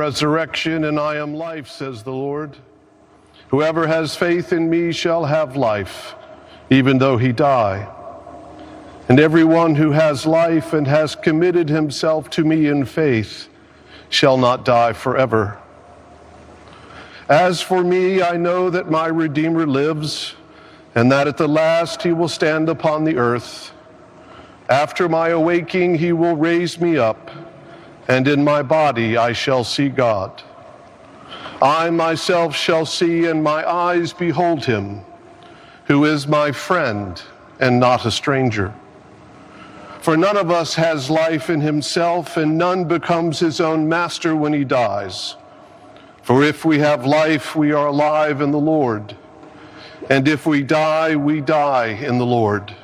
resurrection and I am life, says the Lord. Whoever has faith in me shall have life, even though he die. And everyone who has life and has committed himself to me in faith shall not die forever. As for me, I know that my Redeemer lives, and that at the last he will stand upon the earth. After my awaking, he will raise me up, and in my body I shall see God. I myself shall see, and my eyes behold him, who is my friend and not a stranger. For none of us has life in himself, and none becomes his own master when he dies. For if we have life, we are alive in the Lord. And if we die in the Lord.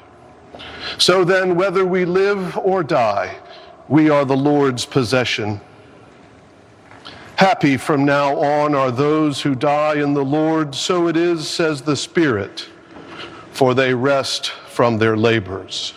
So then, whether we live or die, we are the Lord's possession. Happy from now on are those who die in the Lord. So it is, says the Spirit, for they rest from their labors.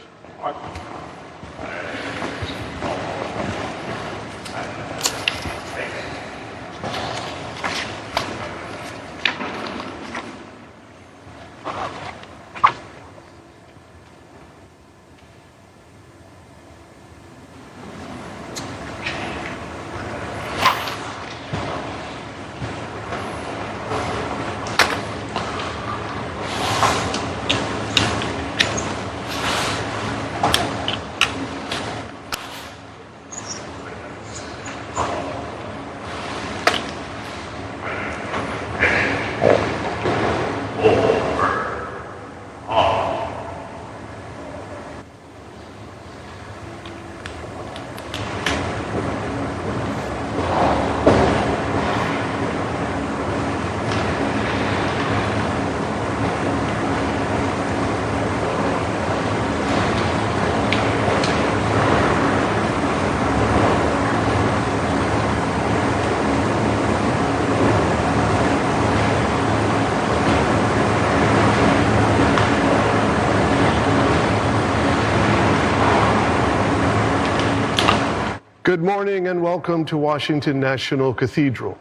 Good morning and welcome to Washington National Cathedral.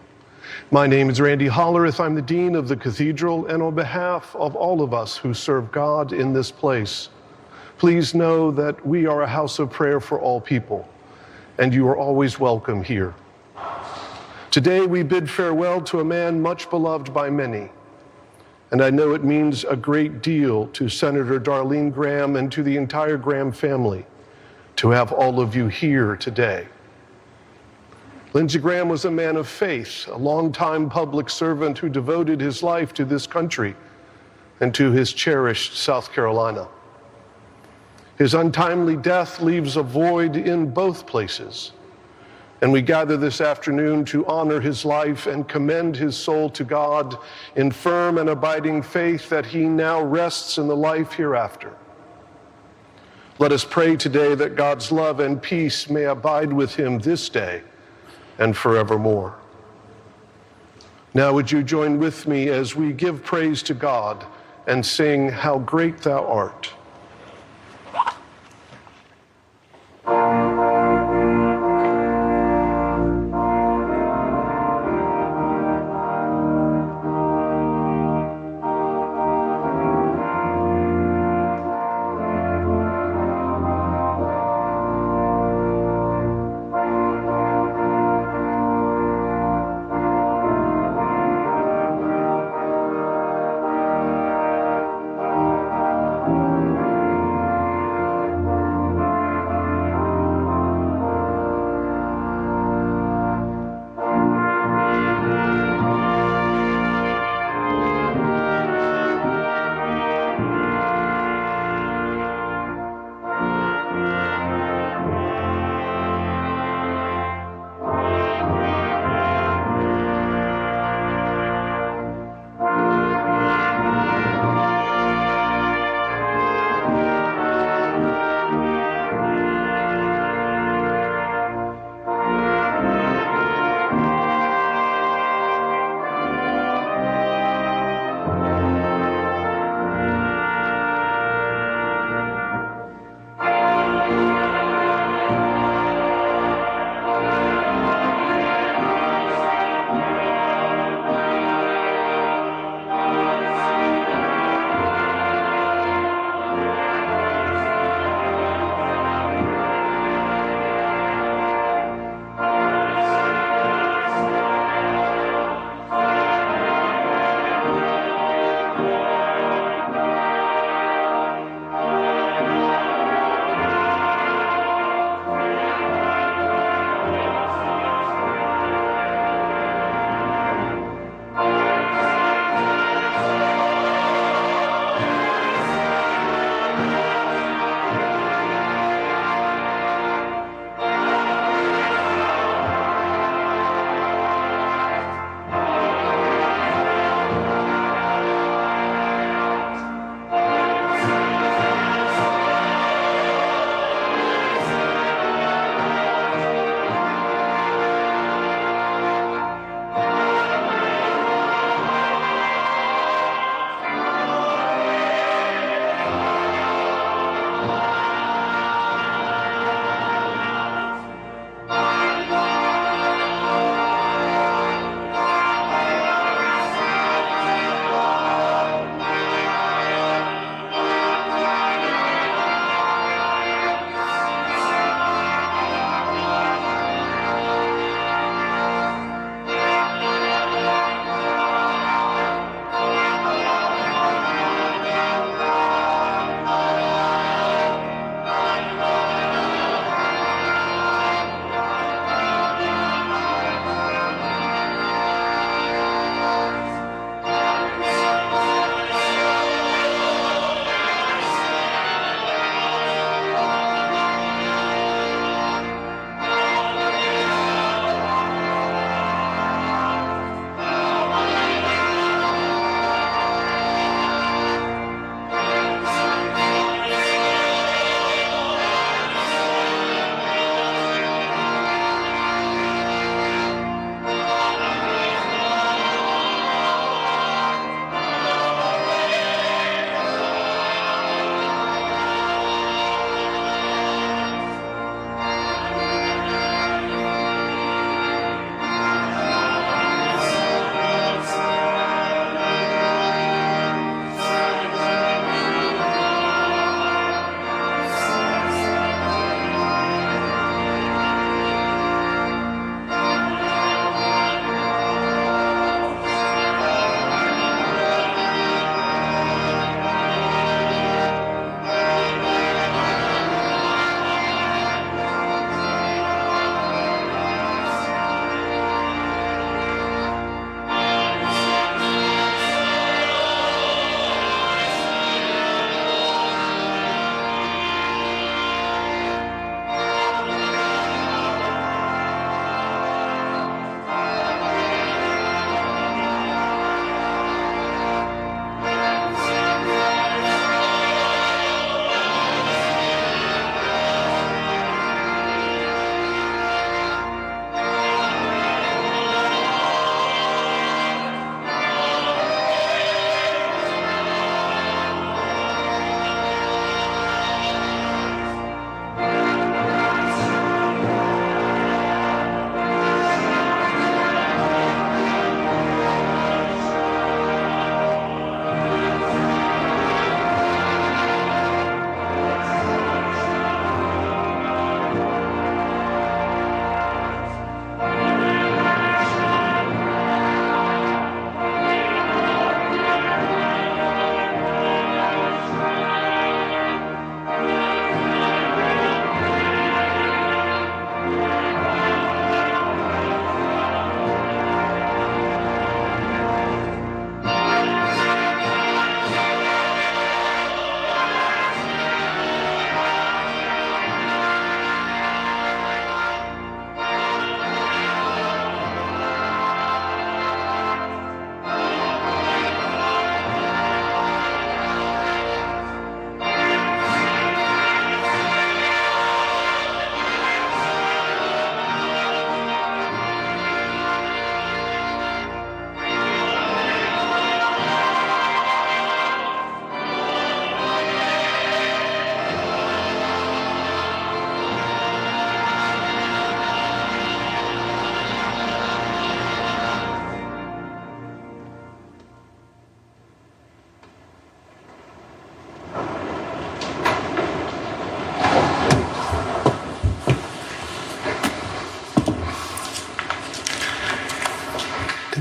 My name is Randy Hollerith. I'm the Dean of the Cathedral, and on behalf of all of us who serve God in this place, please know that we are a house of prayer for all people, and you are always welcome here. Today we bid farewell to a man much beloved by many, and I know it means a great deal to Senator Darlene Graham and to the entire Graham family to have all of you here today. Lindsey Graham was a man of faith, a longtime public servant who devoted his life to this country and to his cherished South Carolina. His untimely death leaves a void in both places, and we gather this afternoon to honor his life and commend his soul to God in firm and abiding faith that he now rests in the life hereafter. Let us pray today that God's love and peace may abide with him this day and forevermore. Now would you join with me as we give praise to God and sing How Great Thou Art.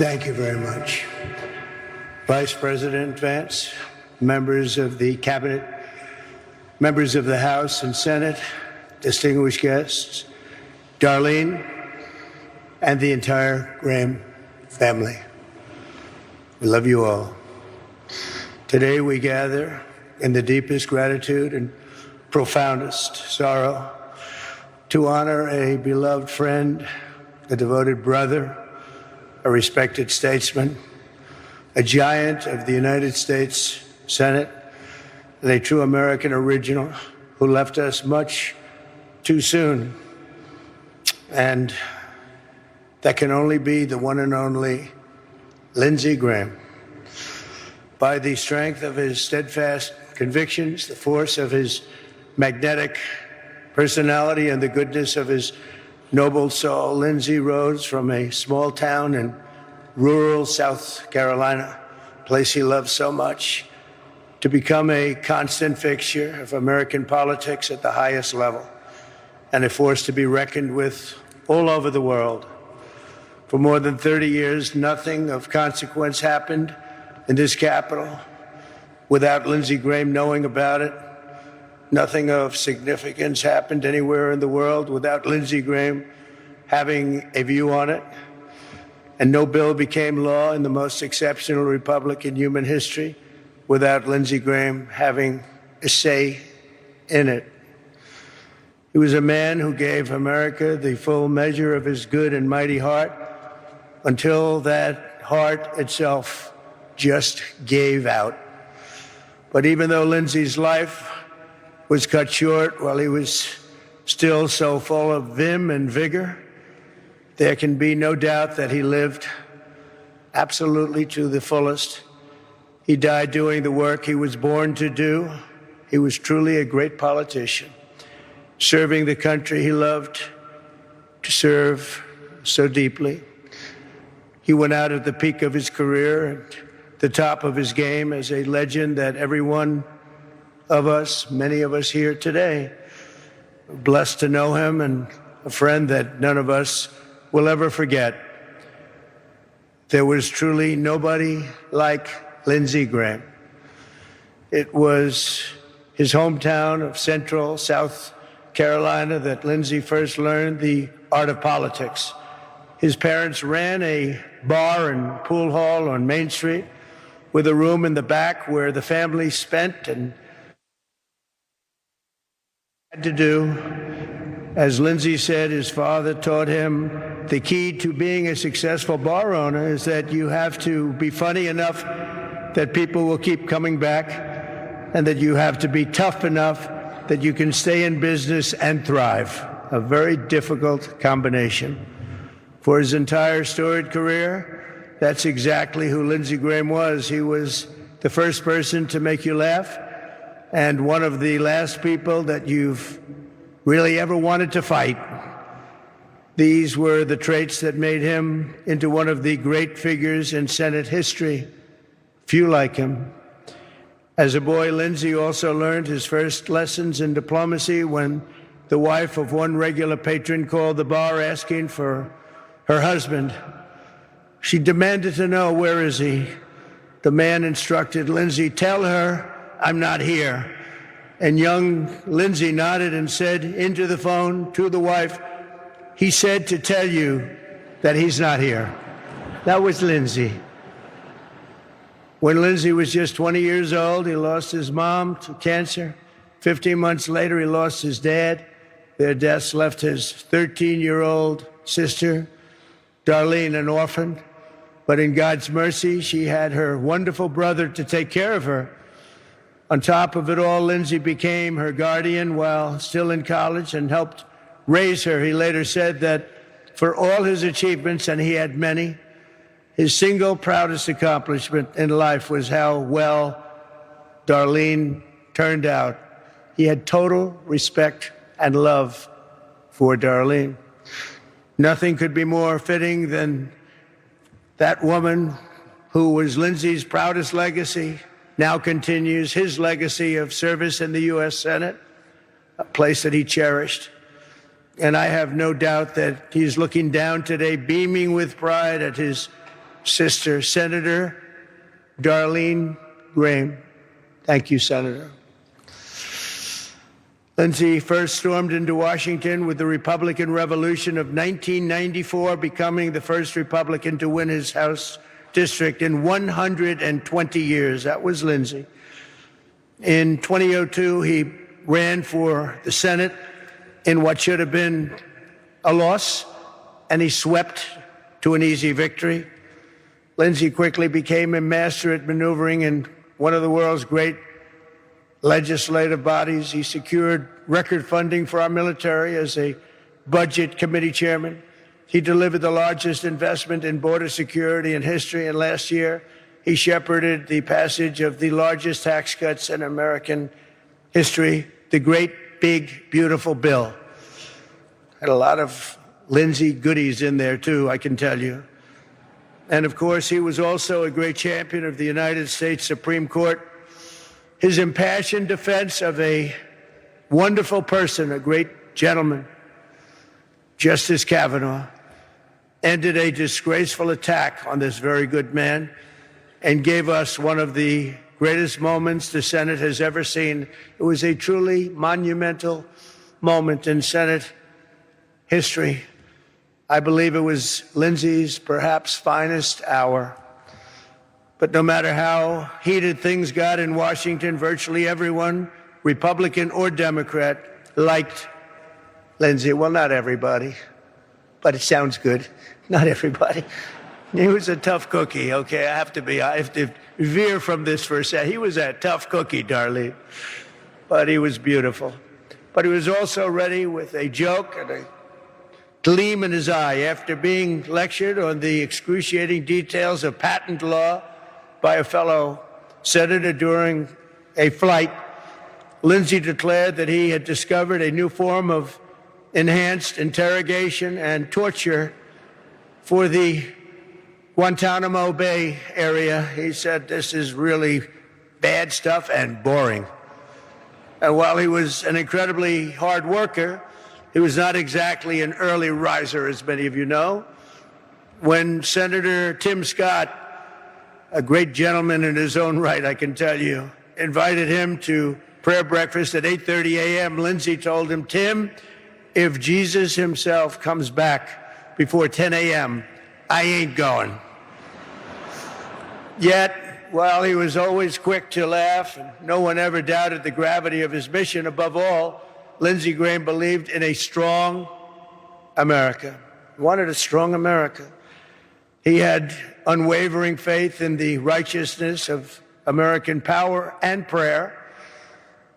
Thank you very much. Vice President Vance, members of the Cabinet, members of the House and Senate, distinguished guests, Darlene, and the entire Graham family. We love you all. Today we gather in the deepest gratitude and profoundest sorrow to honor a beloved friend, a devoted brother, a respected statesman, a giant of the United States Senate, and a true American original who left us much too soon. And that can only be the one and only Lindsey Graham. By the strength of his steadfast convictions, the force of his magnetic personality, and the goodness of his noble soul, Lindsey rose from a small town in rural South Carolina, a place he loved so much, to become a constant fixture of American politics at the highest level, and a force to be reckoned with all over the world. For more than 30 years, nothing of consequence happened in this Capitol without Lindsey Graham knowing about it. Nothing of significance happened anywhere in the world without Lindsey Graham having a view on it. And no bill became law in the most exceptional republic in human history without Lindsey Graham having a say in it. He was a man who gave America the full measure of his good and mighty heart until that heart itself just gave out. But even though Lindsey's life was cut short while he was still so full of vim and vigor, there can be no doubt that he lived absolutely to the fullest. He died doing the work he was born to do. He was truly a great politician, serving the country he loved to serve so deeply. He went out at the peak of his career, at the top of his game, as a legend that every one of us, many of us here today, are blessed to know him, and a friend that none of us will ever forget. There was truly nobody like Lindsey Graham. It was his hometown of central South Carolina that Lindsey first learned the art of politics. His parents ran a bar and pool hall on Main Street with a room in the back where the family spent and had to do. As Lindsey said, his father taught him the key to being a successful bar owner is that you have to be funny enough that people will keep coming back, and that you have to be tough enough that you can stay in business and thrive. A very difficult combination. For his entire storied career, that's exactly who Lindsey Graham was. He was the first person to make you laugh, and one of the last people that you've really ever wanted to fight. These were the traits that made him into one of the great figures in Senate history. Few like him. As a boy, Lindsey also learned his first lessons in diplomacy when the wife of one regular patron called the bar asking for her husband. She demanded to know, where is he? The man instructed Lindsey, tell her I'm not here. And young Lindsey nodded and said into the phone to the wife, he said to tell you that he's not here. That was Lindsey. When Lindsey was just 20 years old, he lost his mom to cancer. 15 months later, he lost his dad. Their deaths left his 13-year-old sister, Darlene, an orphan. But in God's mercy, she had her wonderful brother to take care of her. On top of it all, Lindsey became her guardian while still in college and helped raise her. He later said that for all his achievements, and he had many, his single proudest accomplishment in life was how well Darlene turned out. He had total respect and love for Darlene. Nothing could be more fitting than that woman who was Lindsey's proudest legacy now continues his legacy of service in the U.S. Senate, a place that he cherished. And I have no doubt that he's looking down today, beaming with pride at his sister, Senator Darlene Graham. Thank you, Senator. Lindsey first stormed into Washington with the Republican Revolution of 1994, becoming the first Republican to win his House district in 120 years. That was Lindsey. In 2002, he ran for the Senate in what should have been a loss, and he swept to an easy victory. Lindsey quickly became a master at maneuvering in one of the world's great legislative bodies. He secured record funding for our military as a budget committee chairman. He delivered the largest investment in border security in history, and last year he shepherded the passage of the largest tax cuts in American history, the great, big, beautiful bill. Had a lot of Lindsey goodies in there, too, I can tell you. And, of course, he was also a great champion of the United States Supreme Court. His impassioned defense of a wonderful person, a great gentleman, Justice Kavanaugh, ended a disgraceful attack on this very good man and gave us one of the greatest moments the Senate has ever seen. It was a truly monumental moment in Senate history. I believe it was Lindsey's perhaps finest hour. But no matter how heated things got in Washington, virtually everyone, Republican or Democrat, liked Lindsey. Well, not everybody, but it sounds good. Not everybody. He was a tough cookie, okay? I have to veer from this for a second. He was a tough cookie, Darlene, but he was beautiful. But he was also ready with a joke and a gleam in his eye. After being lectured on the excruciating details of patent law by a fellow senator during a flight, Lindsey declared that he had discovered a new form of enhanced interrogation and torture for the Guantanamo Bay area. He said, this is really bad stuff and boring. And while he was an incredibly hard worker, he was not exactly an early riser, as many of you know. When Senator Tim Scott, a great gentleman in his own right, I can tell you, invited him to prayer breakfast at 8:30 a.m., Lindsey told him, Tim, if Jesus himself comes back before 10 a.m., I ain't going. Yet, while he was always quick to laugh, and no one ever doubted the gravity of his mission, above all, Lindsey Graham believed in a strong America. He wanted a strong America. He had unwavering faith in the righteousness of American power and prayer.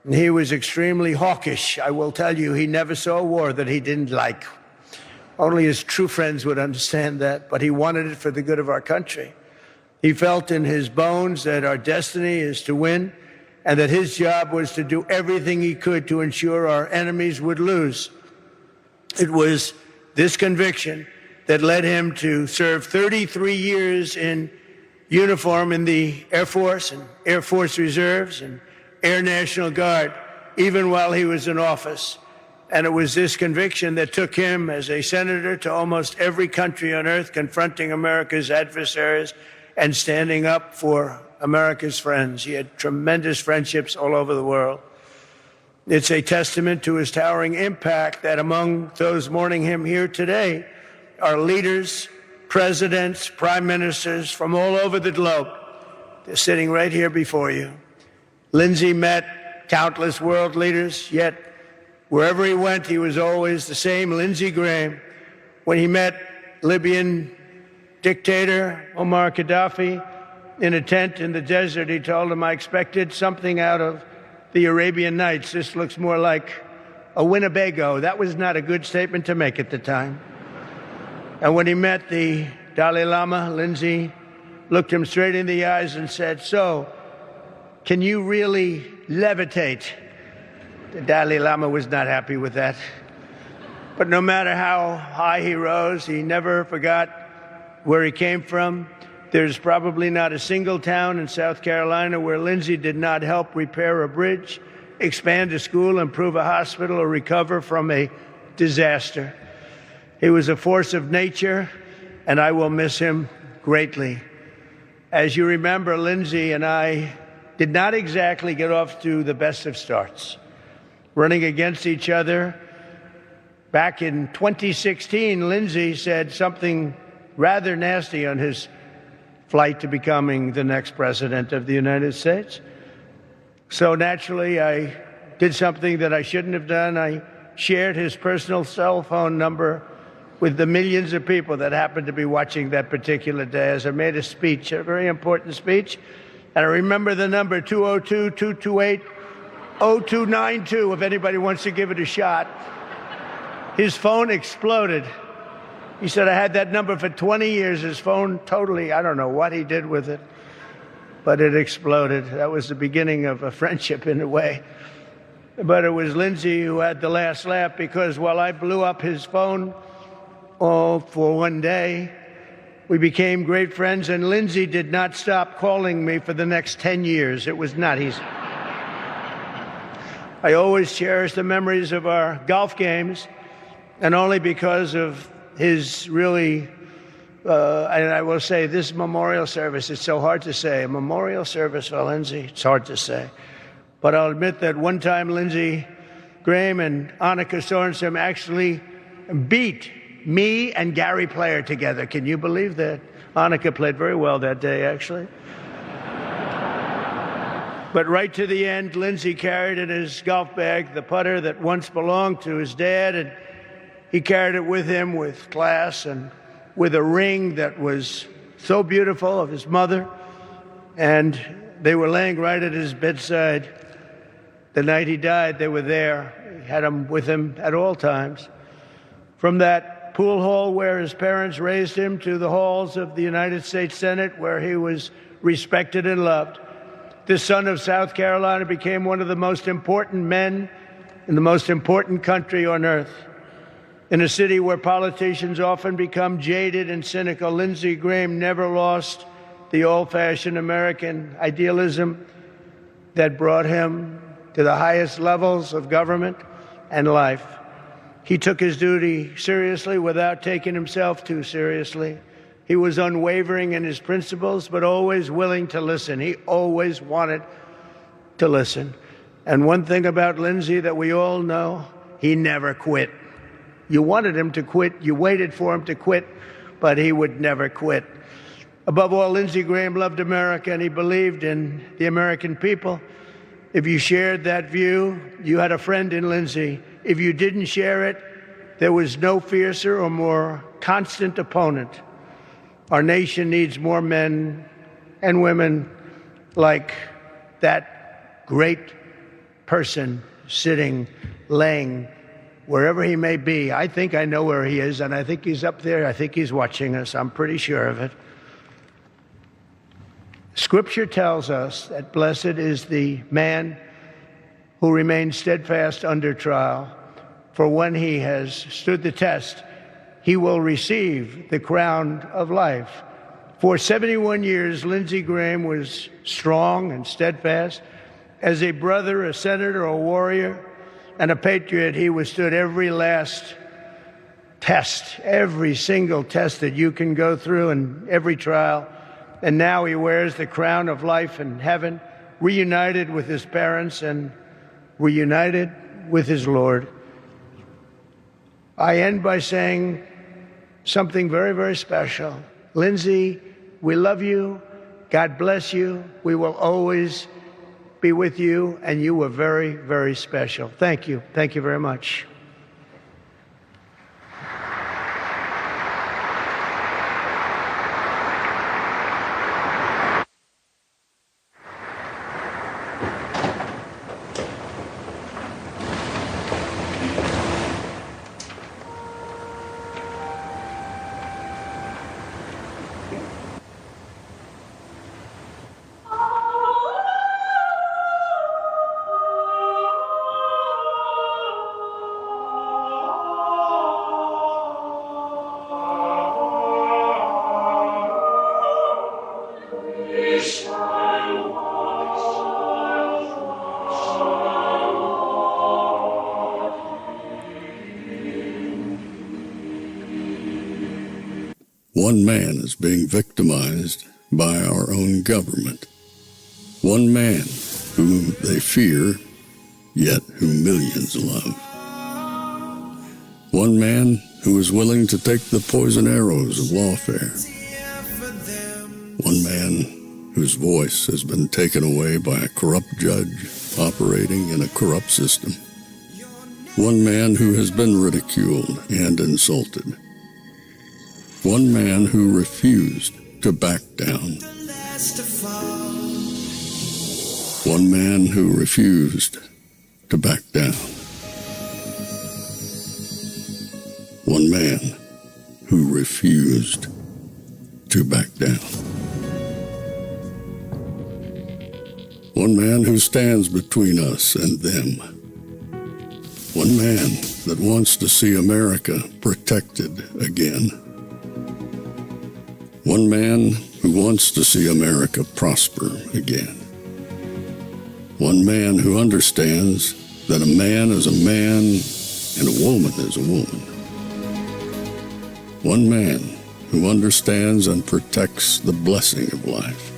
And he was extremely hawkish. I will tell you, he never saw a war that he didn't like. Only his true friends would understand that, but he wanted it for the good of our country. He felt in his bones that our destiny is to win, and that his job was to do everything he could to ensure our enemies would lose. It was this conviction that led him to serve 33 years in uniform in the Air Force and Air Force Reserves and Air National Guard, even while he was in office. And it was this conviction that took him as a senator to almost every country on earth, confronting America's adversaries and standing up for America's friends. He had tremendous friendships all over the world. It's a testament to his towering impact that among those mourning him here today are leaders, presidents, prime ministers from all over the globe. They're sitting right here before you. Lindsey met countless world leaders, yet wherever he went, he was always the same Lindsey Graham. When he met Libyan dictator Omar Gaddafi in a tent in the desert, he told him, I expected something out of the Arabian Nights. This looks more like a Winnebago. That was not a good statement to make at the time. And when he met the Dalai Lama, Lindsey looked him straight in the eyes and said, so, can you really levitate? The Dalai Lama was not happy with that. But no matter how high he rose, he never forgot where he came from. There's probably not a single town in South Carolina where Lindsey did not help repair a bridge, expand a school, improve a hospital, or recover from a disaster. He was a force of nature, and I will miss him greatly. As you remember, Lindsay and I did not exactly get off to the best of starts, running against each other. Back in 2016, Lindsay said something rather nasty on his flight to becoming the next president of the United States. So naturally, I did something that I shouldn't have done. I shared his personal cell phone number with the millions of people that happened to be watching that particular day as I made a speech, a very important speech. And I remember the number 202-228-0292, if anybody wants to give it a shot. His phone exploded. He said, I had that number for 20 years. His phone totally, I don't know what he did with it, but it exploded. That was the beginning of a friendship in a way. But it was Lindsay who had the last laugh, because while I blew up his phone all for one day, we became great friends, and Lindsay did not stop calling me for the next 10 years. It was not easy. I always cherish the memories of our golf games, and only because of his really, and I will say, this memorial service, it's so hard to say, a memorial service for Lindsay, it's hard to say. But I'll admit that one time Lindsey Graham and Annika Sorensen actually beat me and Gary Player together. Can you believe that? Annika played very well that day, actually. But right to the end, Lindsey carried in his golf bag the putter that once belonged to his dad, and he carried it with him with class and with a ring that was so beautiful of his mother. And they were laying right at his bedside. The night he died, they were there. He had him with him at all times. From that pool hall where his parents raised him to the halls of the United States Senate, where he was respected and loved, the son of South Carolina became one of the most important men in the most important country on earth. In a city where politicians often become jaded and cynical, Lindsey Graham never lost the old-fashioned American idealism that brought him to the highest levels of government and life. He took his duty seriously without taking himself too seriously. He was unwavering in his principles, but always willing to listen. He always wanted to listen. And one thing about Lindsey that we all know, he never quit. You wanted him to quit, you waited for him to quit, but he would never quit. Above all, Lindsey Graham loved America, and he believed in the American people. If you shared that view, you had a friend in Lindsey. If you didn't share it, there was no fiercer or more constant opponent. Our nation needs more men and women like that great person sitting, laying, wherever he may be. I think I know where he is, and I think he's up there. I think he's watching us. I'm pretty sure of it. Scripture tells us that blessed is the man who remains steadfast under trial, for when he has stood the test, he will receive the crown of life. For 71 years, Lindsey Graham was strong and steadfast. As a brother, a senator, a warrior, and a patriot, he withstood every last test, every single test that you can go through, and every trial. And now he wears the crown of life in heaven, reunited with his parents and reunited with his Lord. I end by saying something very, very special. Lindsey, we love you. God bless you. We will always be with you, and you were very, very special. Thank you. Thank you very much. one man is being victimized by our own government. One man whom they fear, yet whom millions love. One man who is willing to take the poison arrows of lawfare. One man whose voice has been taken away by a corrupt judge operating in a corrupt system. One man who has been ridiculed and insulted. One man who refused to back down. One man who refused to back down. One man who refused to back down. One man who stands between us and them. One man that wants to see America protected again. One man who wants to see America prosper again. One man who understands that a man is a man and a woman is a woman. One man who understands and protects the blessing of life.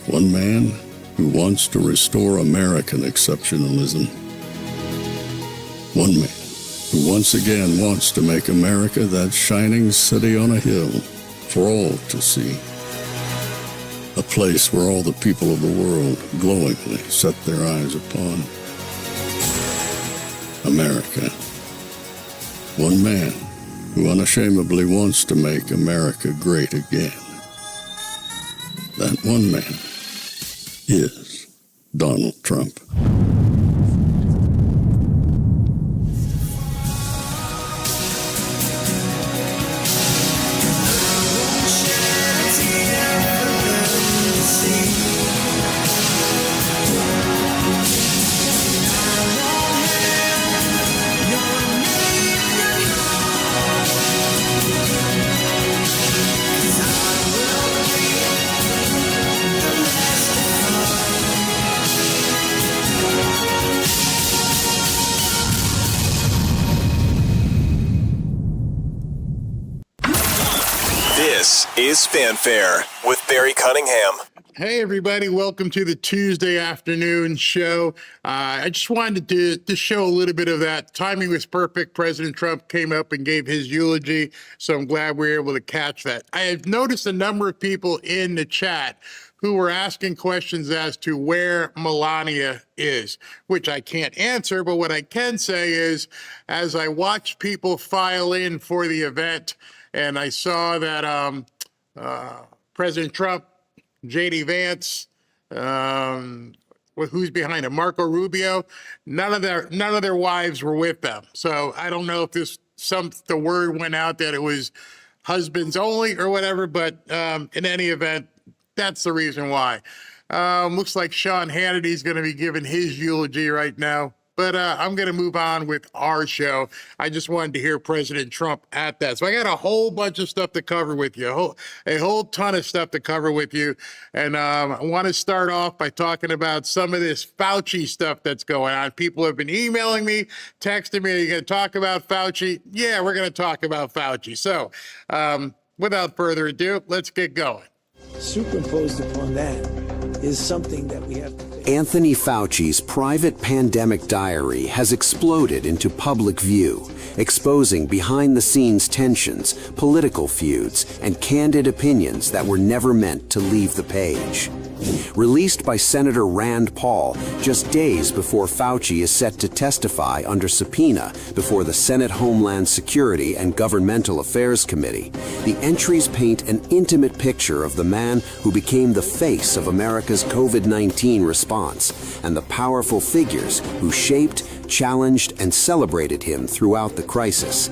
One man who wants to restore American exceptionalism. One man who once again wants to make America that shining city on a hill for all to see. A place where all the people of the world glowingly set their eyes upon. America. One man who unashamedly wants to make America great again. That one man is Donald Trump. This is Fanfare with Barry Cunningham. Hey, everybody. Welcome to the Tuesday afternoon show. I just wanted to show a little bit of that. Timing was perfect. President Trump came up and gave his eulogy, so I'm glad we were able to catch that. I have noticed a number of people in the chat who were asking questions as to where Melania is, which I can't answer, but what I can say is, as I watched people file in for the event, and I saw that President Trump, J.D. Vance, who's behind him, Marco Rubio, none of their wives were with them. So I don't know if the word went out that it was husbands only or whatever, but in any event, that's the reason why. Looks like Sean Hannity's going to be giving his eulogy right now. But I'm going to move on with our show. I just wanted to hear President Trump at that. So I got a whole bunch of stuff to cover with you, a whole ton of stuff to cover with you. And I want to start off by talking about some of this Fauci stuff that's going on. People have been emailing me, texting me, are you going to talk about Fauci? Yeah, we're going to talk about Fauci. So without further ado, let's get going. Superimposed upon that is something that we have to face. Anthony Fauci's private pandemic diary has exploded into public view, exposing behind-the-scenes tensions, political feuds, and candid opinions that were never meant to leave the page. Released by Senator Rand Paul just days before Fauci is set to testify under subpoena before the Senate Homeland Security and Governmental Affairs Committee, the entries paint an intimate picture of the man who became the face of America's COVID-19 response and the powerful figures who shaped, challenged, and celebrated him throughout the crisis.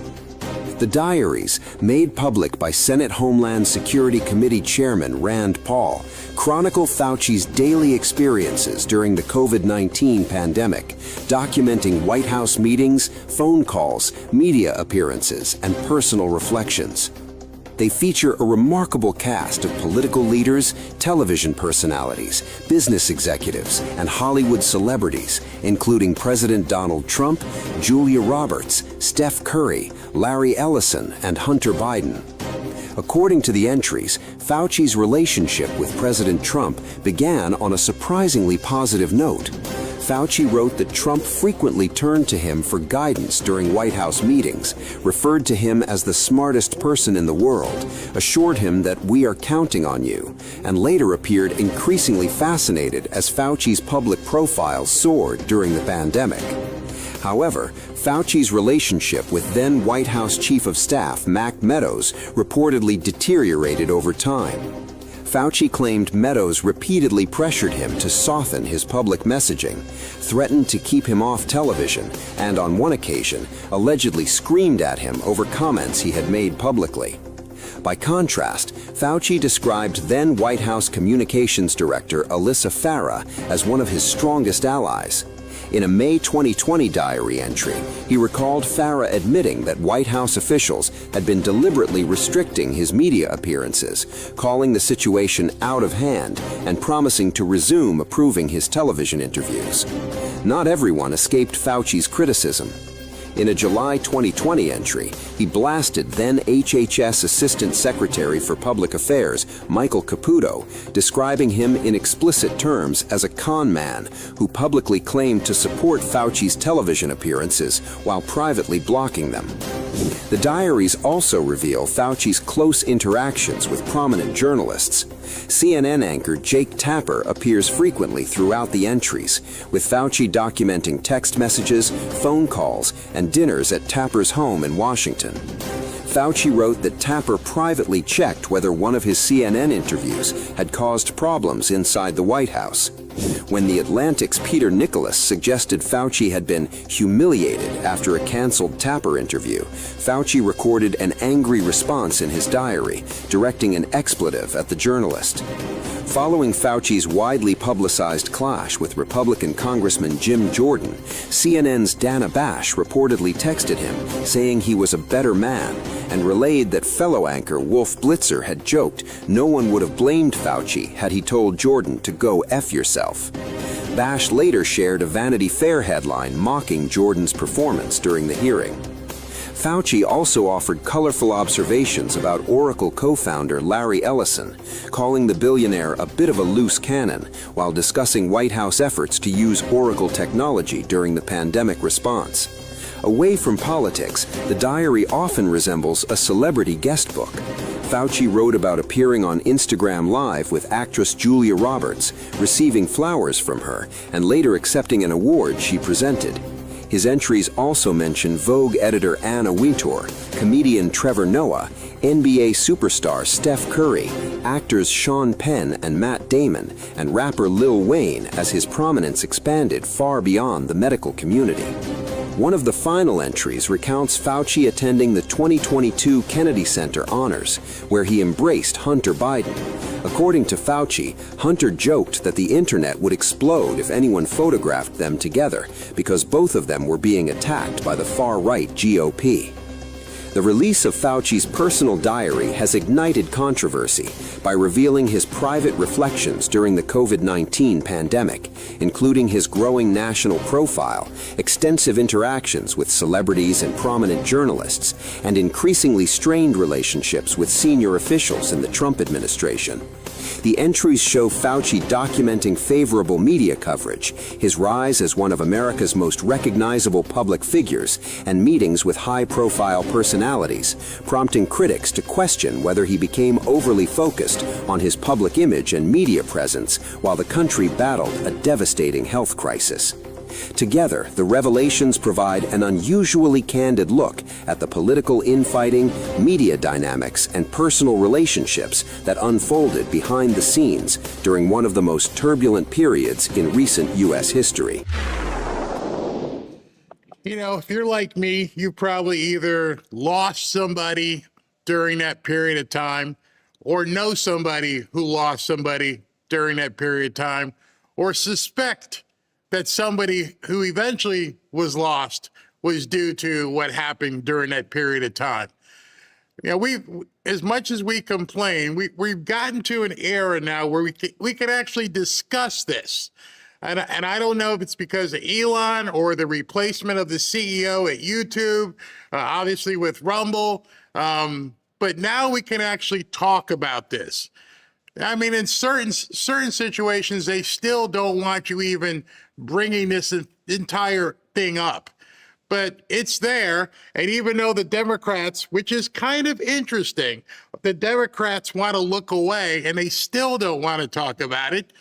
The diaries, made public by Senate Homeland Security Committee Chairman Rand Paul, chronicle Fauci's daily experiences during the COVID-19 pandemic, documenting White House meetings, phone calls, media appearances, and personal reflections. They feature a remarkable cast of political leaders, television personalities, business executives, and Hollywood celebrities, including President Donald Trump, Julia Roberts, Steph Curry, Larry Ellison, and Hunter Biden. According to the entries, Fauci's relationship with President Trump began on a surprisingly positive note. Fauci wrote that Trump frequently turned to him for guidance during White House meetings, referred to him as the smartest person in the world, assured him that "we are counting on you," and later appeared increasingly fascinated as Fauci's public profile soared during the pandemic. However, Fauci's relationship with then White House Chief of Staff Mac Meadows reportedly deteriorated over time. Fauci claimed Meadows repeatedly pressured him to soften his public messaging, threatened to keep him off television, and on one occasion allegedly screamed at him over comments he had made publicly. By contrast, Fauci described then White House Communications Director Alyssa Farah as one of his strongest allies. In a May 2020 diary entry, he recalled Farah admitting that White House officials had been deliberately restricting his media appearances, calling the situation out of hand, and promising to resume approving his television interviews. Not everyone escaped Fauci's criticism. In a July 2020 entry, he blasted then HHS Assistant Secretary for Public Affairs, Michael Caputo, describing him in explicit terms as a con man who publicly claimed to support Fauci's television appearances while privately blocking them. The diaries also reveal Fauci's close interactions with prominent journalists. CNN anchor Jake Tapper appears frequently throughout the entries, with Fauci documenting text messages, phone calls, and dinners at Tapper's home in Washington. Fauci wrote that Tapper privately checked whether one of his CNN interviews had caused problems inside the White House. When The Atlantic's Peter Nicholas suggested Fauci had been humiliated after a canceled Tapper interview, Fauci recorded an angry response in his diary, directing an expletive at the journalist. Following Fauci's widely publicized clash with Republican Congressman Jim Jordan, CNN's Dana Bash reportedly texted him, saying he was a better man, and relayed that fellow anchor Wolf Blitzer had joked no one would have blamed Fauci had he told Jordan to go F yourself. Bash later shared a Vanity Fair headline mocking Jordan's performance during the hearing. Fauci also offered colorful observations about Oracle co-founder Larry Ellison, calling the billionaire a bit of a loose cannon while discussing White House efforts to use Oracle technology during the pandemic response. Away from politics, the diary often resembles a celebrity guest book. Fauci wrote about appearing on Instagram Live with actress Julia Roberts, receiving flowers from her, and later accepting an award she presented. His entries also mention Vogue editor Anna Wintour, comedian Trevor Noah, NBA superstar Steph Curry, actors Sean Penn and Matt Damon, and rapper Lil Wayne as his prominence expanded far beyond the medical community. One of the final entries recounts Fauci attending the 2022 Kennedy Center honors, where he embraced Hunter Biden. According to Fauci, Hunter joked that the internet would explode if anyone photographed them together because both of them were being attacked by the far-right GOP. The release of Fauci's personal diary has ignited controversy by revealing his private reflections during the COVID-19 pandemic, including his growing national profile, extensive interactions with celebrities and prominent journalists, and increasingly strained relationships with senior officials in the Trump administration. The entries show Fauci documenting favorable media coverage, his rise as one of America's most recognizable public figures, and meetings with high-profile personalities, prompting critics to question whether he became overly focused on his public image and media presence while the country battled a devastating health crisis. Together, the revelations provide an unusually candid look at the political infighting, media dynamics, and personal relationships that unfolded behind the scenes during one of the most turbulent periods in recent U.S. history. You know, if you're like me, you probably either lost somebody during that period of time, or know somebody who lost somebody during that period of time, or suspect that somebody who eventually was lost was due to what happened during that period of time. You know, as much as we complain, we've gotten to an era now where we can actually discuss this. And I don't know if it's because of Elon or the replacement of the CEO at YouTube, obviously with Rumble. but now we can actually talk about this. I mean, in certain situations, they still don't want you even bringing this entire thing up. But it's there, and even though the Democrats, which is kind of interesting, the Democrats want to look away, and they still don't want to talk about it,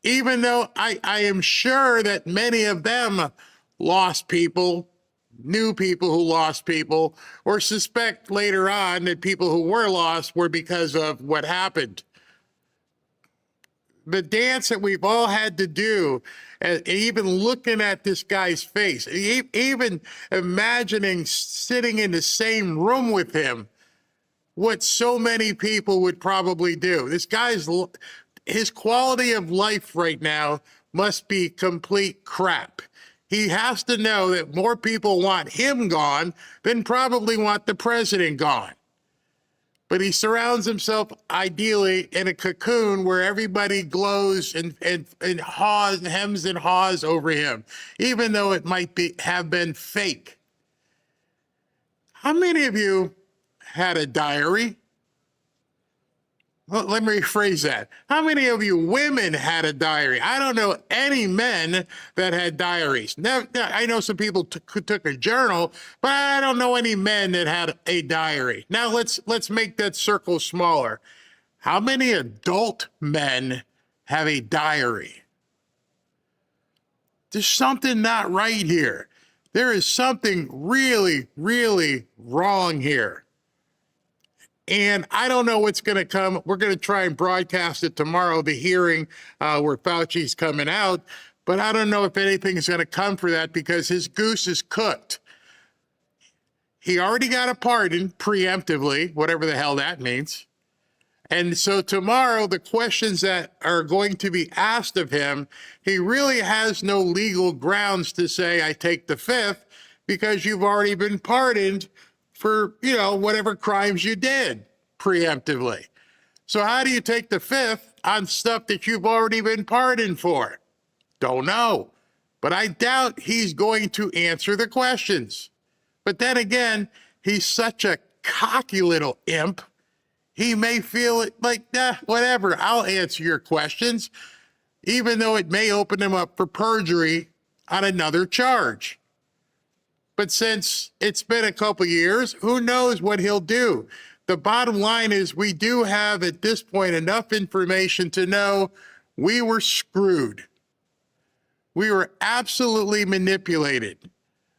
even though I am sure that many of them lost people, knew people who lost people, or suspect later on that people who were lost were because of what happened. The dance that we've all had to do, and even looking at this guy's face, even imagining sitting in the same room with him, what so many people would probably do. This guy's, his quality of life right now must be complete crap. He has to know that more people want him gone than probably want the president gone. But he surrounds himself ideally in a cocoon where everybody glows and haws, hems and haws over him, even though it might have been fake. How many of you had a diary? Well, let me rephrase that. How many of you women had a diary? I don't know any men that had diaries. Now, I know some people took a journal, but I don't know any men that had a diary. Now let's make that circle smaller. How many adult men have a diary? There's something not right here. There is something really, really wrong here. And I don't know what's going to come. We're going to try and broadcast it tomorrow, the hearing where Fauci's coming out. But I don't know if anything is going to come for that because his goose is cooked. He already got a pardon preemptively, whatever the hell that means. And so tomorrow, the questions that are going to be asked of him, he really has no legal grounds to say, I take the fifth, because you've already been pardoned for, you know, whatever crimes you did preemptively. So how do you take the fifth on stuff that you've already been pardoned for? Don't know. But I doubt he's going to answer the questions. But then again, he's such a cocky little imp. He may feel it like, whatever, I'll answer your questions, even though it may open him up for perjury on another charge. But since it's been a couple years, who knows what he'll do? The bottom line is we do have at this point enough information to know we were screwed. We were absolutely manipulated.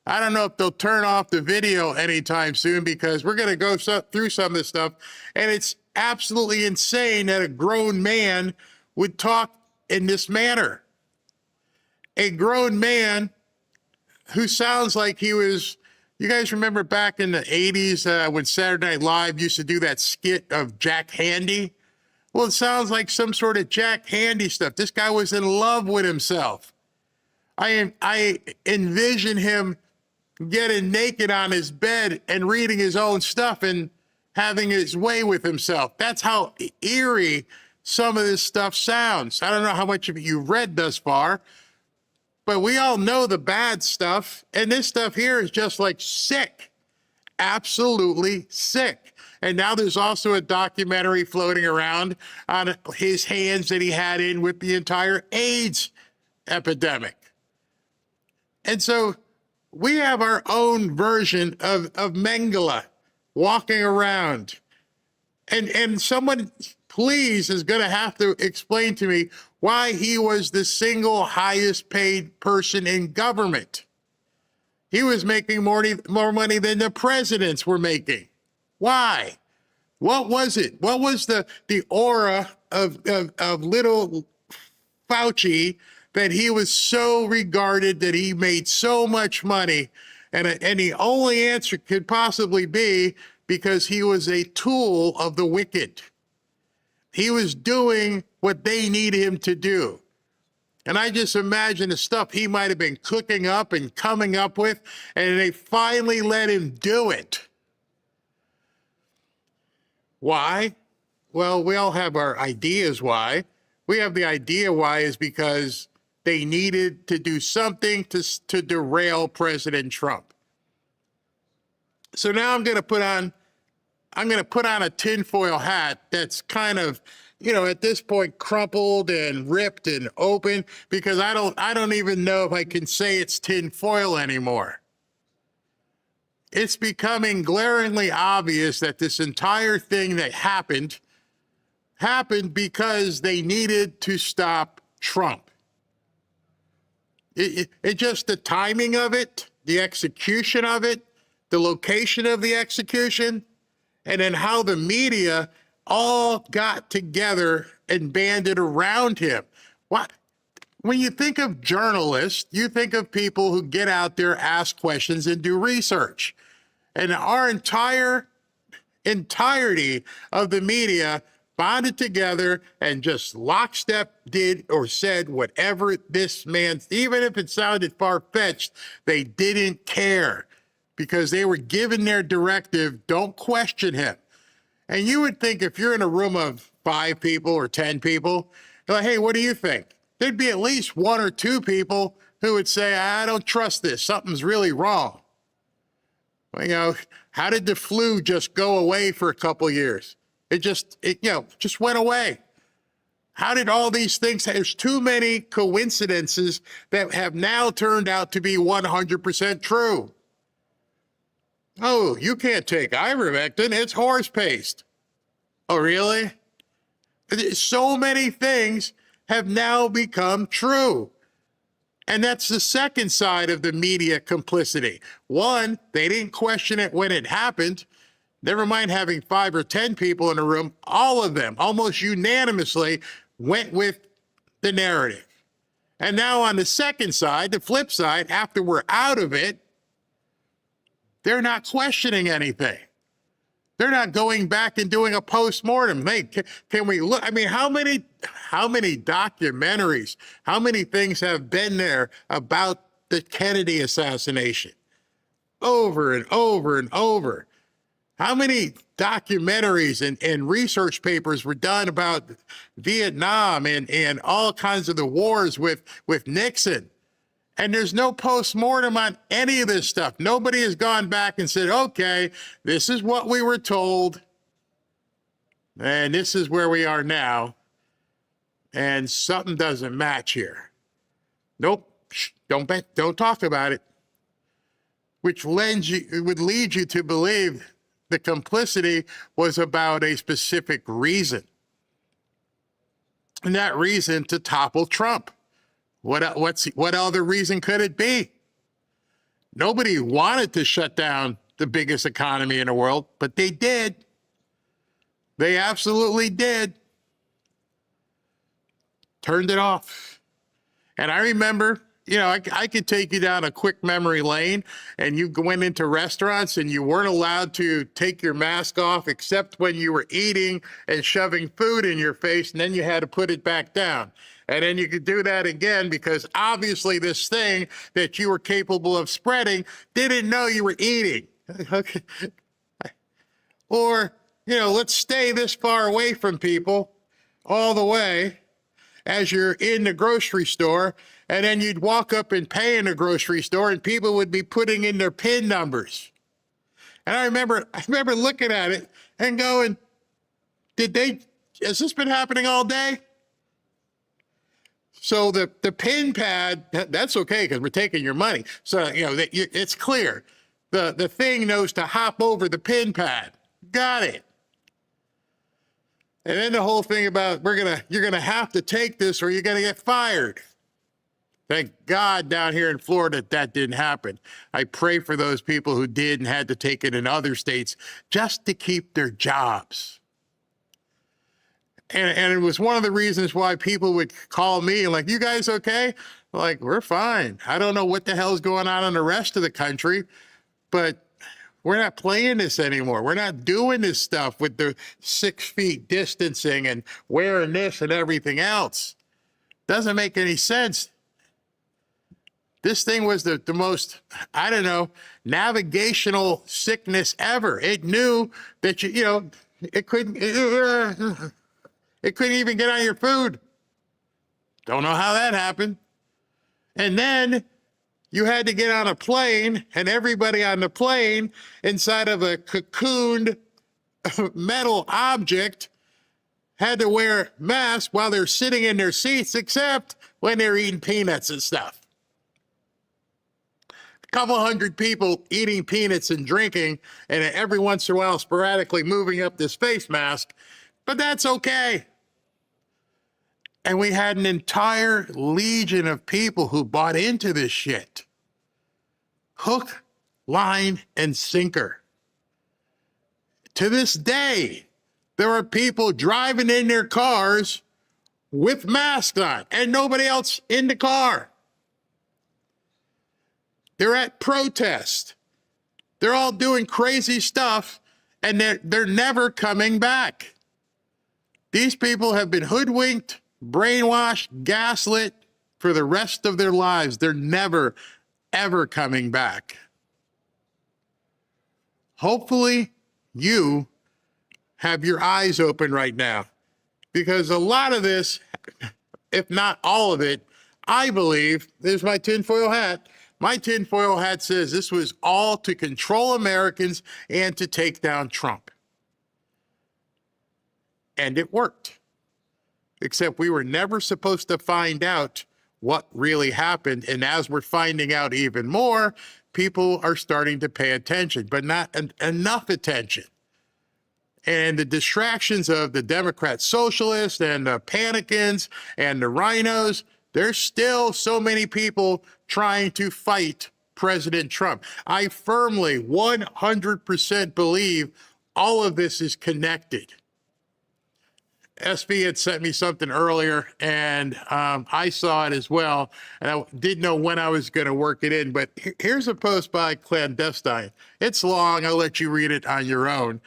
I don't know if they'll turn off the video anytime soon because we're going to go through some of this stuff. And it's absolutely insane that a grown man would talk in this manner. A grown man who sounds like he was, you guys remember back in the 80s when Saturday Night Live used to do that skit of Jack Handy? Well, it sounds like some sort of Jack Handy stuff. This guy was in love with himself. I envision him getting naked on his bed and reading his own stuff and having his way with himself. That's how eerie some of this stuff sounds. I don't know how much of it you've read thus far, but we all know the bad stuff, and this stuff here is just like sick, absolutely sick. And now there's also a documentary floating around on his hands that he had in with the entire AIDS epidemic. And so we have our own version of Mengele walking around. And someone, please, is going to have to explain to me why he was the single highest paid person in government. He was making more money than the presidents were making. Why? What was it? What was the aura of little Fauci that he was so regarded, that he made so much money? And the only answer could possibly be because he was a tool of the wicked. He was doing what they needed him to do. And I just imagine the stuff he might have been cooking up and coming up with, and they finally let him do it. Why? Well, we all have our ideas why. We have the idea why is because they needed to do something to derail President Trump. So now I'm going to put on I'm going to put on a tinfoil hat that's kind of, at this point crumpled and ripped and open, because I don't even know if I can say it's tinfoil anymore. It's becoming glaringly obvious that this entire thing that happened because they needed to stop Trump. It just the timing of it, the execution of it, the location of the execution, and then how the media all got together and banded around him. What? When you think of journalists, you think of people who get out there, ask questions, and do research. And our entirety of the media bonded together and just lockstep did or said whatever this man, even if it sounded far-fetched, they didn't care because they were given their directive, don't question him. And you would think if you're in a room of 5 people or 10 people, you're like, hey, what do you think? There'd be at least 1 or 2 people who would say, I don't trust this. Something's really wrong. How did the flu just go away for a couple years? It just went away. How did all these things, there's too many coincidences that have now turned out to be 100% true. Oh, you can't take ivermectin, it's horse paste. Oh, really? So many things have now become true. And that's the second side of the media complicity. One, they didn't question it when it happened. Never mind having 5 or 10 people in a room, all of them almost unanimously went with the narrative. And now on the second side, the flip side, after we're out of it, they're not questioning anything. They're not going back and doing a post-mortem. Hey, can we look? I mean, how many documentaries, how many things have been there about the Kennedy assassination? Over and over and over. How many documentaries and research papers were done about Vietnam and all kinds of the wars with Nixon? And there's no post-mortem on any of this stuff. Nobody has gone back and said, okay, this is what we were told, and this is where we are now, and something doesn't match here. Nope, don't talk about it. Which would lead you to believe the complicity was about a specific reason. And that reason to topple Trump. What other reason could it be? Nobody wanted to shut down the biggest economy in the world, but they did. They absolutely did. Turned it off. And I remember, I could take you down a quick memory lane, and you went into restaurants and you weren't allowed to take your mask off except when you were eating and shoving food in your face, and then you had to put it back down. And then you could do that again because obviously this thing that you were capable of spreading didn't know you were eating. Okay. Or, let's stay this far away from people all the way as you're in the grocery store, and then you'd walk up and pay in the grocery store and people would be putting in their PIN numbers. And I remember looking at it and going, has this been happening all day? So the PIN pad, that's okay because we're taking your money. So, it's clear. The thing knows to hop over the PIN pad. Got it. And then the whole thing about you're gonna have to take this or you're gonna get fired. Thank God down here in Florida that didn't happen. I pray for those people who did and had to take it in other states just to keep their jobs. And it was one of the reasons why people would call me like, you guys okay? Like, we're fine. I don't know what the hell's going on in the rest of the country, but we're not playing this anymore. We're not doing this stuff with the 6 feet distancing and wearing this and everything else. Doesn't make any sense. This thing was the most, navigational sickness ever. It knew that it couldn't even get on your food. Don't know how that happened. And then you had to get on a plane, and everybody on the plane inside of a cocooned metal object had to wear masks while they're sitting in their seats, except when they're eating peanuts and stuff. A couple hundred people eating peanuts and drinking, and every once in a while sporadically moving up this face mask, but that's okay. And we had an entire legion of people who bought into this shit. Hook, line, and sinker. To this day, there are people driving in their cars with masks on and nobody else in the car. They're at protest. They're all doing crazy stuff, and they're never coming back. These people have been hoodwinked, brainwashed, gaslit for the rest of their lives. They're never, ever coming back. Hopefully, you have your eyes open right now, because a lot of this, if not all of it, I believe, there's my tinfoil hat. My tinfoil hat says this was all to control Americans and to take down Trump. And it worked. Except we were never supposed to find out what really happened. And as we're finding out even more, people are starting to pay attention, but not enough attention. And the distractions of the Democrat socialists and the panicans and the rhinos, there's still so many people trying to fight President Trump. I firmly 100% believe all of this is connected. SB had sent me something earlier, and I saw it as well, and I didn't know when I was going to work it in, but here's a post by Clandestine. It's long. I'll let you read it on your own.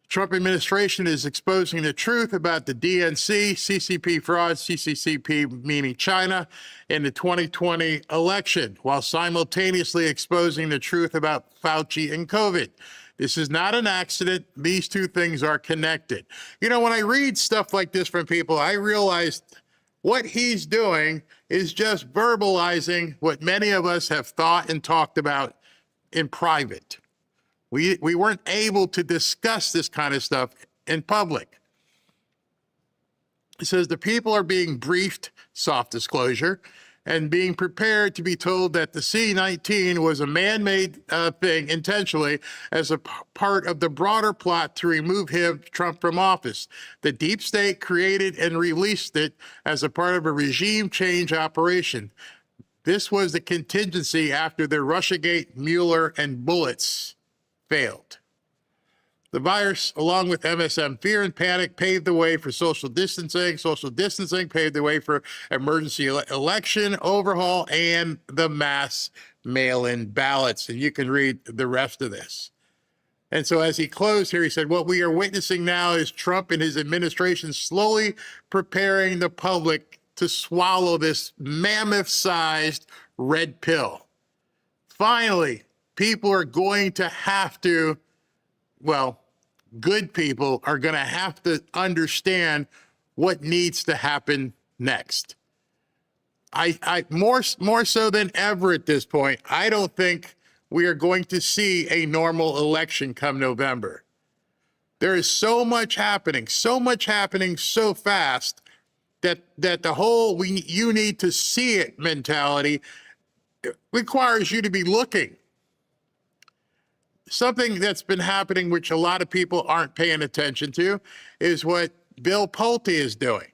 Trump administration is exposing the truth about the DNC, CCP fraud, CCCP meaning China, in the 2020 election, while simultaneously exposing the truth about Fauci and COVID. This is not an accident. These two things are connected. You know, when I read stuff like this from people, I realize what he's doing is just verbalizing what many of us have thought and talked about in private. We weren't able to discuss this kind of stuff in public. It says the people are being briefed, soft disclosure, and being prepared to be told that the C-19 was a man-made thing intentionally as a part of the broader plot to remove Trump from office. The deep state created and released it as a part of a regime change operation. This was the contingency after the Russiagate, Mueller, and bullets failed. The virus, along with MSM fear and panic, paved the way for social distancing. Social distancing paved the way for emergency election overhaul and the mass mail-in ballots. And you can read the rest of this. And so as he closed here, he said, what we are witnessing now is Trump and his administration slowly preparing the public to swallow this mammoth-sized red pill. Finally, people are going to have to, well, good people are going to have to understand what needs to happen next. I more so than ever at this point, I don't think we are going to see a normal election come November. There is so much happening so fast that the whole you need to see it mentality requires you to be looking. Something that's been happening, which a lot of people aren't paying attention to, is what Bill Pulte is doing.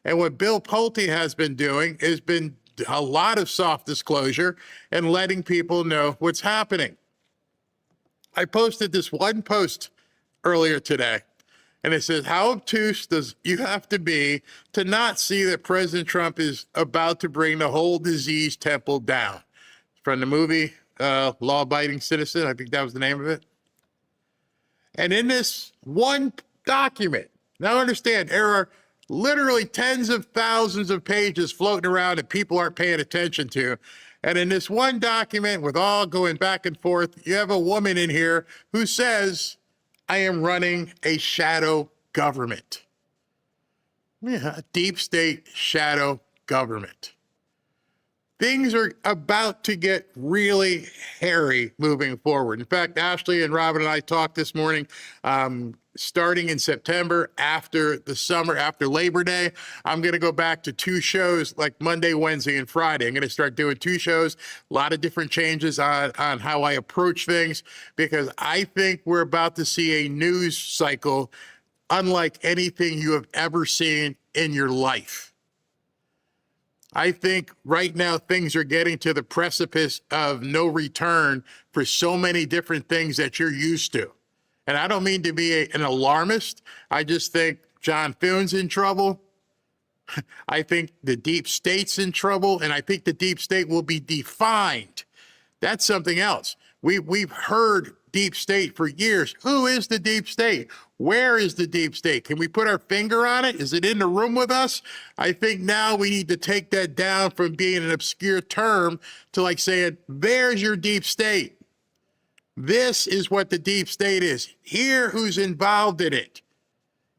And what Bill Pulte has been doing has been a lot of soft disclosure and letting people know what's happening. I posted this one post earlier today, and it says, how obtuse does you have to be to not see that President Trump is about to bring the whole disease temple down? From the movie Law-Abiding Citizen, I think that was the name of it. And in this one document, now understand, there are literally tens of thousands of pages floating around that people aren't paying attention to. And in this one document, with all going back and forth, you have a woman in here who says, I am running a shadow government. Yeah, a deep state shadow government. things are about to get really hairy moving forward. In fact, Ashley and Robin and I talked this morning, starting in September, after the summer, after Labor Day, I'm going to go back to 2 shows like Monday, Wednesday, and Friday. I'm going to start doing 2 shows, a lot of different changes on how I approach things, because I think we're about to see a news cycle unlike anything you have ever seen in your life. I think right now things are getting to the precipice of no return for so many different things that you're used to. And I don't mean to be an alarmist. I just think John Thune's in trouble. I think the deep state's in trouble, and I think the deep state will be defined. That's something else. We've heard deep state for years. Who is the deep state? Where is the deep state? Can we put our finger on it? Is it in the room with us? I think now we need to take that down from being an obscure term to like saying, there's your deep state. This is what the deep state is. Here, who's involved in it.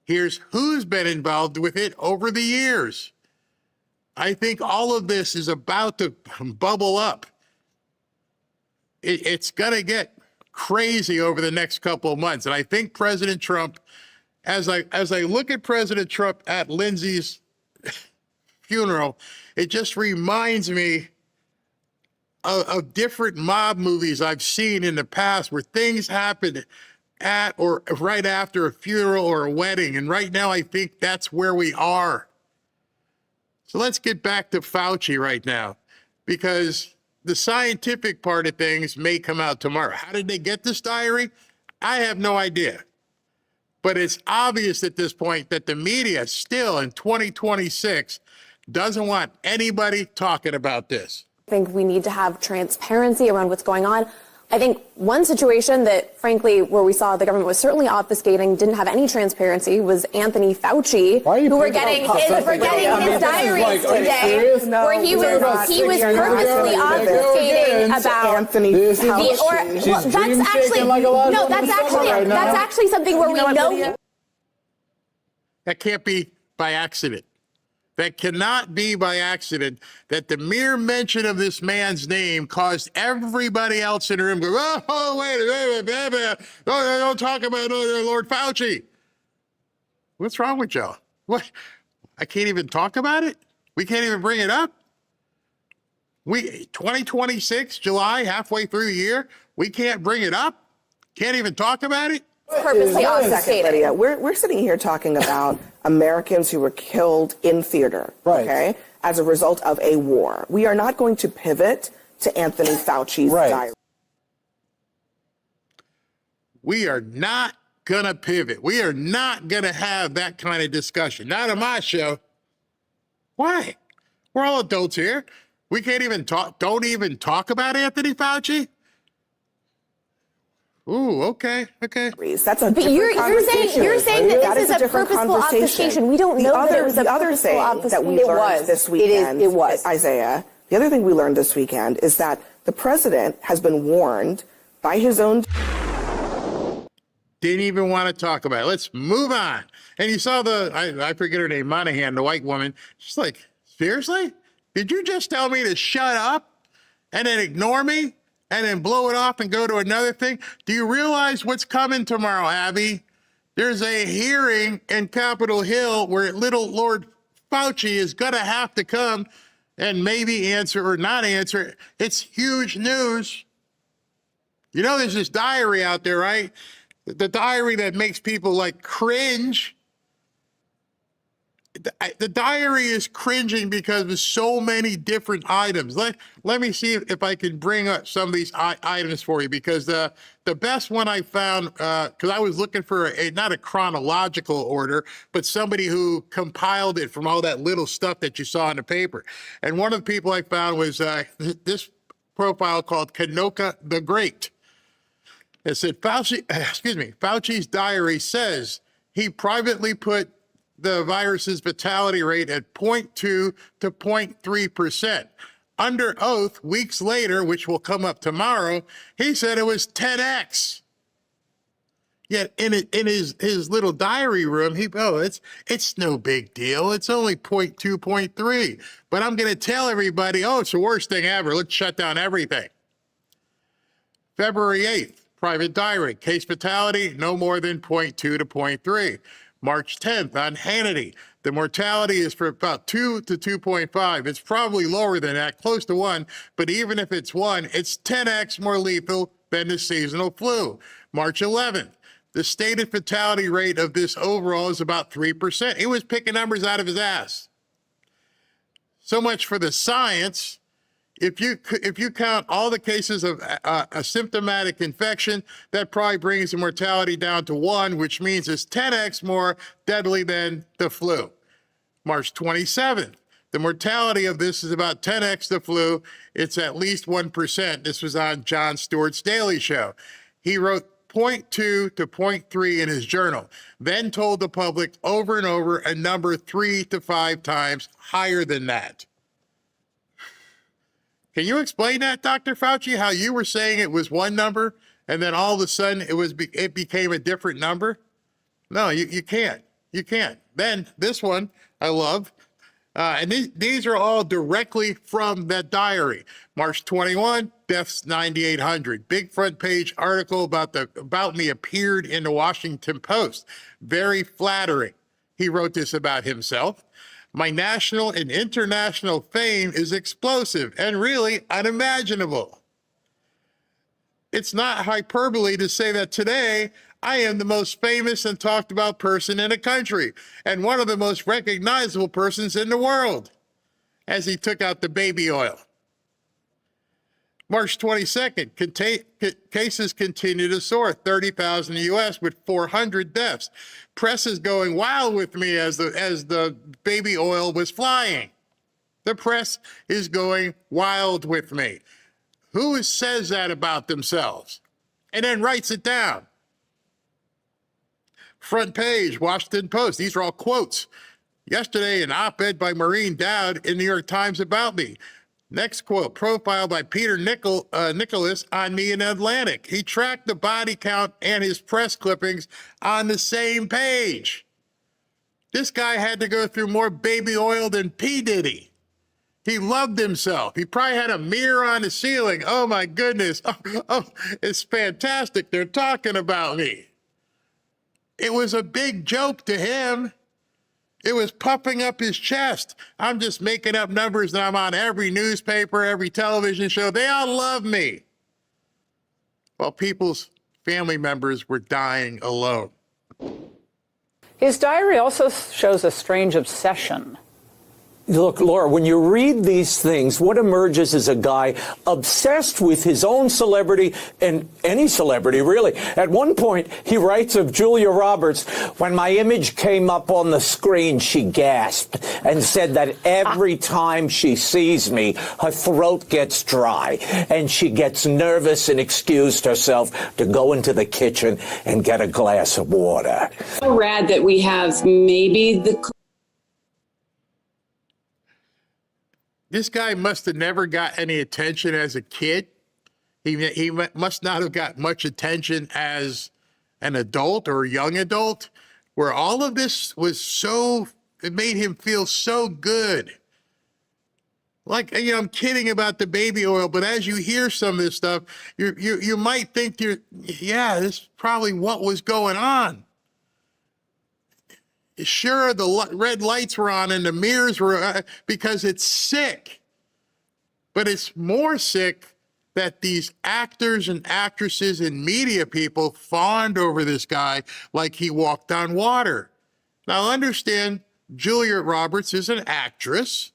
Here's who's been involved with it over the years. I think all of this is about to bubble up. It's going to get crazy over the next couple of months. And I think President Trump, as I look at President Trump at Lindsay's funeral, it just reminds me of different mob movies I've seen in the past where things happen at or right after a funeral or a wedding. And right now, I think that's where we are. So let's get back to Fauci right now, because the scientific part of things may come out tomorrow. How did they get this diary? I have no idea. But it's obvious at this point that the media still in 2026 doesn't want anybody talking about this. I think we need to have transparency around what's going on. I think one situation that, frankly, where we saw the government was certainly obfuscating, didn't have any transparency, was Anthony Fauci, who we're getting his diaries today, where he was purposely obfuscating about Anthony Fauci. That's actually something where we know. That can't be by accident. That cannot be by accident, that the mere mention of this man's name caused everybody else in the room to go, oh, wait, don't talk about Lord Fauci. What's wrong with y'all? What? I can't even talk about it? We can't even bring it up? 2026, July, halfway through the year, we can't bring it up? Can't even talk about it? Purposely obfuscating. Lydia, we're sitting here talking about Americans who were killed in theater, okay, as a result of a war. We are not going to pivot to Anthony Fauci's diary. We are not going to pivot. We are not going to have that kind of discussion. Not on my show. Why? We're all adults here. We can't even talk, don't even talk about Anthony Fauci? Ooh, okay. That's a different you're saying that this is a purposeful conversation. obfuscation. We don't know that it was a purposeful obfuscation. That we learned this weekend, it was. Isaiah, the other thing we learned this weekend is that the president has been warned by his own... Didn't even want to talk about it. Let's move on. And you saw I forget her name, Monahan, the white woman. She's like, seriously? Did you just tell me to shut up and then ignore me? And then blow it off and go to another thing? Do you realize what's coming tomorrow, Abby? There's a hearing in Capitol Hill where little Lord Fauci is going to have to come and maybe answer or not answer. It's huge news. You know, there's this diary out there, right? The diary that makes people like cringe. The diary is cringing because of so many different items. Let me see if I can bring up some of these items for you, because the best one I found, because I was looking for not a chronological order, but somebody who compiled it from all that little stuff that you saw in the paper. And one of the people I found was this profile called Kanoka the Great. It said, Fauci's diary says he privately put the virus's fatality rate at 0.2 to 0.3%. Under oath, weeks later, which will come up tomorrow, he said it was 10x. Yet in his little diary room, it's no big deal. It's only 0.2, 0.3. But I'm going to tell everybody, it's the worst thing ever. Let's shut down everything. February 8th, private diary, case fatality, no more than 0.2 to 0.3. March 10th on Hannity, the mortality is for about 2 to 2.5. It's probably lower than that, close to 1. But even if it's 1, it's 10x more lethal than the seasonal flu. March 11th. The stated fatality rate of this overall is about 3%. He was picking numbers out of his ass. So much for the science. If you count all the cases of asymptomatic infection, that probably brings the mortality down to 1, which means it's 10x more deadly than the flu. March 27th. The mortality of this is about 10x the flu. It's at least 1%. This was on Jon Stewart's Daily Show. He wrote 0.2 to 0.3 in his journal, then told the public over and over a number 3 to 5 times higher than that. Can you explain that, Dr. Fauci, how you were saying it was one number and then all of a sudden it became a different number? No, you can't. You can't. Then this one I love. And these are all directly from that diary. March 21, deaths 9,800. Big front page article about me appeared in the Washington Post. Very flattering. He wrote this about himself. My national and international fame is explosive and really unimaginable. It's not hyperbole to say that today I am the most famous and talked about person in the country and one of the most recognizable persons in the world, as he took out the baby oil. March 22nd, cases continue to soar, 30,000 in the U.S. with 400 deaths. Press is going wild with me as the baby oil was flying. The press is going wild with me. Who says that about themselves and then writes it down? Front page, Washington Post. These are all quotes. Yesterday, an op-ed by Maureen Dowd in New York Times about me. Next quote, profile by Peter Nicholas on me in Atlantic. He tracked the body count and his press clippings on the same page. This guy had to go through more baby oil than P. Diddy. He loved himself. He probably had a mirror on the ceiling. Oh my goodness. Oh, it's fantastic. They're talking about me. It was a big joke to him. It was puffing up his chest. I'm just making up numbers and I'm on every newspaper, every television show. They all love me. While people's family members were dying alone. His diary also shows a strange obsession. Look, Laura, when you read these things, what emerges is a guy obsessed with his own celebrity and any celebrity, really. At one point, he writes of Julia Roberts, when my image came up on the screen, she gasped and said that every time she sees me, her throat gets dry and she gets nervous and excused herself to go into the kitchen and get a glass of water. So rad that we have maybe the... This guy must have never got any attention as a kid. He must not have got much attention as an adult or a young adult, where all of this was so, it made him feel so good. Like, you know, I'm kidding about the baby oil, but as you hear some of this stuff, you might think yeah, this is probably what was going on. Sure, the red lights were on and the mirrors were, because it's sick. But it's more sick that these actors and actresses and media people fawned over this guy like he walked on water. Now, understand, Julia Roberts is an actress.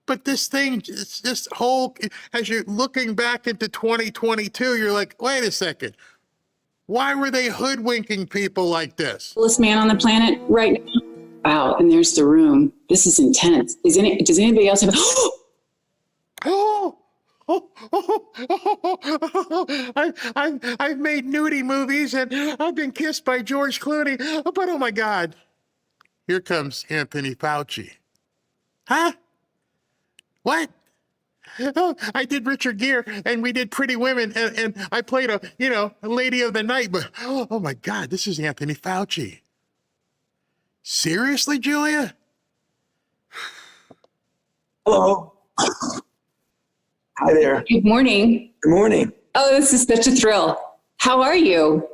But this thing, this whole, as you're looking back into 2022, you're like, wait a second. Why were they hoodwinking people like this? Coolest man on the planet right now. Wow, and there's the room. This is intense. Does anybody else have I've made nudie movies and I've been kissed by George Clooney, but oh my God, here comes Anthony Fauci. Huh? What? Oh, I did Richard Gere and we did Pretty Women and I played a lady of the night, but oh my God, this is Anthony Fauci. Seriously, Julia? Hello. Hi there. Good morning. Good morning. Oh, this is such a thrill. How are you?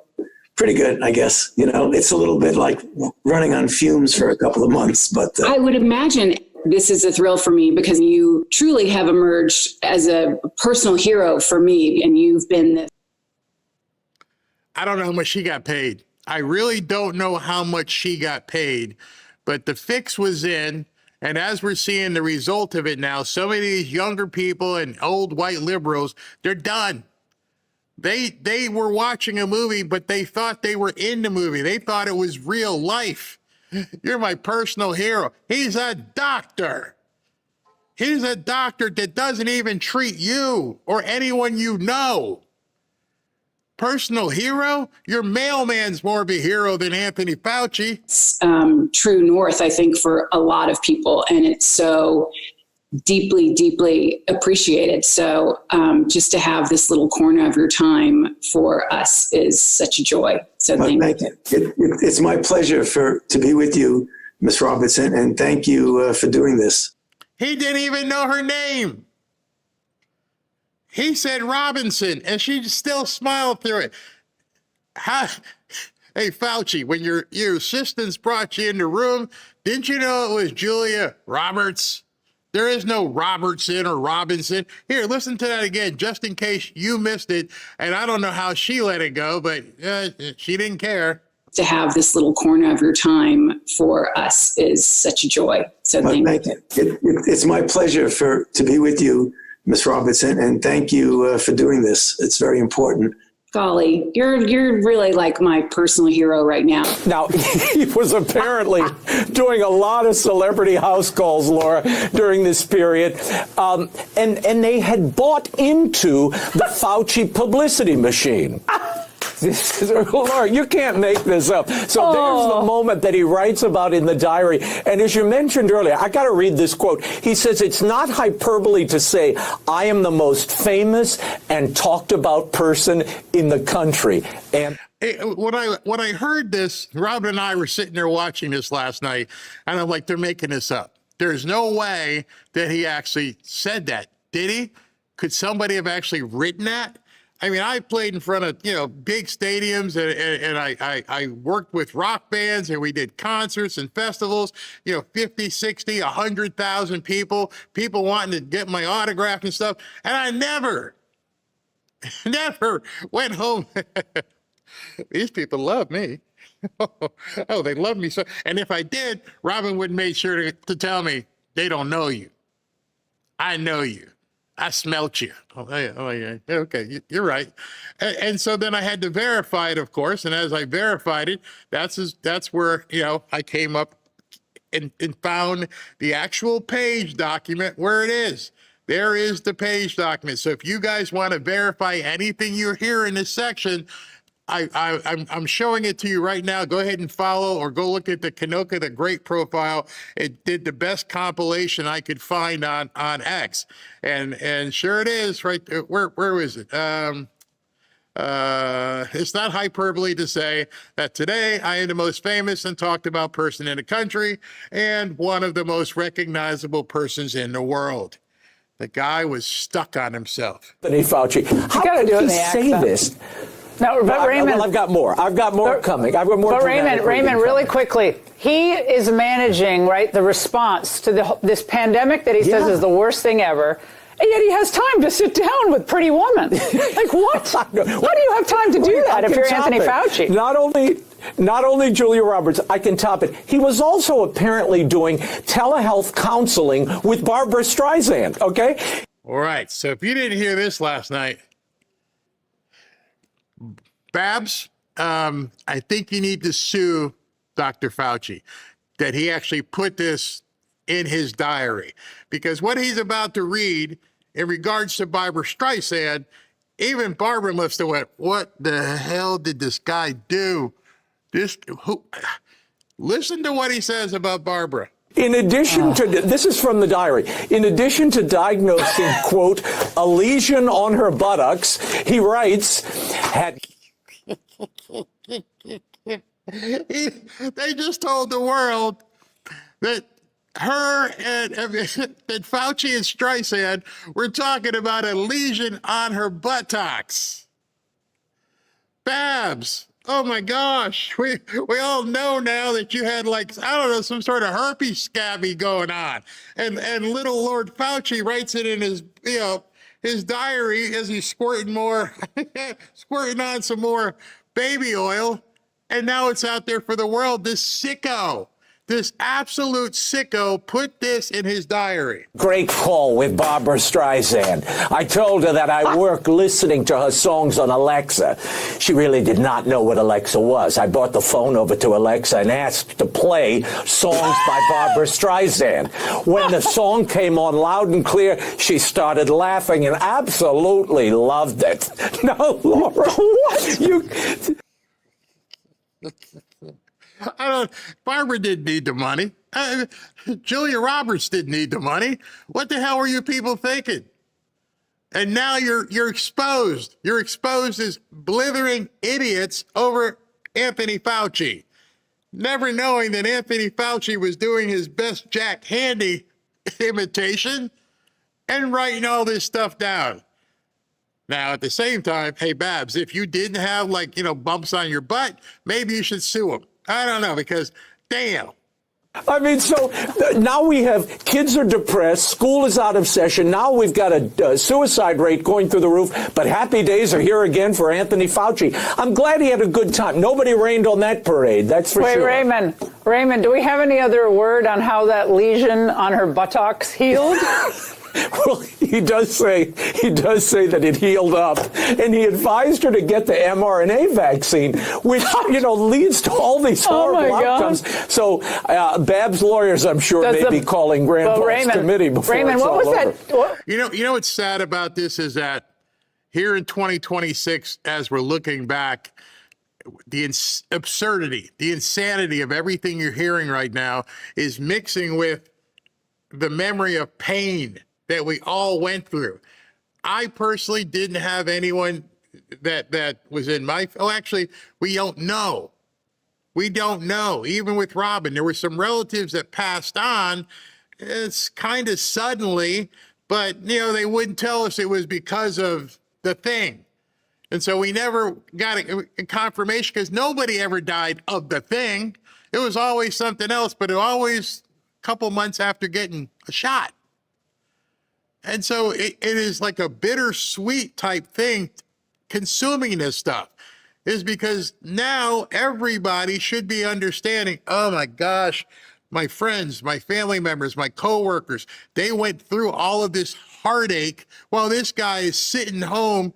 Pretty good, I guess. It's a little bit like running on fumes for a couple of months, but I would imagine this is a thrill for me because you truly have emerged as a personal hero for me, and you've been this. I don't know how much she got paid. I really don't know how much she got paid, but the fix was in. And as we're seeing the result of it now, so many of these younger people and old white liberals, they're done. They were watching a movie, but they thought they were in the movie. They thought it was real life. You're my personal hero. He's a doctor. He's a doctor that doesn't even treat you or anyone you know. Personal hero? Your mailman's more of a hero than Anthony Fauci. It's true north, I think, for a lot of people. And it's so deeply, deeply appreciated. So just to have this little corner of your time for us is such a joy. So thank you. It's my pleasure to be with you, Ms. Robertson, and thank you for doing this. He didn't even know her name. He said Robinson, and she still smiled through it. Hey, Fauci, when your assistants brought you in the room, didn't you know it was Julia Roberts? There is no Robertson or Robinson. Here, listen to that again, just in case you missed it. And I don't know how she let it go, but she didn't care. To have this little corner of your time for us is such a joy. So thank you. It's my pleasure to be with you, Ms. Robertson, and thank you for doing this. It's very important. Golly, you're really like my personal hero right now. Now, he was apparently doing a lot of celebrity house calls, Laura, during this period. And they had bought into the Fauci publicity machine. Laura, you can't make this up. So there's the moment that he writes about in the diary. And as you mentioned earlier, I got to read this quote. He says, "It's not hyperbole to say I am the most famous and talked about person in the country." And when I heard this, Robin and I were sitting there watching this last night, and I'm like, they're making this up. There's no way that he actually said that. Did he? Could somebody have actually written that? I mean, I played in front of, big stadiums and I worked with rock bands and we did concerts and festivals, 50, 60, 100,000 people wanting to get my autograph and stuff. And I never went home. These people love me. Oh, they love me so. And if I did, Robin would make sure to tell me, they don't know you. I know you. I smelt you. Oh, yeah. Okay, you're right. And so then I had to verify it, of course. And as I verified it, that's where, I came up and found the actual page document where it is. There is the page document. So if you guys want to verify anything you hear in this section, I'm showing it to you right now. Go ahead and follow or go look at the Kanoka, the great profile. It did the best compilation I could find on X. And sure it is right there. Where is it? It's not hyperbole to say that today I am the most famous and talked about person in the country and one of the most recognizable persons in the world. The guy was stuck on himself. Anthony Fauci, how did he say this? No, but Raymond, I've got more. I've got more coming. I've got more. But Raymond, really quickly, he is managing the response to this pandemic that he says is the worst thing ever. And yet he has time to sit down with Pretty Woman. Like what? How do you have time to do that if you're Anthony Fauci? Not only Julia Roberts, I can top it. He was also apparently doing telehealth counseling with Barbara Streisand. Okay. All right. So if you didn't hear this last night, Babs, I think you need to sue Dr. Fauci that he actually put this in his diary, because what he's about to read in regards to Barbara Streisand, even Barbara must have went, what the hell did this guy do? Listen to what he says about Barbara. In addition to, this is from the diary, in addition to diagnosing, quote, a lesion on her buttocks, he writes, they just told the world that her and that Fauci and Streisand were talking about a lesion on her buttocks. Babs, oh my gosh, we all know now that you had, like, I don't know, some sort of herpes scabby going on, and little Lord Fauci writes it in his his diary as he's squirting on some more baby oil, and now it's out there for the world. This sicko. This absolute sicko put this in his diary. Great call with Barbara Streisand. I told her that I work listening to her songs on Alexa. She really did not know what Alexa was. I brought the phone over to Alexa and asked to play songs by Barbara Streisand. When the song came on loud and clear, she started laughing and absolutely loved it. No, Laura, what? Barbara didn't need the money. Julia Roberts didn't need the money. What the hell were you people thinking? And now you're exposed. You're exposed as blithering idiots over Anthony Fauci. Never knowing that Anthony Fauci was doing his best Jack Handy imitation and writing all this stuff down. Now, at the same time, hey, Babs, if you didn't have, bumps on your butt, maybe you should sue him. I don't know, because, damn. I mean, so now we have kids are depressed, school is out of session, now we've got a suicide rate going through the roof, but happy days are here again for Anthony Fauci. I'm glad he had a good time. Nobody rained on that parade, that's for sure. Wait, Raymond, do we have any other word on how that lesion on her buttocks healed? Well, he does say that it healed up, and he advised her to get the mRNA vaccine, which leads to all these horrible outcomes. So Bab's lawyers, I'm sure, may be calling Grand Park's committee before it's all over. You know what's sad about this is that here in 2026, as we're looking back, the absurdity, the insanity of everything you're hearing right now is mixing with the memory of pain that we all went through. I personally didn't have anyone that was in my, actually, we don't know. We don't know. Even with Robin, there were some relatives that passed on. It's kind of suddenly, but, they wouldn't tell us it was because of the thing. And so we never got a confirmation because nobody ever died of the thing. It was always something else, but it always a couple months after getting a shot. And so it is like a bittersweet type thing consuming this stuff, is because now everybody should be understanding, oh my gosh, my friends, my family members, my coworkers, they went through all of this heartache while this guy is sitting home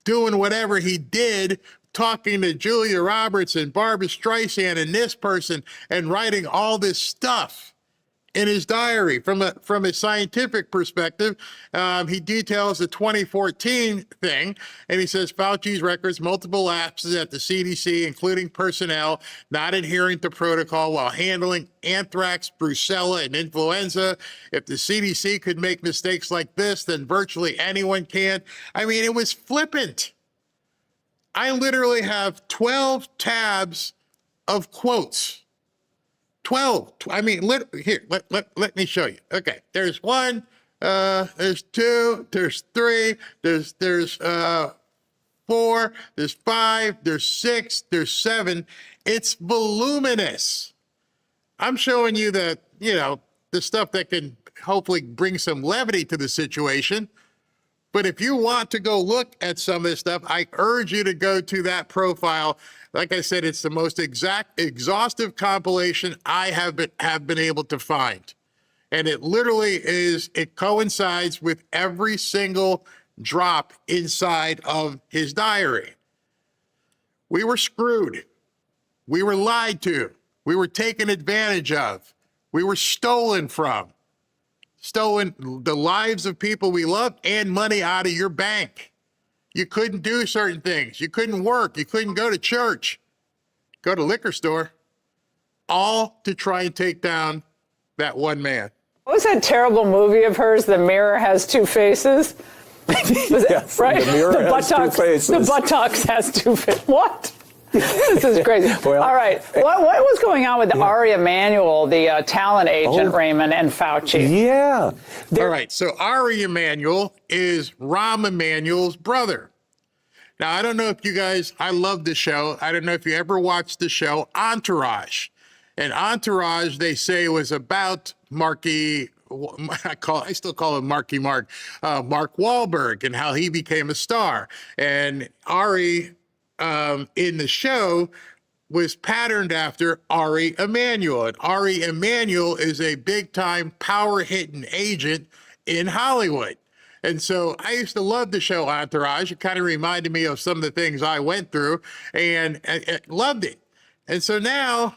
doing whatever he did, talking to Julia Roberts and Barbara Streisand and this person and writing all this stuff in his diary. From a scientific perspective, he details the 2014 thing, and he says Fauci's records multiple lapses at the CDC, including personnel not adhering to protocol while handling anthrax, brucella, and influenza. If the CDC could make mistakes like this, then virtually anyone can. I mean, it was flippant. I literally have 12 tabs of quotes. 12. I mean, let me show you. Okay, there's one, there's two, there's three, there's four, there's five, there's six, there's seven. It's voluminous. I'm showing you the stuff that can hopefully bring some levity to the situation. But if you want to go look at some of this stuff, I urge you to go to that profile. Like I said, it's the most exhaustive compilation I have been able to find. And it literally it coincides with every single drop inside of his diary. We were screwed. We were lied to. We were taken advantage of. We were stolen from. Stolen the lives of people we loved and money out of your bank. You couldn't do certain things. You couldn't work. You couldn't go to church, go to liquor store, all to try and take down that one man. What was that terrible movie of hers, The Mirror Has Two Faces? Was Yes, it, right? The Mirror Has Two Faces. The buttocks has two faces. What? This is crazy. Well, all right. What was going on with Ari Emanuel, the talent agent, Raymond, and Fauci? Yeah. All right. So Ari Emanuel is Rahm Emanuel's brother. Now, I don't know if you guys, I love the show. I don't know if you ever watched the show Entourage. And Entourage, they say, was about Marky, I still call him Marky Mark, Mark Wahlberg, and how he became a star. And Ari, in the show, was patterned after Ari Emanuel. And Ari Emanuel is a big-time power-hitting agent in Hollywood. And so I used to love the show Entourage. It kind of reminded me of some of the things I went through, and I loved it. And so now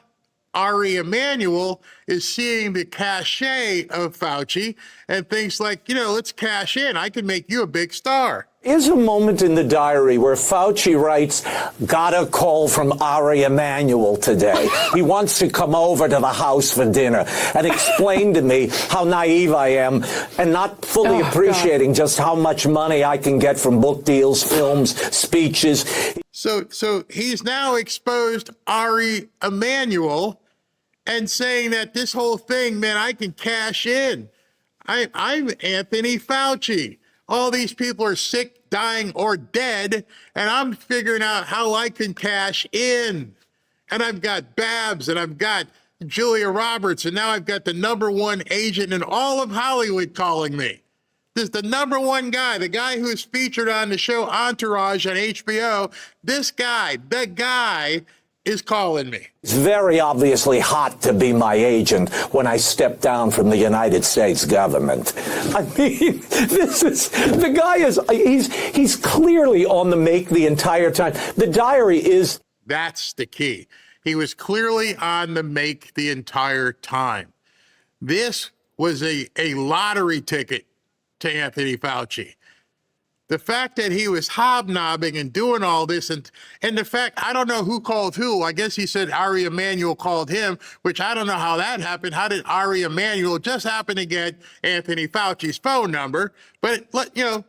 Ari Emanuel is seeing the cachet of Fauci and thinks like, let's cash in. I can make you a big star. Is a moment in the diary where Fauci writes, got a call from Ari Emanuel today. He wants to come over to the house for dinner and explain to me how naive I am and not fully appreciating just how much money I can get from book deals, films, speeches. So he's now exposed Ari Emanuel and saying that this whole thing, man, I can cash in. I'm Anthony Fauci. All these people are sick, dying, or dead, and I'm figuring out how I can cash in. And I've got Babs, and I've got Julia Roberts, and now I've got the #1 agent in all of Hollywood calling me. This is the #1 guy, the guy who's featured on the show Entourage on HBO. This guy, the guy, is calling me. It's very obviously hot to be my agent when I step down from the United States government. I mean, the guy he's clearly on the make the entire time. The diary is. That's the key. He was clearly on the make the entire time. This was a lottery ticket to Anthony Fauci. The fact that he was hobnobbing and doing all this, and the fact, I don't know who called who. I guess he said Ari Emanuel called him, which I don't know how that happened. How did Ari Emanuel just happen to get Anthony Fauci's phone number? But,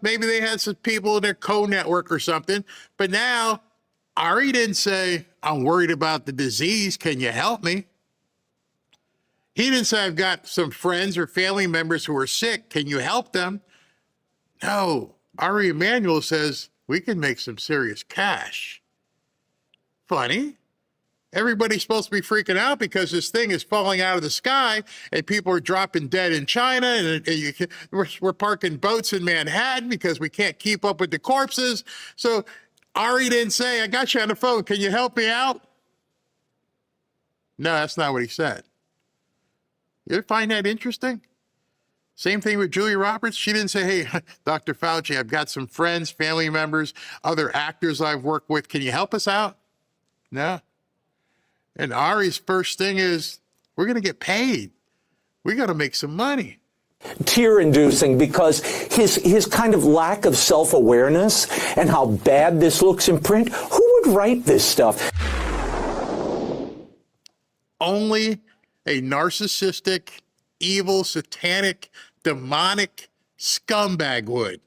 maybe they had some people in their co-network or something. But now, Ari didn't say, I'm worried about the disease. Can you help me? He didn't say, I've got some friends or family members who are sick. Can you help them? No. Ari Emanuel says, we can make some serious cash. Funny. Everybody's supposed to be freaking out because this thing is falling out of the sky and people are dropping dead in China. And we're parking boats in Manhattan because we can't keep up with the corpses. So Ari didn't say, I got you on the phone. Can you help me out? No, that's not what he said. You find that interesting? Same thing with Julia Roberts. She didn't say, hey, Dr. Fauci, I've got some friends, family members, other actors I've worked with. Can you help us out? No. And Ari's first thing is, we're going to get paid. We got to make some money. Tear-inducing because his kind of lack of self-awareness and how bad this looks in print. Who would write this stuff? Only a narcissistic, evil, satanic, demonic scumbag would.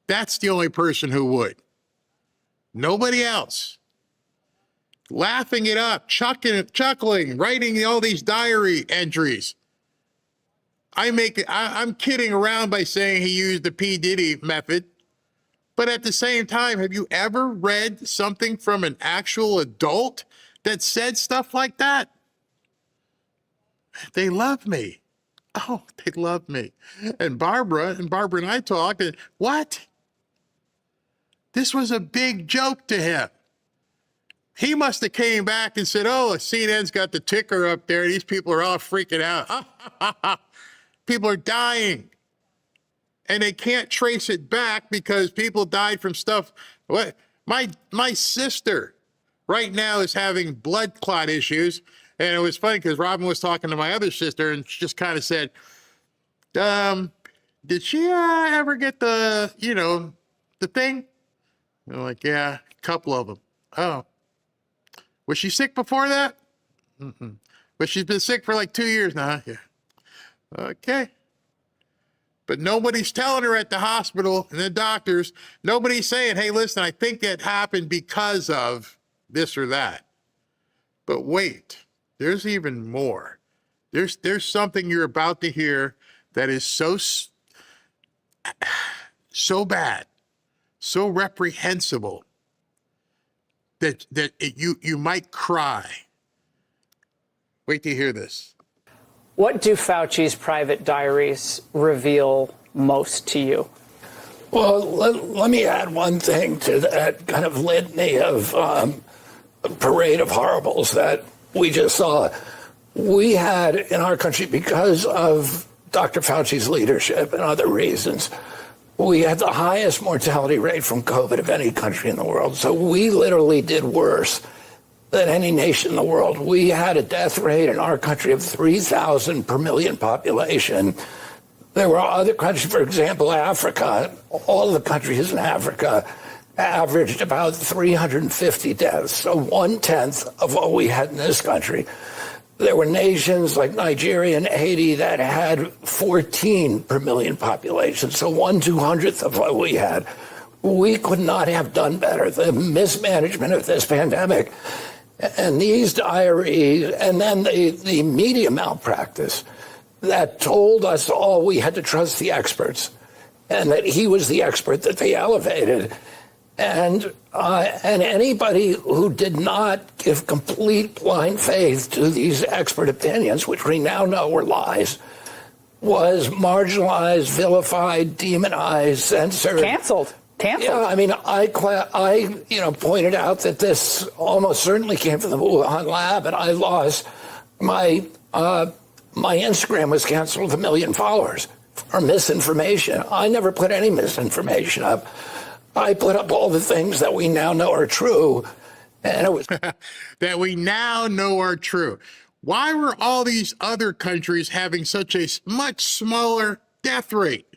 That's the only person who would. Nobody else. Laughing it up, chuckling, writing all these diary entries. I'm kidding around by saying he used the P. Diddy method. But at the same time, have you ever read something from an actual adult that said stuff like that? They love me. Oh, they love me. And Barbara and I talked, and what? This was a big joke to him. He must have came back and said, oh, CNN's got the ticker up there. These people are all freaking out. People are dying. And they can't trace it back because people died from stuff. What? My sister right now is having blood clot issues. And it was funny because Robin was talking to my other sister and she just kind of said, did she ever get the thing? And I'm like, yeah, a couple of them. Oh. Was she sick before that? Mm-mm. But she's been sick for like 2 years now. Yeah. Okay. But nobody's telling her at the hospital and the doctors, nobody's saying, hey, listen, I think it happened because of this or that. But wait, there's even more. There's something you're about to hear that is so bad, so reprehensible that you might cry. Wait to hear this. What do Fauci's private diaries reveal most to you? Well, let me add one thing to that kind of litany of parade of horribles that we just saw. We had in our country, because of Dr. Fauci's leadership and other reasons, we had the highest mortality rate from COVID of any country in the world. So we literally did worse than any nation in the world. We had a death rate in our country of 3,000 per million population. There were other countries, for example, Africa, all of the countries in Africa averaged about 350 deaths, so 1/10 of what we had in this country. There were nations like Nigeria and Haiti that had 14 per million population, so 1/200th of what we had. We could not have done better. The mismanagement of this pandemic and these diaries, and then the media malpractice that told us all we had to trust the experts, and that he was the expert that they elevated. And anybody who did not give complete blind faith to these expert opinions, which we now know were lies, was marginalized, vilified, demonized, censored. Canceled. Yeah, I mean, I pointed out that this almost certainly came from the Wuhan lab, and I lost my Instagram was canceled with 1 million followers for misinformation. I never put any misinformation up. I put up all the things that we now know are true, and it was that we now know are true. Why were all these other countries having such a much smaller death rate?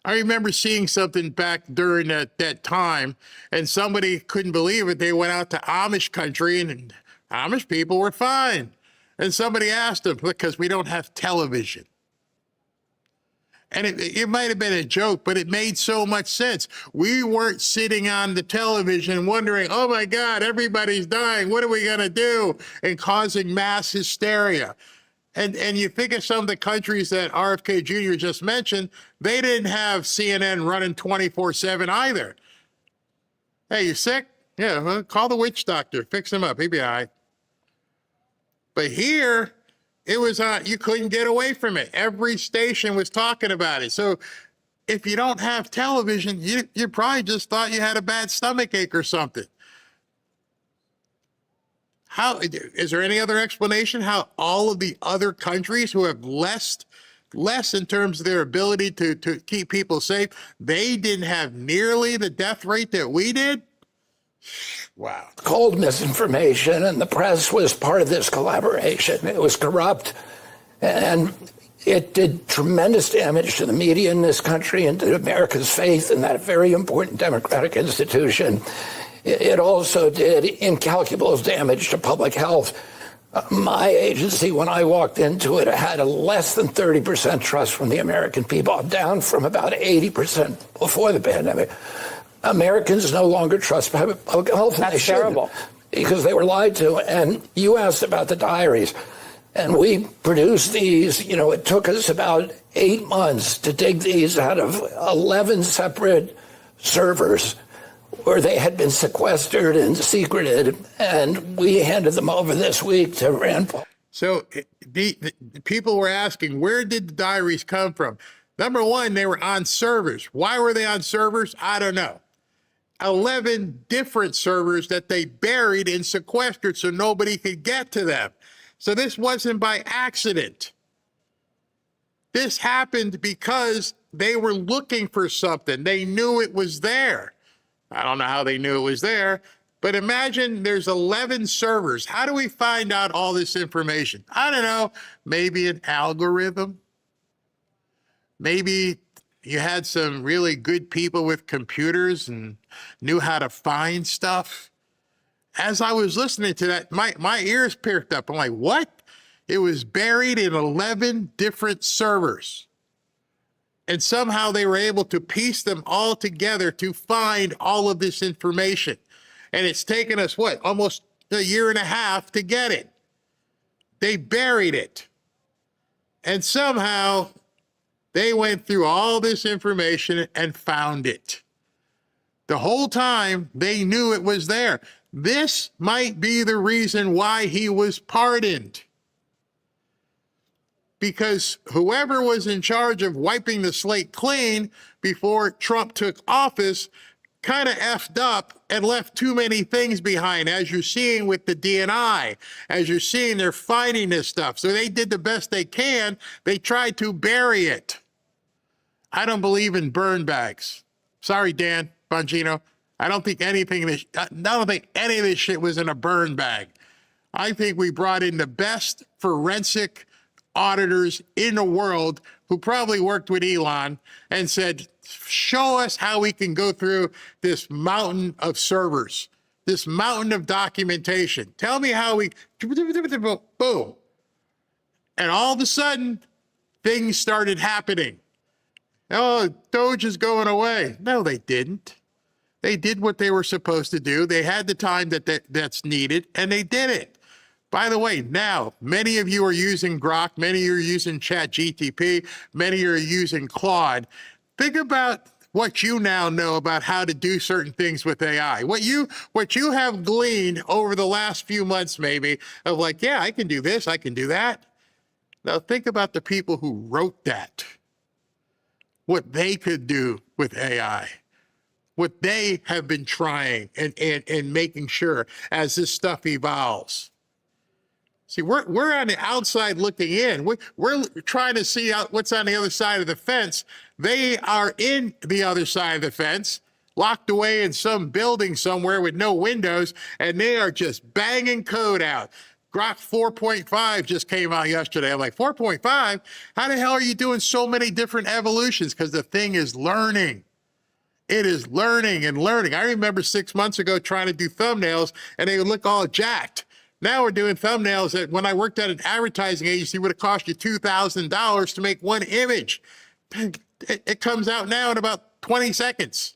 I remember seeing something back during that time, and somebody couldn't believe it. They went out to Amish country, and Amish people were fine. And somebody asked them, because we don't have television. And it might have been a joke, but it made so much sense. We weren't sitting on the television wondering, oh my God, everybody's dying. What are we going to do? And causing mass hysteria. And you think of some of the countries that RFK Jr. just mentioned, they didn't have CNN running 24/7 either. Hey, you sick? Yeah, well, call the witch doctor, fix him up, he'll be all right. But here, it was you couldn't get away from it. Every station was talking about it. So if you don't have television, you probably just thought you had a bad stomach ache or something. How is there any other explanation how all of the other countries who have less in terms of their ability to keep people safe, they didn't have nearly the death rate that we did? Wow. Cold misinformation, and the press was part of this collaboration. It was corrupt, and it did tremendous damage to the media in this country and to America's faith in that very important democratic institution. It also did incalculable damage to public health. My agency, when I walked into it, had a less than 30% trust from the American people, down from about 80% before the pandemic. Americans no longer trust public health. That's terrible. Because they were lied to. And you asked about the diaries. And we produced these. You know, it took us about 8 months to dig these out of 11 separate servers where they had been sequestered and secreted, and we handed them over this week to Rand Paul. So the people were asking, where did the diaries come from? Number one, they were on servers. Why were they on servers? I don't know. 11 different servers that they buried and sequestered so nobody could get to them. So this wasn't by accident. This happened because they were looking for something. They knew it was there. I don't know how they knew it was there, but imagine there's 11 servers. How do we find out all this information? I don't know. Maybe an algorithm. Maybe you had some really good people with computers and knew how to find stuff. As I was listening to that, my ears perked up. I'm like, what? It was buried in 11 different servers. And somehow they were able to piece them all together to find all of this information. And it's taken us, what, almost a year and a half to get it. They buried it. And somehow they went through all this information and found it. The whole time they knew it was there. This might be the reason why he was pardoned. Because whoever was in charge of wiping the slate clean before Trump took office kind of effed up and left too many things behind, as you're seeing with the DNI, as you're seeing they're finding this stuff. So they did the best they can. They tried to bury it. I don't believe in burn bags. Sorry, Dan Bongino. I don't think any of this shit was in a burn bag. I think we brought in the best forensic auditors in the world who probably worked with Elon and said, show us how we can go through this mountain of servers, this mountain of documentation. Tell me how we, boom. And all of a sudden, things started happening. Oh, Doge is going away. No, they didn't. They did what they were supposed to do. They had the time that's needed, and they did it. By the way, now, many of you are using Grok, many of you are using ChatGPT, many of you are using Claude. Think about what you now know about how to do certain things with AI. What you have gleaned over the last few months, maybe, of like, yeah, I can do this, I can do that. Now think about the people who wrote that, what they could do with AI, what they have been trying and making sure as this stuff evolves. See, we're on the outside looking in. We're trying to see out what's on the other side of the fence. They are in the other side of the fence, locked away in some building somewhere with no windows, and they are just banging code out. Grok 4.5 just came out yesterday. I'm like, 4.5? How the hell are you doing so many different evolutions? Because the thing is learning. It is learning and learning. I remember 6 months ago trying to do thumbnails, and they would look all jacked. Now we're doing thumbnails that when I worked at an advertising agency would have cost you $2,000 to make one image. It comes out now in about 20 seconds.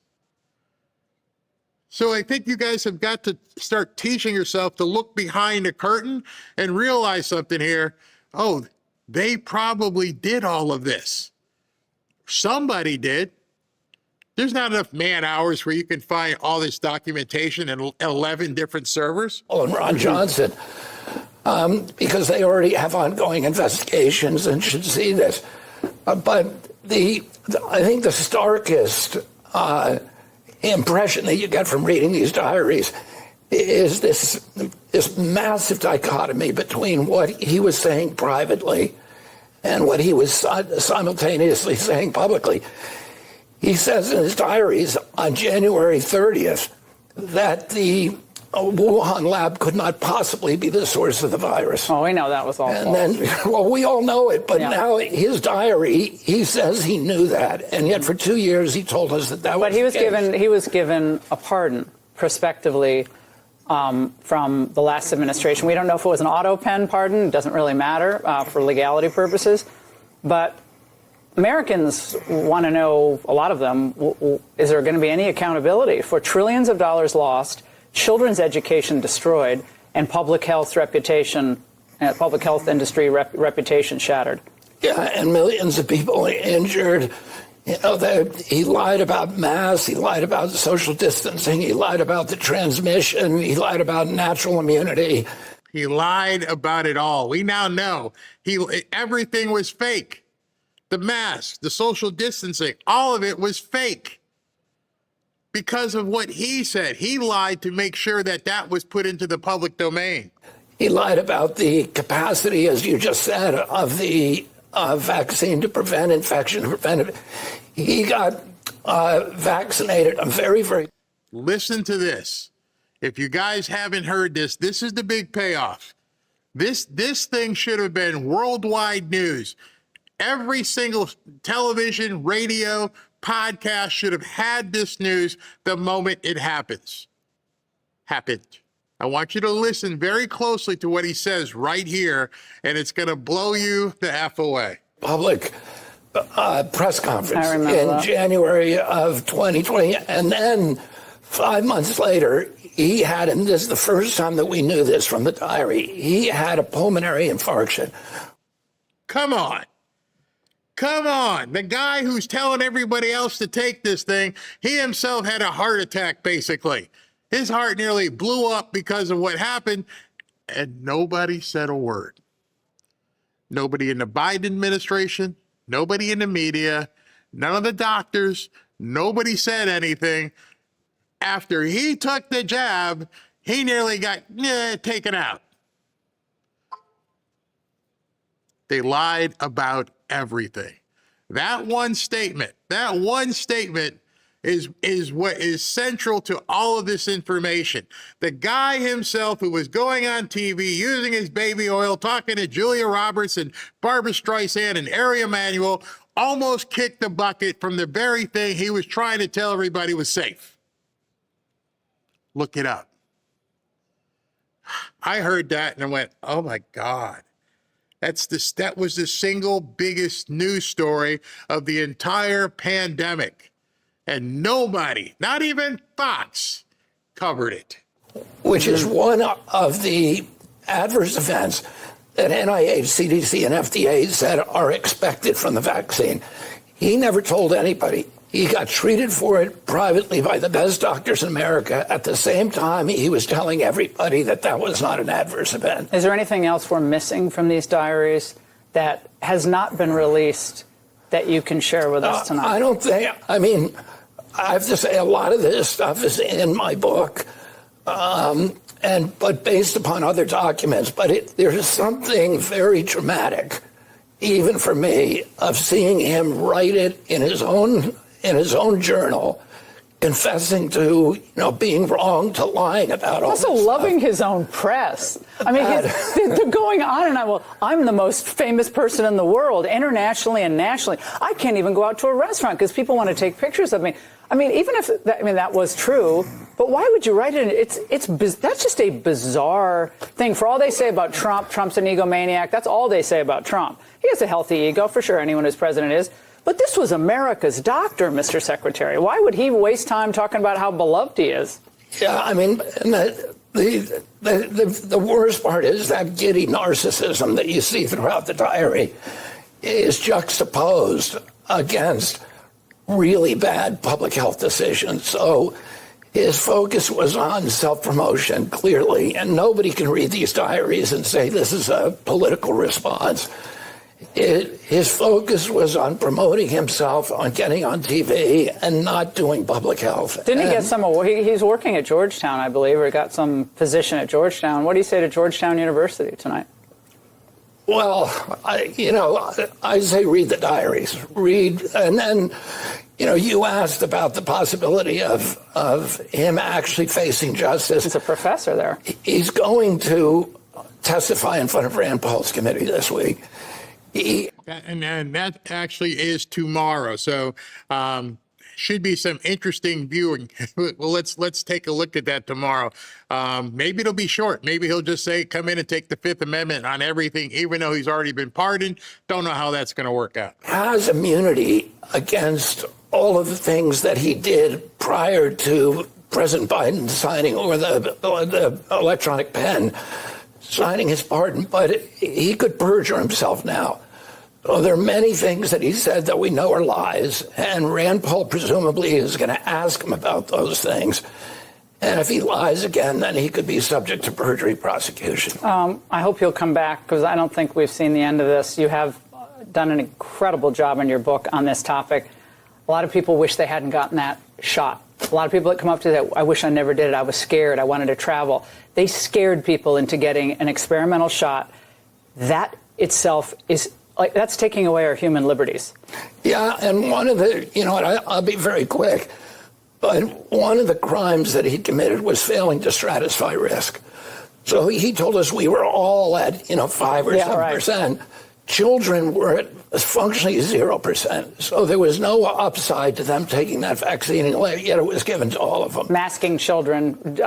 So I think you guys have got to start teaching yourself to look behind the curtain and realize something here. Oh, they probably did all of this. Somebody did. There's not enough man hours where you can find all this documentation in 11 different servers. Oh, and Ron Johnson, because they already have ongoing investigations and should see this. But I think the starkest impression that you get from reading these diaries is this massive dichotomy between what he was saying privately and what he was simultaneously saying publicly. He says in his diaries on January 30th that the Wuhan lab could not possibly be the source of the virus. Oh, we know that was all false. And then, well, we all know it, but now his diary, he says he knew that, and yet for 2 years he told us that was. But he was given a pardon prospectively from the last administration. We don't know if it was an auto pen pardon. It doesn't really matter for legality purposes, but Americans want to know, a lot of them, is there going to be any accountability for trillions of dollars lost, children's education destroyed, and public health industry reputation shattered? Yeah, and millions of people injured. You know, he lied about masks, he lied about social distancing, he lied about the transmission, he lied about natural immunity. He lied about it all. We now know everything was fake. The mask, the social distancing, all of it was fake because of what he said. He lied to make sure that was put into the public domain. He lied about the capacity, as you just said, of the vaccine to prevent infection, to prevent it. He got vaccinated. I'm very. Listen to this. If you guys haven't heard this, this is the big payoff. This thing should have been worldwide news. Every single television, radio, podcast should have had this news the moment it happened. I want you to listen very closely to what he says right here, and it's going to blow you the F away. Public press conference in January of 2020. And then 5 months later, he had, and this is the first time that we knew this from the diary, he had a pulmonary infarction. Come on. Come on. The guy who's telling everybody else to take this thing, he himself had a heart attack, basically. His heart nearly blew up because of what happened, and nobody said a word. Nobody in the Biden administration, nobody in the media, none of the doctors, nobody said anything. After he took the jab, he nearly got taken out. They lied about everything. That one statement is what is central to all of this information. The guy himself who was going on TV, using his baby oil, talking to Julia Roberts and Barbara Streisand and Ari Emanuel, almost kicked the bucket from the very thing he was trying to tell everybody was safe. Look it up. I heard that and I went, oh my God. That was the single biggest news story of the entire pandemic. And nobody, not even Fox, covered it. Which is one of the adverse events that NIH, CDC, and FDA said are expected from the vaccine. He never told anybody. He got treated for it privately by the best doctors in America. At the same time, he was telling everybody that that was not an adverse event. Is there anything else we're missing from these diaries that has not been released that you can share with us tonight? I don't think, I mean, I have to say a lot of this stuff is in my book, but based upon other documents. But there's something very dramatic, even for me, of seeing him write it in his own journal, confessing to being wrong, to lying about all also this loving stuff. His own press. I mean, they're going on and on. Well, I'm the most famous person in the world, internationally and nationally. I can't even go out to a restaurant because people want to take pictures of me. I mean, even if that was true, but why would you write it? That's just a bizarre thing. For all they say about Trump, Trump's an egomaniac. That's all they say about Trump. He has a healthy ego, for sure. Anyone who's president is. But this was America's doctor, Mr. Secretary. Why would he waste time talking about how beloved he is? Yeah, I mean, and the worst part is that giddy narcissism that you see throughout the diary is juxtaposed against really bad public health decisions. So his focus was on self-promotion, clearly, and nobody can read these diaries and say this is a political response. His focus was on promoting himself, on getting on TV, and not doing public health. Didn't he get some award? He's working at Georgetown, I believe, or got some position at Georgetown. What do you say to Georgetown University tonight? Well, I say read the diaries. Read, and then, you asked about the possibility of him actually facing justice. He's a professor there. He's going to testify in front of Rand Paul's committee this week. And that actually is tomorrow. So should be some interesting viewing. Well, let's take a look at that tomorrow. Maybe it'll be short. Maybe he'll just say, come in and take the Fifth Amendment on everything, even though he's already been pardoned. Don't know how that's going to work out. Has immunity against all of the things that he did prior to President Biden signing, or the electronic pen signing his pardon, but he could perjure himself now. So there are many things that he said that we know are lies, and Rand Paul presumably is going to ask him about those things. And if he lies again, then he could be subject to perjury prosecution. I hope you'll come back, because I don't think we've seen the end of this. You have done an incredible job in your book on this topic. A lot of people wish they hadn't gotten that shot. A lot of people that come up to that, I wish I never did it. I was scared. I wanted to travel. They scared people into getting an experimental shot. That itself is that's taking away our human liberties. Yeah, and one of the, I'll be very quick, but one of the crimes that he committed was failing to stratify risk. So he told us we were all at, 5 or 7%. children were at functionally 0%. So there was no upside to them taking that vaccine, and yet it was given to all of them. Masking children,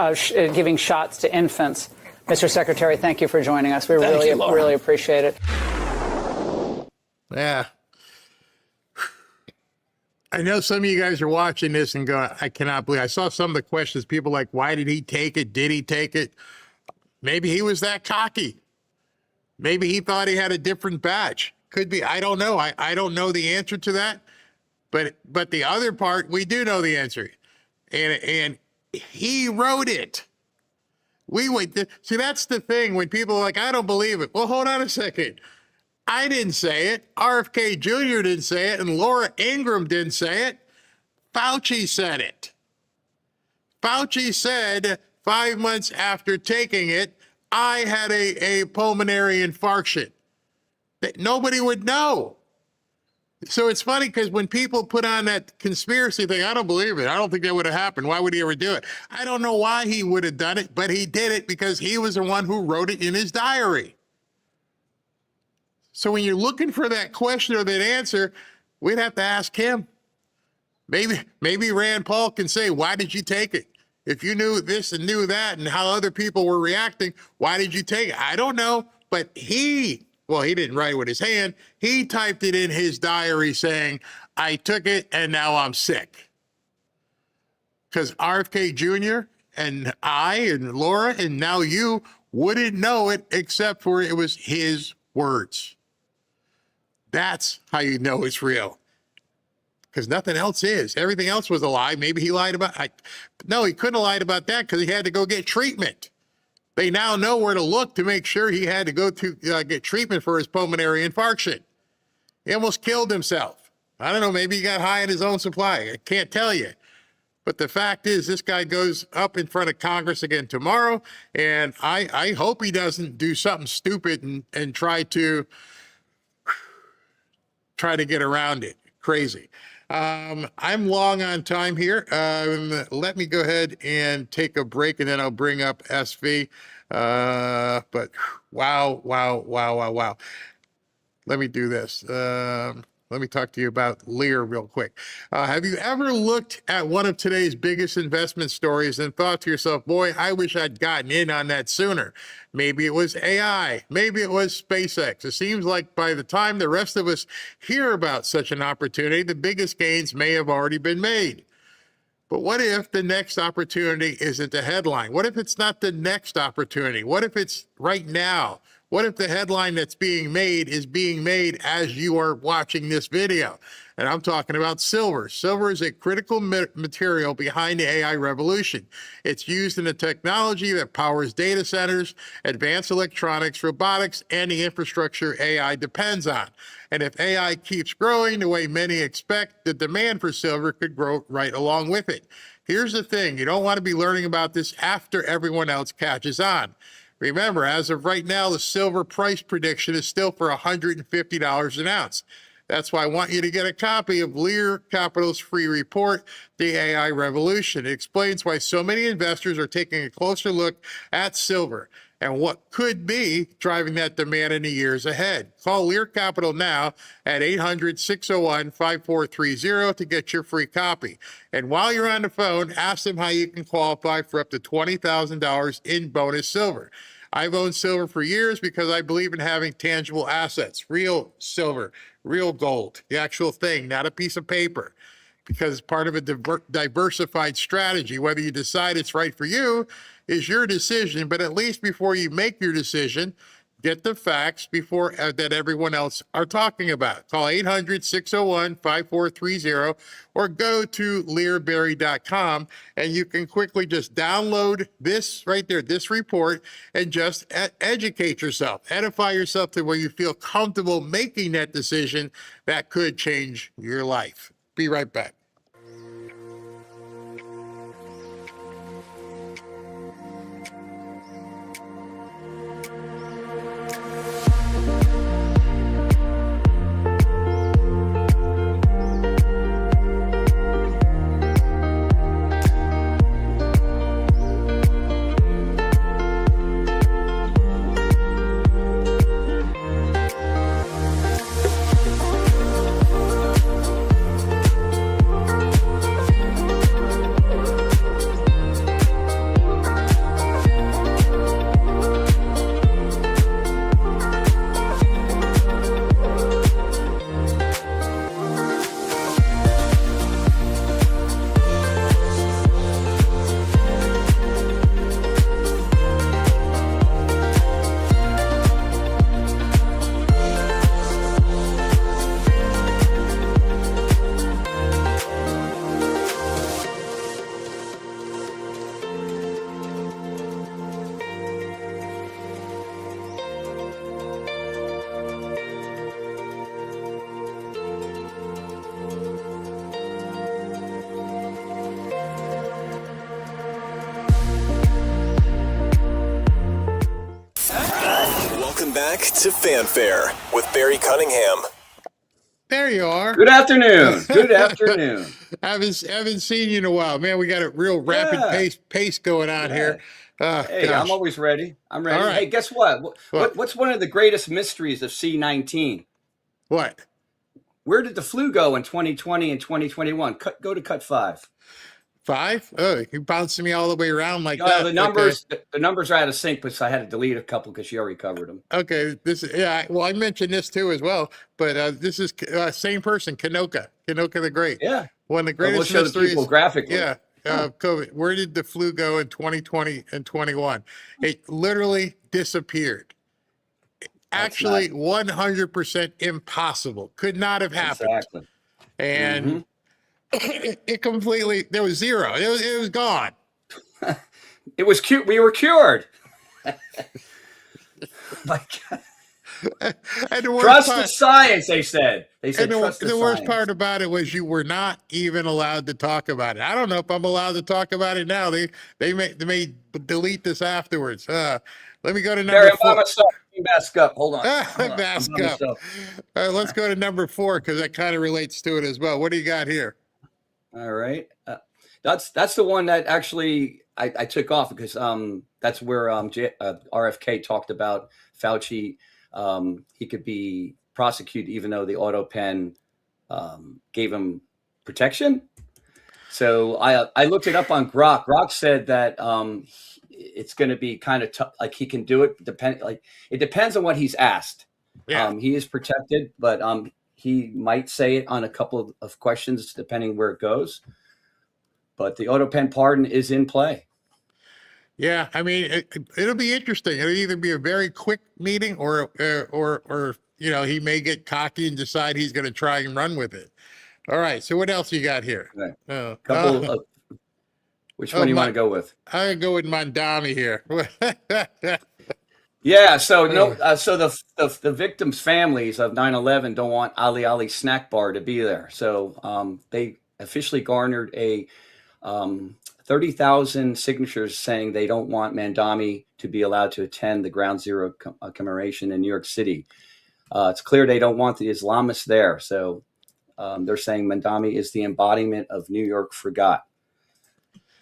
giving shots to infants. Mr. Secretary, thank you for joining us. We really appreciate it. Yeah. I know some of you guys are watching this and going, I cannot believe. I saw some of the questions. People like, why did he take it? Did he take it? Maybe he was that cocky. Maybe he thought he had a different badge. Could be. I don't know. I don't know the answer to that. But the other part, we do know the answer. And he wrote it. We would see, that's the thing when people are like, I don't believe it. Well, hold on a second. I didn't say it. RFK Jr. didn't say it. And Laura Ingraham didn't say it. Fauci said it. Fauci said 5 months after taking it, I had a pulmonary infarction. That nobody would know. So it's funny because when people put on that conspiracy thing, I don't believe it. I don't think that would have happened. Why would he ever do it? I don't know why he would have done it, but he did it because he was the one who wrote it in his diary. So when you're looking for that question or that answer, we'd have to ask him. Maybe Rand Paul can say, why did you take it? If you knew this and knew that and how other people were reacting, why did you take it? I don't know, but he didn't write it with his hand. He typed it in his diary saying, I took it and now I'm sick. Because RFK Jr. and I and Laura and now you wouldn't know it except for it was his words. That's how you know it's real. Because nothing else is. Everything else was a lie. Maybe he lied about no, he couldn't have lied about that because he had to go get treatment. They now know where to look to make sure he had to go to get treatment for his pulmonary infarction. He almost killed himself. I don't know, maybe he got high in his own supply. I can't tell you. But the fact is, this guy goes up in front of Congress again tomorrow, and I hope he doesn't do something stupid and try to get around it. Crazy. I'm long on time here. Let me go ahead and take a break, and then I'll bring up SV. But wow. Let me do this. Let me talk to you about Lear real quick. Have you ever looked at one of today's biggest investment stories and thought to yourself, boy, I wish I'd gotten in on that sooner? Maybe it was AI. Maybe it was SpaceX. It seems like by the time the rest of us hear about such an opportunity, the biggest gains may have already been made. But what if the next opportunity isn't a headline? What if it's not the next opportunity? What if it's right now? What if the headline that's being made is being made as you are watching this video? And I'm talking about silver. Silver is a critical material behind the AI revolution. It's used in the technology that powers data centers, advanced electronics, robotics, and the infrastructure AI depends on. And if AI keeps growing the way many expect, the demand for silver could grow right along with it. Here's the thing, you don't want to be learning about this after everyone else catches on. Remember, as of right now, the silver price prediction is still for $150 an ounce. That's why I want you to get a copy of Lear Capital's free report, The AI Revolution. It explains why so many investors are taking a closer look at silver and what could be driving that demand in the years ahead. Call Lear Capital now at 800-601-5430 to get your free copy. And while you're on the phone, ask them how you can qualify for up to $20,000 in bonus silver. I've owned silver for years because I believe in having tangible assets, real silver, real gold, the actual thing, not a piece of paper, because it's part of a diversified strategy. Whether you decide it's right for you is your decision, but at least before you make your decision, get the facts before that everyone else are talking about. Call 800-601-5430 or go to learberry.com and you can quickly just download this right there, this report, and just educate yourself, edify yourself to where you feel comfortable making that decision that could change your life. Be right back. back to Fanfare with Barry Cunningham. There you are. Good afternoon. Good afternoon. haven't seen you in a while, man. We got a real rapid pace going on here. Hey, gosh. I'm always ready. I'm ready. All right. Hey, guess what? What's one of the greatest mysteries of C19? What? Where did the flu go in 2020 and 2021? Go to cut 5. 5? Oh, you're bouncing me all the way around like that. The numbers, the numbers are out of sync, but I had to delete a couple because you already covered them. Okay, well, I mentioned this too as well, but this is same person, Kanoka the Great. Yeah, one of the greatest we'll show mysteries. the people graphically. Yeah, COVID. Where did the flu go in 2020 and 21? It literally disappeared. Actually, 100% impossible. Could not have happened. Exactly. And it completely, there was zero. It was gone. It was cute. We were cured. Trust the science, they said. They said the worst part about it was you were not even allowed to talk about it. I don't know if I'm allowed to talk about it now. They may delete this afterwards. Let me go to number 4. Bask up. Hold on. Bask up. Let's go to number 4 because that kind of relates to it as well. What do you got here? All right. That's the one that actually I took off because that's where RFK talked about Fauci. He could be prosecuted even though the auto pen gave him protection. So I looked it up on Grok. Grok said that it's going to be kind of tough. Like he can do it. It depends on what he's asked. Yeah. He is protected, but he might say it on a couple of questions depending where it goes. But the auto pen pardon is in play. Yeah, I mean, it'll be interesting. It'll either be a very quick meeting, or he may get cocky and decide he's going to try and run with it. All right. So what else you got here? Right. Which one do you want to go with? I go with Mandami here. Yeah. So so the victims' families of 9/11 don't want Ali snack bar to be there. So they officially garnered a 30,000 signatures saying they don't want Mandami to be allowed to attend the Ground Zero commemoration in New York City. It's clear they don't want the Islamists there. So they're saying Mandami is the embodiment of New York forgot.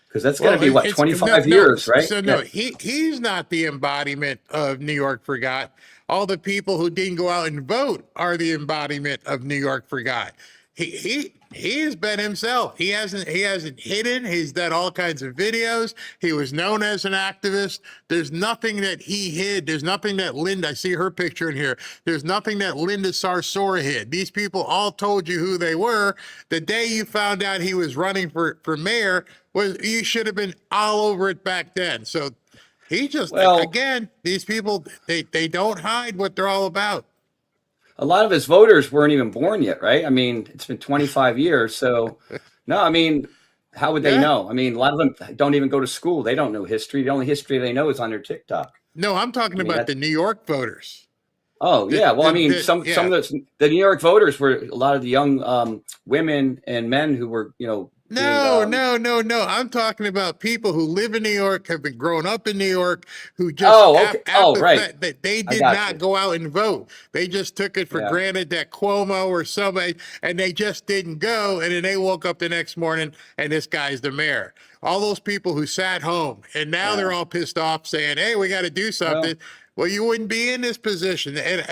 Because that's going to be 25 years, right? So no, he's not the embodiment of New York forgot. All the people who didn't go out and vote are the embodiment of New York forgot. He's been himself. He hasn't hidden. He's done all kinds of videos. He was known as an activist. There's nothing that he hid. There's nothing that Linda, I see her picture in here. There's nothing that Linda Sarsour hid. These people all told you who they were. The day you found out he was running for mayor, you should have been all over it back then. So he just, again, these people, they don't hide what they're all about. A lot of his voters weren't even born yet, right? I mean, it's been 25 years. So, no, I mean, how would they know? I mean, a lot of them don't even go to school. They don't know history. The only history they know is on their TikTok. No, I'm talking about the New York voters. Oh, yeah. Well, some of the New York voters were a lot of the young women and men who were, No. I'm talking about people who live in New York, have been grown up in New York, who just that they did not go out and vote. They just took it for granted that Cuomo or somebody, and they just didn't go. And then they woke up the next morning and this guy's the mayor. All those people who sat home and now they're all pissed off saying, hey, we got to do something. Well, you wouldn't be in this position. And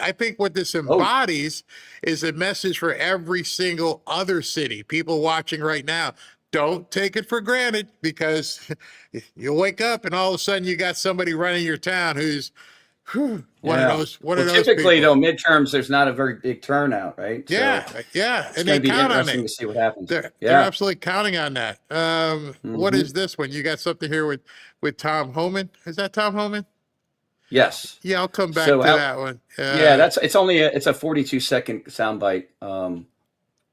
I think what this embodies is a message for every single other city. People watching right now, don't take it for granted, because you'll wake up and all of a sudden you got somebody running your town who's one of those typically, people. though, midterms, there's not a very big turnout, right? Yeah. And they count on it. To see what happens. They're absolutely counting on that. What is this one? You got something here with Tom Homan. Is that Tom Homan? Yes. Yeah, I'll come back to that one. It's a 42-second soundbite.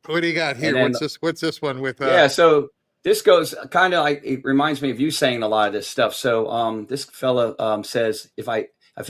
What do you got here? What's this one with? So this goes kind of like, it reminds me of you saying a lot of this stuff. So this fella says, if I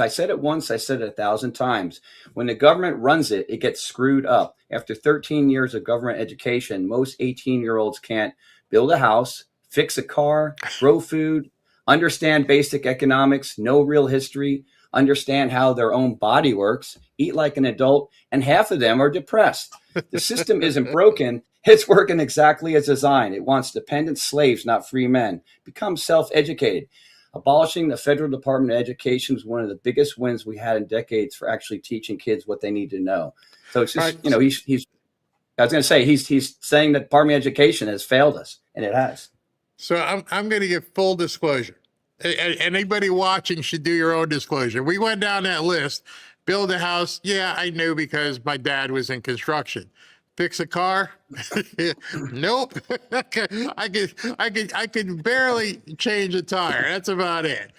said it once, I said it 1,000 times. When the government runs it, it gets screwed up. After 13 years of government education, most 18-year-olds can't build a house, fix a car, grow food, understand basic economics, no real history. understand how their own body works, eat like an adult, and half of them are depressed. The system isn't broken. It's working exactly as designed. It wants dependent slaves, not free men. Become self-educated. Abolishing the federal Department of Education was one of the biggest wins we had in decades for actually teaching kids what they need to know. So it's just, you know, he's I was going to say, he's saying that Department of Education has failed us, and it has. So I'm going to give full disclosure. Anybody watching should do your own disclosure. We went down that list. Build a house. Yeah, I knew because my dad was in construction. Fix a car? Nope. I could barely change a tire. That's about it.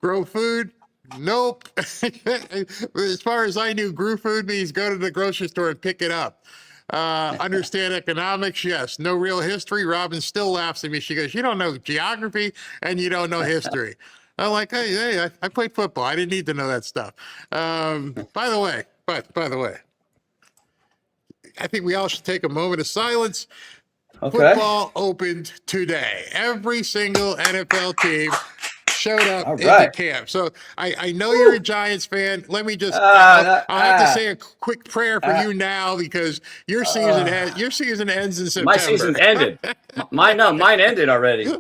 Grow food? Nope. As far as I knew, grow food means go to the grocery store and pick it up. Understand economics? Yes. No real history? Robin still laughs at me. She goes, you don't know geography and you don't know history. I'm like, hey, I played football. I didn't need to know that stuff. By the way, I think we all should take a moment of silence. Okay. Football opened today. Every single NFL team showed up in the camp. So I know you're a Giants fan. Let me just, I'll have to say a quick prayer for you now because your season ends in September. My season ended. Mine ended already.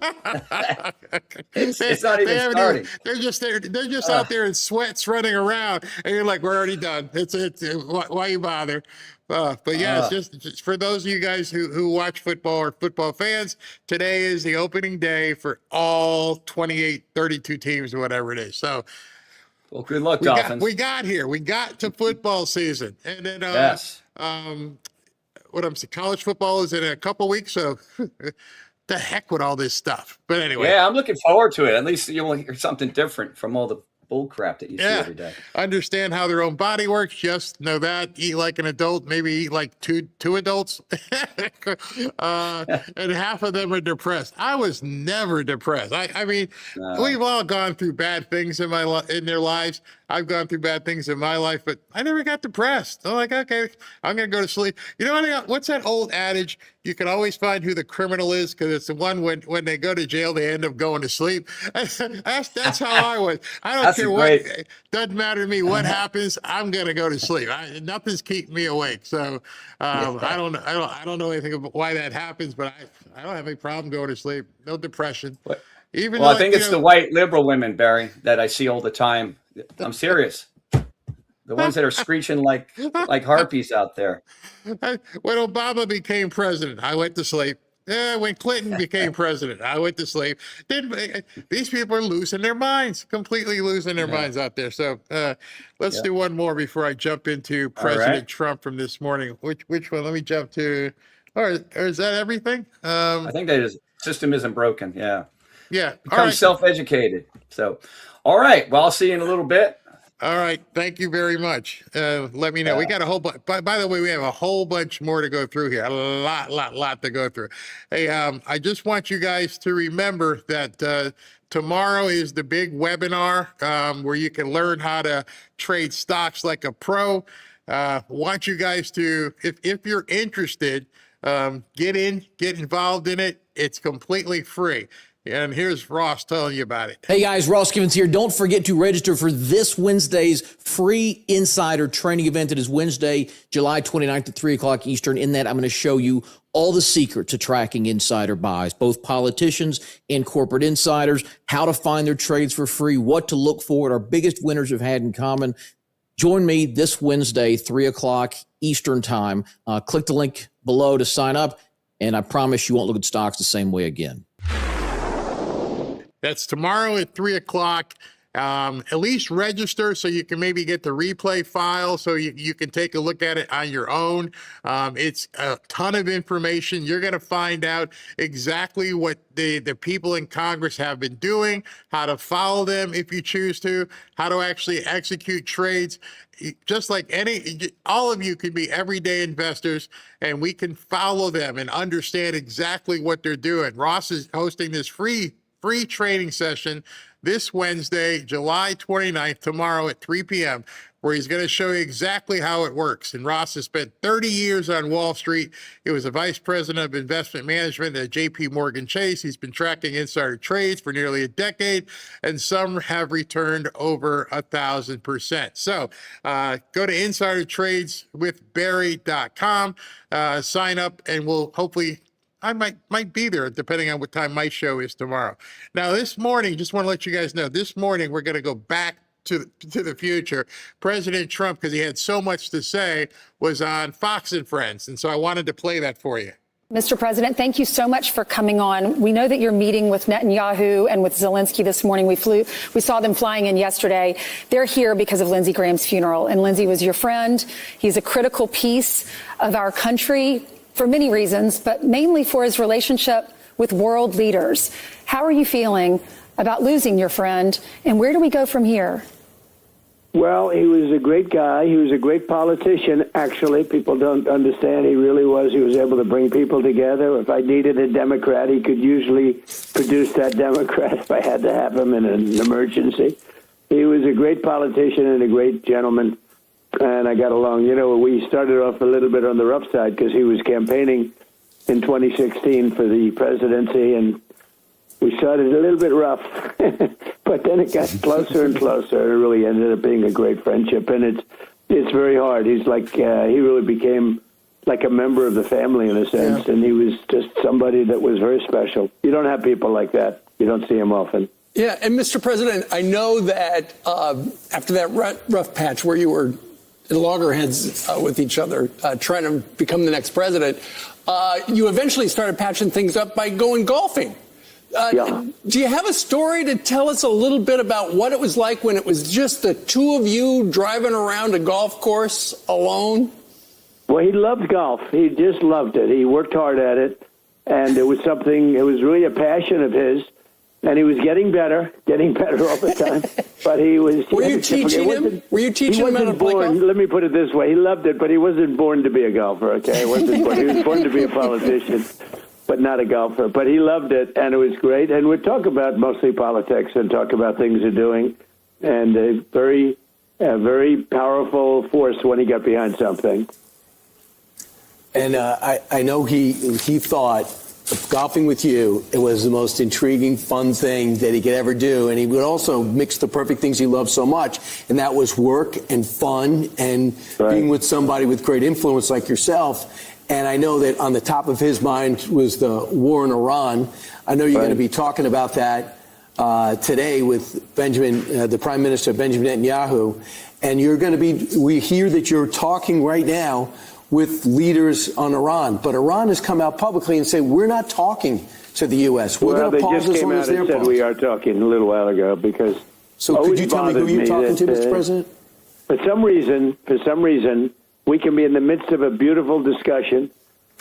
it's not even starting. They're just out there in sweats running around, and you're like, we're already done. Why you bother? But yeah, it's just for those of you guys who watch football or football fans, today is the opening day for all 28, 32 teams or whatever it is. So, well, good luck, Dolphins. We got here. We got to football season. And then, yes. What I'm saying, college football is in a couple weeks. So the heck with all this stuff. But anyway. Yeah, I'm looking forward to it. At least you'll hear something different from all the bull crap that you see every day. Understand how their own body works. Just know that. Eat like an adult. Maybe eat like two adults. And half of them are depressed. I was never depressed. I mean, we've all gone through bad things in their lives. I've gone through bad things in my life, but I never got depressed. I'm like, okay, I'm going to go to sleep. You know what's that old adage? You can always find who the criminal is because it's the one when they go to jail, they end up going to sleep. That's how I was. I don't care what. Doesn't matter to me what happens. I'm going to go to sleep. Nothing's keeping me awake. So I don't know anything about why that happens, but I don't have any problem going to sleep. No depression. Well, I think it's the white liberal women, Barry, that I see all the time. I'm serious. The ones that are screeching like harpies out there. When Obama became president, I went to sleep. When Clinton became president, I went to sleep. These people are losing their minds, completely losing their minds out there. So let's do one more before I jump into President Trump from this morning. Which one? Let me jump to. Or is that everything? I think that system isn't broken. Yeah. Yeah. Become self-educated. So, all right. Well, I'll see you in a little bit. All right. Thank you very much. Let me know. We got a whole bunch. By the way, we have a whole bunch more to go through here. A lot to go through. Hey, I just want you guys to remember that tomorrow is the big webinar where you can learn how to trade stocks like a pro. Want you guys to, if you're interested, get involved in it. It's completely free. And here's Ross telling you about it. Hey guys, Ross Givens here. Don't forget to register for this Wednesday's free insider training event. It is Wednesday, July 29th at 3 o'clock Eastern. In that, I'm going to show you all the secrets to tracking insider buys, both politicians and corporate insiders, how to find their trades for free, what to look for, what our biggest winners have had in common. Join me this Wednesday, 3 o'clock Eastern time. Click the link below to sign up, and I promise you won't look at stocks the same way again. That's tomorrow at 3 o'clock. At least register so you can maybe get the replay file so you can take a look at it on your own. It's a ton of information. You're going to find out exactly what the people in Congress have been doing, how to follow them if you choose to, how to actually execute trades. Just like all of you can be everyday investors, and we can follow them and understand exactly what they're doing. Ross is hosting this free training session this Wednesday, July 29th, tomorrow at 3 p.m. where he's going to show you exactly how it works. And Ross has spent 30 years on Wall Street. He was a vice president of investment management at J.P. Morgan Chase. He's been tracking insider trades for nearly a decade, and some have returned over 1,000%. So go to insidertradeswithbarry.com, sign up, and we'll hopefully, I might be there depending on what time my show is tomorrow. Now, this morning, just want to let you guys know, this morning we're going to go back to the future. President Trump, because he had so much to say, was on Fox and Friends. And so I wanted to play that for you. Mr. President, thank you so much for coming on. We know that you're meeting with Netanyahu and with Zelensky this morning. We saw them flying in yesterday. They're here because of Lindsey Graham's funeral. And Lindsey was your friend. He's a critical piece of our country for many reasons, but mainly for his relationship with world leaders. How are you feeling about losing your friend, and where do we go from here? Well, he was a great guy. He was a great politician, actually. People don't understand. He really was. He was able to bring people together. If I needed a Democrat, he could usually produce that Democrat if I had to have him in an emergency. He was a great politician and a great gentleman, and I got along. You know, we started off a little bit on the rough side because he was campaigning in 2016 for the presidency, and we started a little bit rough, but then it got closer and closer. It really ended up being a great friendship, and it's very hard. He's like he really became like a member of the family in a sense, and he was just somebody that was very special. You don't have people like that. You don't see them often. Yeah, and Mr. President, I know that after that rough patch where you were at loggerheads with each other, trying to become the next president, you eventually started patching things up by going golfing. Do you have a story to tell us a little bit about what it was like when it was just the two of you driving around a golf course alone? Well, he loved golf. He just loved it. He worked hard at it, and it was really a passion of his, and he was getting better all the time. But he was... Were you teaching him? Were you teaching him how to play golf? Let me put it this way. He loved it, but he wasn't born to be a golfer, okay? He was born to be a politician, but not a golfer. But he loved it, and it was great. And we'd talk about mostly politics and talk about things they're doing, and a very powerful force when he got behind something. And I know he thought golfing with you, it was the most intriguing, fun thing that he could ever do. And he would also mix the perfect things he loved so much, and that was work and fun and being with somebody with great influence like yourself. And I know that on the top of his mind was the war in Iran. I know you're going to be talking about that today with the Prime Minister, Benjamin Netanyahu. And you're going to we hear that you're talking right now with leaders on Iran. But Iran has come out publicly and said, we're not talking to the U.S. We're going to pause as long as they're paused. They just came out and said we are talking a little while ago because... So could you tell me who you're talking to, Mr. President? For some reason, we can be in the midst of a beautiful discussion,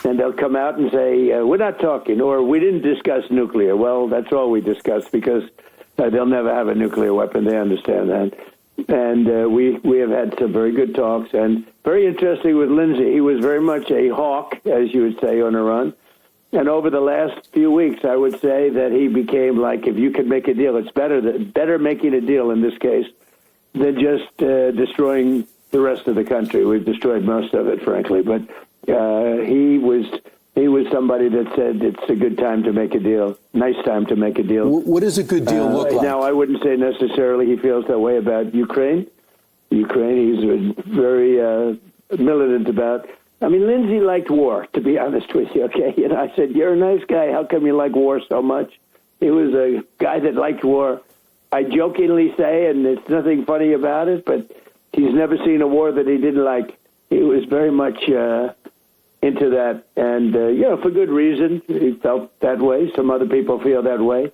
and they'll come out and say, we're not talking, or we didn't discuss nuclear. Well, that's all we discussed because they'll never have a nuclear weapon. They understand that. And we have had some very good talks, and very interesting with Lindsey. He was very much a hawk, as you would say, on Iran. And over the last few weeks, I would say that he became like, if you could make a deal, it's better making a deal in this case than just destroying the rest of the country. We've destroyed most of it, frankly. But he was somebody that said it's a good time to make a deal, nice time to make a deal. What does a good deal look like? Now, I wouldn't say necessarily he feels that way about Ukraine. He's very militant about. I mean, Lindsey liked war, to be honest with you, okay? You know, I said, you're a nice guy. How come you like war so much? He was a guy that liked war. I jokingly say, and there's nothing funny about it, but he's never seen a war that he didn't like. He was very much into that, and, for good reason. He felt that way. Some other people feel that way.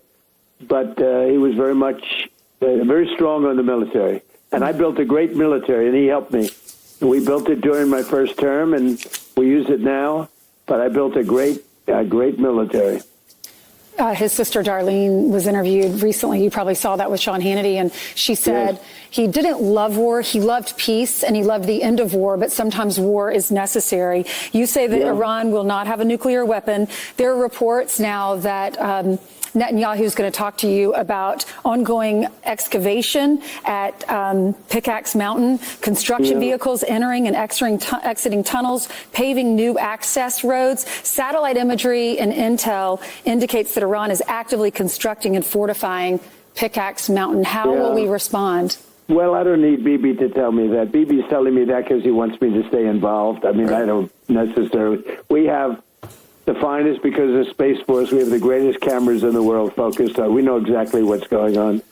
But he was very much, very strong on the military. And I built a great military, and he helped me. We built it during my first term, and we use it now. But I built a great military. his sister Darlene was interviewed recently. You probably saw that with Sean Hannity. And she said he didn't love war. He loved peace and he loved the end of war. But sometimes war is necessary. You say that Iran will not have a nuclear weapon. There are reports now that Netanyahu is going to talk to you about ongoing excavation at Pickaxe Mountain, construction vehicles entering and exiting tunnels, paving new access roads. Satellite imagery and intel indicates that Iran is actively constructing and fortifying Pickaxe Mountain. How will we respond? Well, I don't need Bibi to tell me that. Bibi's telling me that because he wants me to stay involved. I mean, I don't necessarily. We have the finest, because of Space Force, we have the greatest cameras in the world focused on. We know exactly what's going on.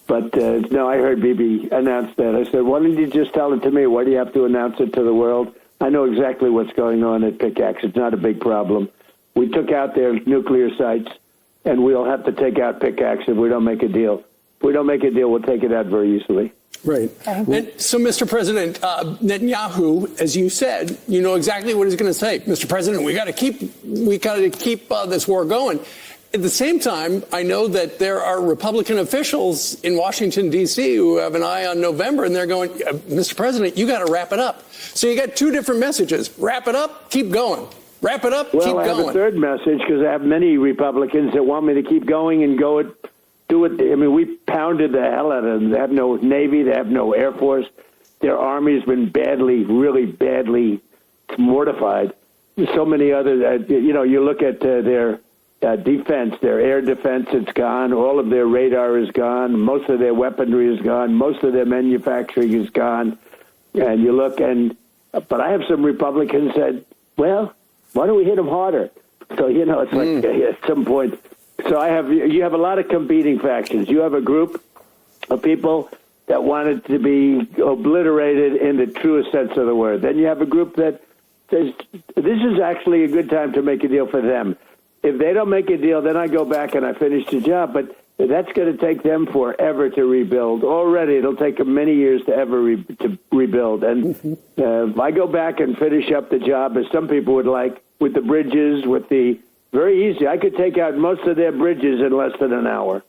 But no, I heard Bibi announce that. I said, why didn't you just tell it to me? Why do you have to announce it to the world? I know exactly what's going on at Pickaxe. It's not a big problem. We took out their nuclear sites, and we'll have to take out Pickaxe if we don't make a deal. If we don't make a deal, we'll take it out very easily. Right. And so, Mr. President, Netanyahu, as you said, you know exactly what he's going to say. Mr. President, we got to keep this war going. At the same time, I know that there are Republican officials in Washington, D.C. who have an eye on November, and they're going, Mr. President, you got to wrap it up. So you got two different messages. Wrap it up, keep going. Wrap it up, keep going. Well, I have a third message, because I have many Republicans that want me to keep going and do it. I mean, we pounded the hell out of them. They have no Navy. They have no Air Force. Their Army's been really badly mortified. So many other, you look at their defense, their air defense, it's gone. All of their radar is gone. Most of their weaponry is gone. Most of their manufacturing is gone. And you look, but I have some Republicans said, well, why don't we hit them harder? So, it's like at some point. So you have a lot of competing factions. You have a group of people that wanted to be obliterated in the truest sense of the word. Then you have a group that says, this is actually a good time to make a deal for them. If they don't make a deal, then I go back and I finish the job. But that's going to take them forever to rebuild. Already, it'll take them many years to ever to rebuild. And if I go back and finish up the job, as some people would like, with the bridges, very easy. I could take out most of their bridges in less than an hour.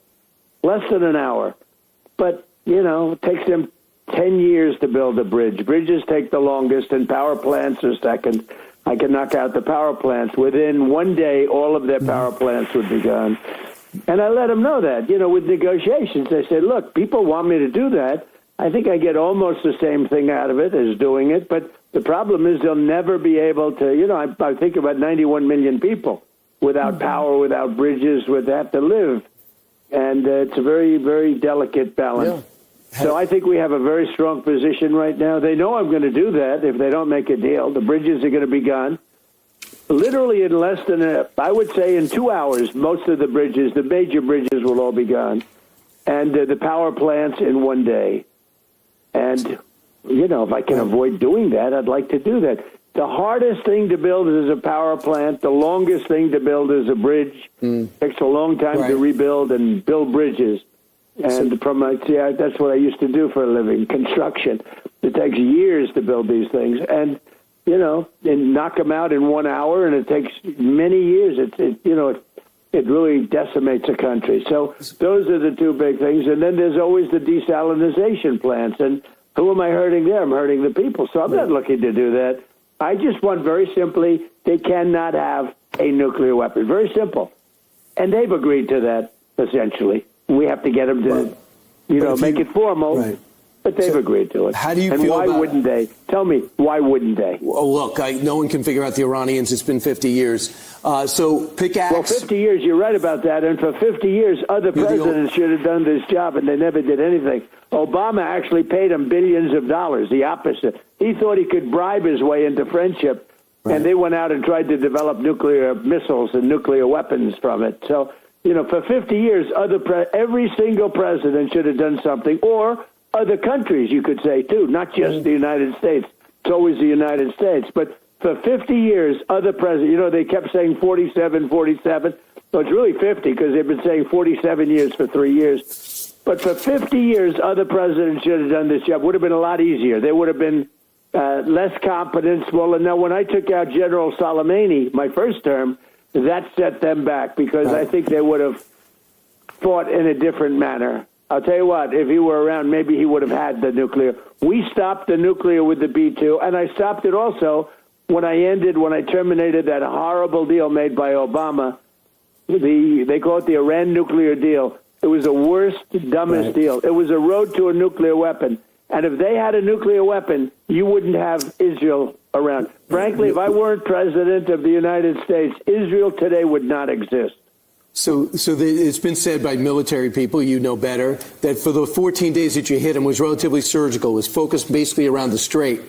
Less than an hour. But, it takes them 10 years to build a bridge. Bridges take the longest, and power plants are second. I can knock out the power plants. Within one day, all of their power plants would be gone. And I let them know that, with negotiations. They said, look, people want me to do that. I think I get almost the same thing out of it as doing it. But the problem is they'll never be able to, I think about 91 million people without power, without bridges, would have to live. And it's a very, very delicate balance. Yeah. So I think we have a very strong position right now. They know I'm going to do that if they don't make a deal. The bridges are going to be gone. Literally in less than, I would say in 2 hours, most of the bridges, the major bridges will all be gone. And the power plants in one day. And, if I can avoid doing that, I'd like to do that. The hardest thing to build is a power plant. The longest thing to build is a bridge. Takes a long time to rebuild and build bridges. And that's what I used to do for a living, construction. It takes years to build these things. And, and knock them out in 1 hour, and it takes many years. It really decimates a country. So those are the two big things. And then there's always the desalinization plants. And who am I hurting there? I'm hurting the people. So I'm not looking to do that. I just want, very simply, they cannot have a nuclear weapon. Very simple. And they've agreed to that, essentially. We have to get them to, make it formal. Right. But they've agreed to it. How do you and feel why wouldn't they? Tell me, why wouldn't they? Well, look, no one can figure out the Iranians. It's been 50 years. So Pickaxe. Well, 50 years, you're right about that. And for 50 years, other presidents should have done this job, and they never did anything. Obama actually paid them billions of dollars, the opposite. He thought he could bribe his way into friendship, and they went out and tried to develop nuclear missiles and nuclear weapons from it. So, for 50 years, every single president should have done something, or other countries, you could say, too, not just the United States. It's always the United States. But for 50 years, other presidents, they kept saying 47, 47. So it's really 50 because they've been saying 47 years for 3 years. But for 50 years, other presidents should have done this job. Would have been a lot easier. There would have been less competence. Well, now when I took out General Soleimani, my first term, that set them back because I think they would have fought in a different manner. I'll tell you what, if he were around, maybe he would have had the nuclear. We stopped the nuclear with the B-2, and I stopped it also when I terminated that horrible deal made by Obama. They call it the Iran nuclear deal. It was the worst, dumbest deal. It was a road to a nuclear weapon. And if they had a nuclear weapon, you wouldn't have Israel around. Frankly, if I weren't president of the United States, Israel today would not exist. It's been said by military people, you know better, that for the 14 days that you hit him was relatively surgical. It was focused basically around the strait.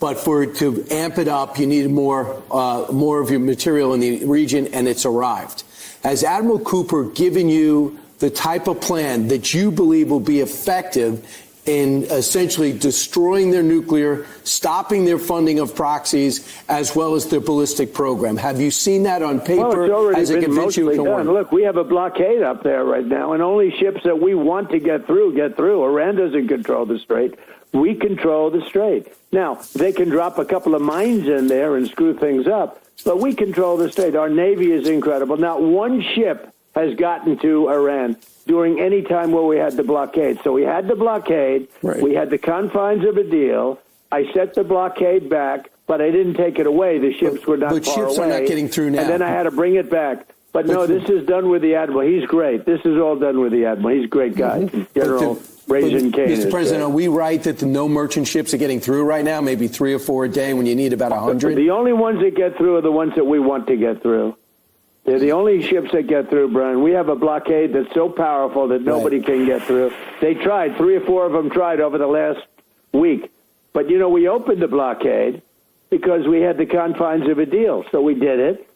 But to amp it up, you needed more of your material in the region, and it's arrived. Has Admiral Cooper given you the type of plan that you believe will be effective in essentially destroying their nuclear, stopping their funding of proxies, as well as their ballistic program? Have you seen that on paper? Well, it's already Has it been convinced you it mostly can done. work? Look, we have a blockade up there right now, and only ships that we want to get through. Iran doesn't control the strait. We control the strait. Now, they can drop a couple of mines in there and screw things up, but we control the strait. Our Navy is incredible. Not one ship has gotten to Iran during any time where we had the blockade. So we had the blockade. Right. We had the confines of a deal. I set the blockade back, but I didn't take it away. The ships were not far away. But ships are not getting through now. And then I had to bring it back. But no, this is done with the Admiral. He's great. This is all done with the Admiral. He's a great guy. General Raising Cane. Mr. President, are we right that the no merchant ships are getting through right now, maybe 3 or 4 a day when you need about 100? The only ones that get through are the ones that we want to get through. They're the only ships that get through, Brian. We have a blockade that's so powerful that nobody can get through. They tried. 3 or 4 of them tried over the last week. But, we opened the blockade because we had the confines of a deal. So we did it.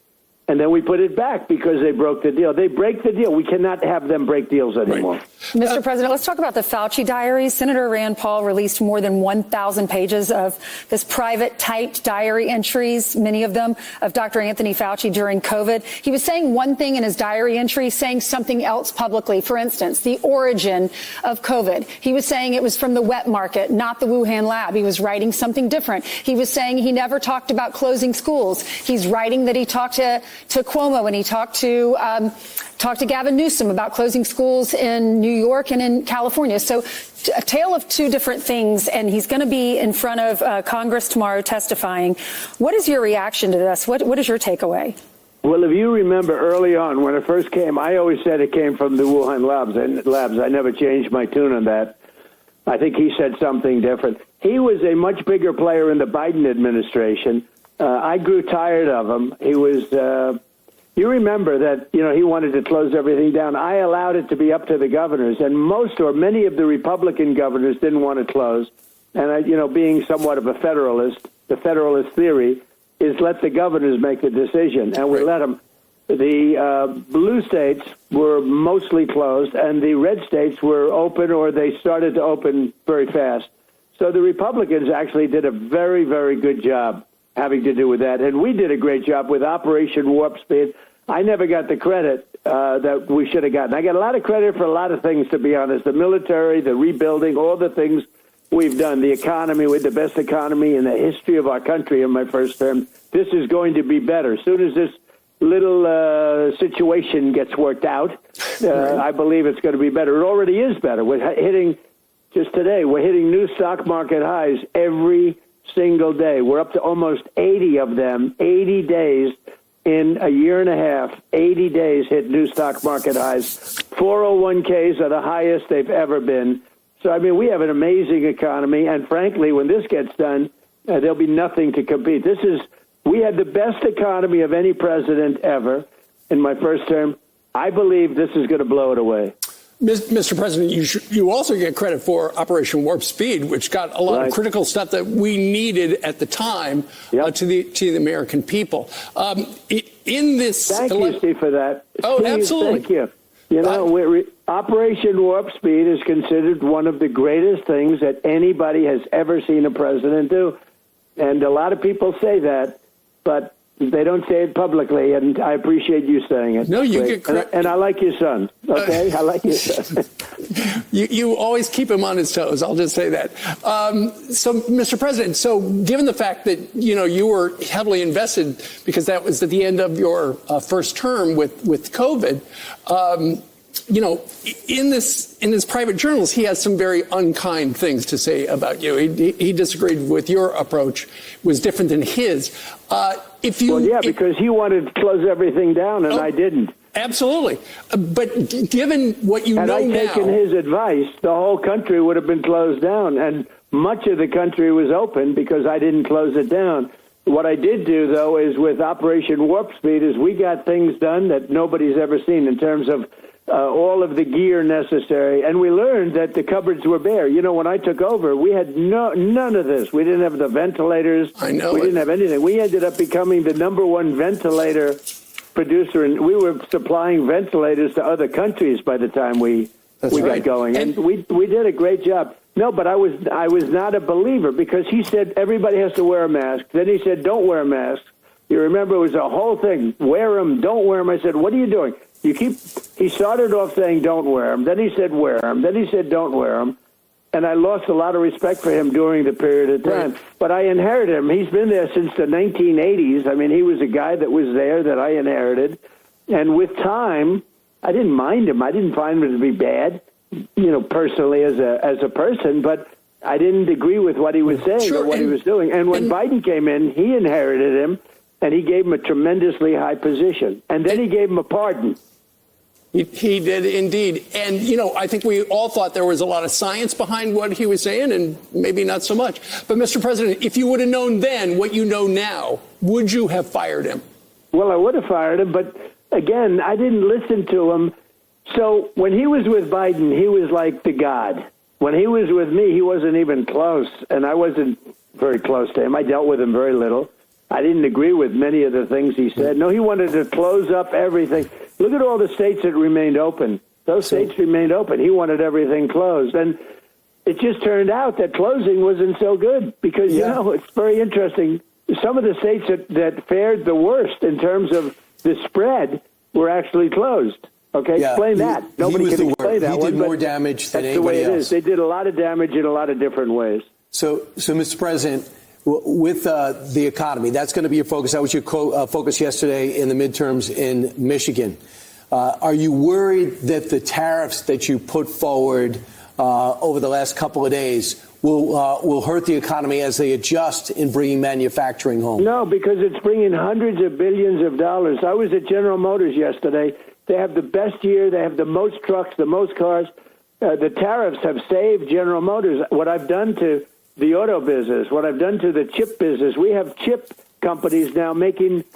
And then we put it back because they broke the deal. They break the deal. We cannot have them break deals anymore. Right. Mr. President, let's talk about the Fauci diaries. Senator Rand Paul released more than 1,000 pages of this private typed diary entries, many of them of Dr. Anthony Fauci during COVID. He was saying one thing in his diary entry, saying something else publicly. For instance, the origin of COVID. He was saying it was from the wet market, not the Wuhan lab. He was writing something different. He was saying he never talked about closing schools. He's writing that he talked to Cuomo and he talked to Gavin Newsom about closing schools in New York and in California. So a tale of two different things, and he's going to be in front of Congress tomorrow testifying. What is your reaction to this? What is your takeaway? Well, if you remember early on when it first came, I always said it came from the Wuhan labs. I never changed my tune on that. I think he said something different. He was a much bigger player in the Biden administration. I grew tired of him. He was... You remember that, he wanted to close everything down. I allowed it to be up to the governors, and most or many of the Republican governors didn't want to close. And, being somewhat of a federalist, the federalist theory is let the governors make the decision, and we let them. The blue states were mostly closed, and the red states were open, or they started to open very fast. So the Republicans actually did a very, very good job having to do with that. And we did a great job with Operation Warp Speed. I never got the credit that we should have gotten. I got a lot of credit for a lot of things, to be honest. The military, the rebuilding, all the things we've done. The economy, with the best economy in the history of our country in my first term. This is going to be better. As soon as this little situation gets worked out, I believe it's going to be better. It already is better. We're hitting, just today, we're hitting new stock market highs every single day. We're up to almost 80 of them, 80 days in a year and a half. 80 days hit new stock market highs. 401ks are the highest they've ever been. So, we have an amazing economy. And frankly, when this gets done, there'll be nothing to compete. We had the best economy of any president ever in my first term. I believe this is going to blow it away. Mr. President, you also get credit for Operation Warp Speed, which got a lot of critical stuff that we needed at the time to the American people. In this, thank you, Steve, for that. Oh, Steve, absolutely. Thank you. Operation Warp Speed is considered one of the greatest things that anybody has ever seen a president do, and a lot of people say that, but They don't say it publicly, and I appreciate you saying it. No, you Great. get credit. And I like your son, okay? I like your son. You always keep him on his toes. I'll just say that. So, Mr. President, so given the fact that, you were heavily invested because that was at the end of your first term with COVID, in his private journals, he has some very unkind things to say about you. He disagreed with your approach, was different than his. Because he wanted to close everything down, and I didn't. Absolutely. But given what you know now... Had I taken his advice, the whole country would have been closed down, and much of the country was open because I didn't close it down. What I did do, though, is with Operation Warp Speed, is we got things done that nobody's ever seen in terms of all of the gear necessary. And we learned that the cupboards were bare. When I took over, we had none of this. We didn't have the ventilators. I know. We didn't have anything. We ended up becoming the #1 ventilator producer, and we were supplying ventilators to other countries by the time we got going. And we did a great job. No, but I was not a believer because he said everybody has to wear a mask. Then he said, don't wear a mask. You remember it was a whole thing. Wear them, don't wear them. I said, what are you doing? He started off saying don't wear them. Then he said wear them. Then he said don't wear them. And I lost a lot of respect for him during the period of time. Right. But I inherited him. He's been there since the 1980s. I mean, he was a guy that was there that I inherited. And with time, I didn't mind him. I didn't find him to be bad, personally as a person. But I didn't agree with what he was saying or what he was doing. And when Biden came in, he inherited him, and he gave him a tremendously high position. And then he gave him a pardon. He did indeed. And, I think we all thought there was a lot of science behind what he was saying and maybe not so much. But, Mr. President, if you would have known then what you know now, would you have fired him? Well, I would have fired him. But, again, I didn't listen to him. So when he was with Biden, he was like the god. When he was with me, he wasn't even close. And I wasn't very close to him. I dealt with him very little. I didn't agree with many of the things he said. No, he wanted to close up everything. Look at all the states that remained open. Those states remained open. He wanted everything closed. And it just turned out that closing wasn't so good because, it's very interesting. Some of the states that fared the worst in terms of the spread were actually closed. Okay, explain that. Nobody can explain that. He did more damage than anybody else. That's the way it is. They did a lot of damage in a lot of different ways. So Mr. President, with the economy, that's going to be your focus. That was your focus yesterday in the midterms in Michigan. Are you worried that the tariffs that you put forward over the last couple of days will hurt the economy as they adjust in bringing manufacturing home? No, because it's bringing hundreds of billions of dollars. I was at General Motors yesterday. They have the best year. They have the most trucks, the most cars. The tariffs have saved General Motors. What I've done to the auto business, what I've done to the chip business, we have chip companies now